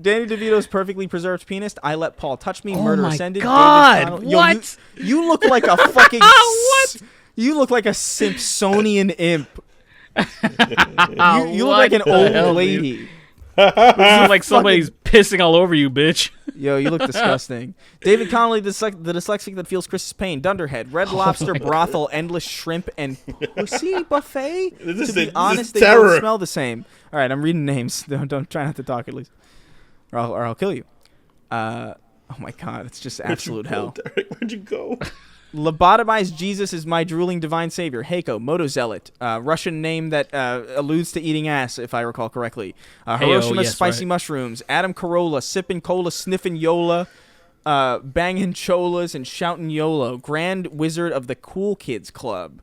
Danny DeVito's perfectly preserved penis. I let Paul touch me. Oh Murder my ascended. God! What? You look like a fucking. What? You look like a Simpsonian imp. You look like an old lady. This is like somebody's pissing all over you, bitch. Yo, you look disgusting. David Connolly, the dyslexic that feels Chris's pain. Dunderhead, Red Lobster brothel, endless shrimp, and pussy buffet. To be honest, they both smell the same. All right, I'm reading names. Don't try not to talk at least, or I'll kill you. Oh my God, it's just absolute hell. Derek, where'd you go? Lobotomized Jesus is my drooling divine savior. Heiko, Motozealot, Russian name that alludes to eating ass, if I recall correctly. Hiroshima yes, spicy right. mushrooms. Adam Carolla, sipping cola, sniffing Yola, banging cholas, and shouting YOLO. Grand Wizard of the Cool Kids Club.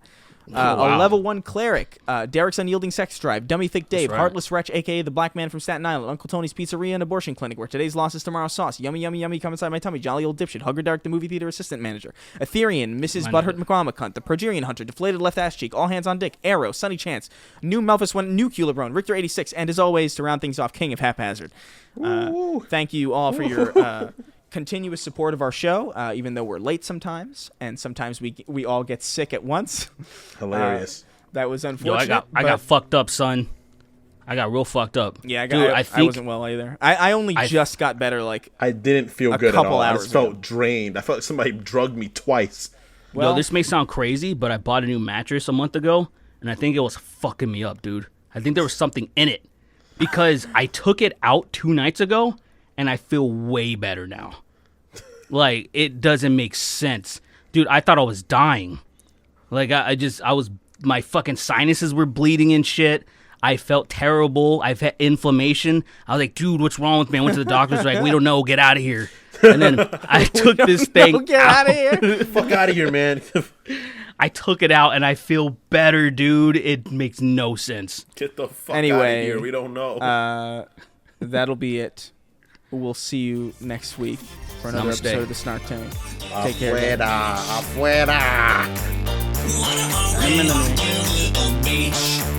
A level 1 cleric. Derek's unyielding sex drive. Dummy thick Dave. right. Heartless wretch, aka the black man from Staten Island. Uncle Tony's Pizzeria and Abortion Clinic, where today's loss is tomorrow's sauce. Yummy, yummy, yummy. Come inside my tummy. Jolly old dipshit. Hugger Dark, the movie theater assistant manager. Etherean, Mrs. Butthurt McCormick Cunt. The Pergerian Hunter. Deflated left ass cheek. All hands on dick. Arrow. Sunny Chance. New Melphus went. New Culebron. Richter 86. And as always, to round things off, King of Haphazard. Thank you all for your continuous support of our show, even though we're late sometimes, and sometimes we all get sick at once. Hilarious. That was unfortunate. Yo, I got fucked up, son. I got real fucked up. Yeah, I wasn't well either. I only just got better. Like I didn't feel good at all. I just ago. felt drained. I felt like somebody drugged me twice. Well, this may sound crazy, but I bought a new mattress a month ago, and I think it was fucking me up, dude. I think there was something in it because I took it out 2 nights ago, and I feel way better now. Like, it doesn't make sense. Dude, I thought I was dying. Like, my fucking sinuses were bleeding and shit. I felt terrible. I've had inflammation. I was like, dude, what's wrong with me? I went to the doctor's like, we don't know. Get out of here. And then I took this thing Get out of here. Fuck out of here, man. I took it out, and I feel better, dude. It makes no sense. Get the fuck out of here. We don't know. That'll be it. We'll see you next week for another episode of the Snark Tank. Take care. Afuera. What about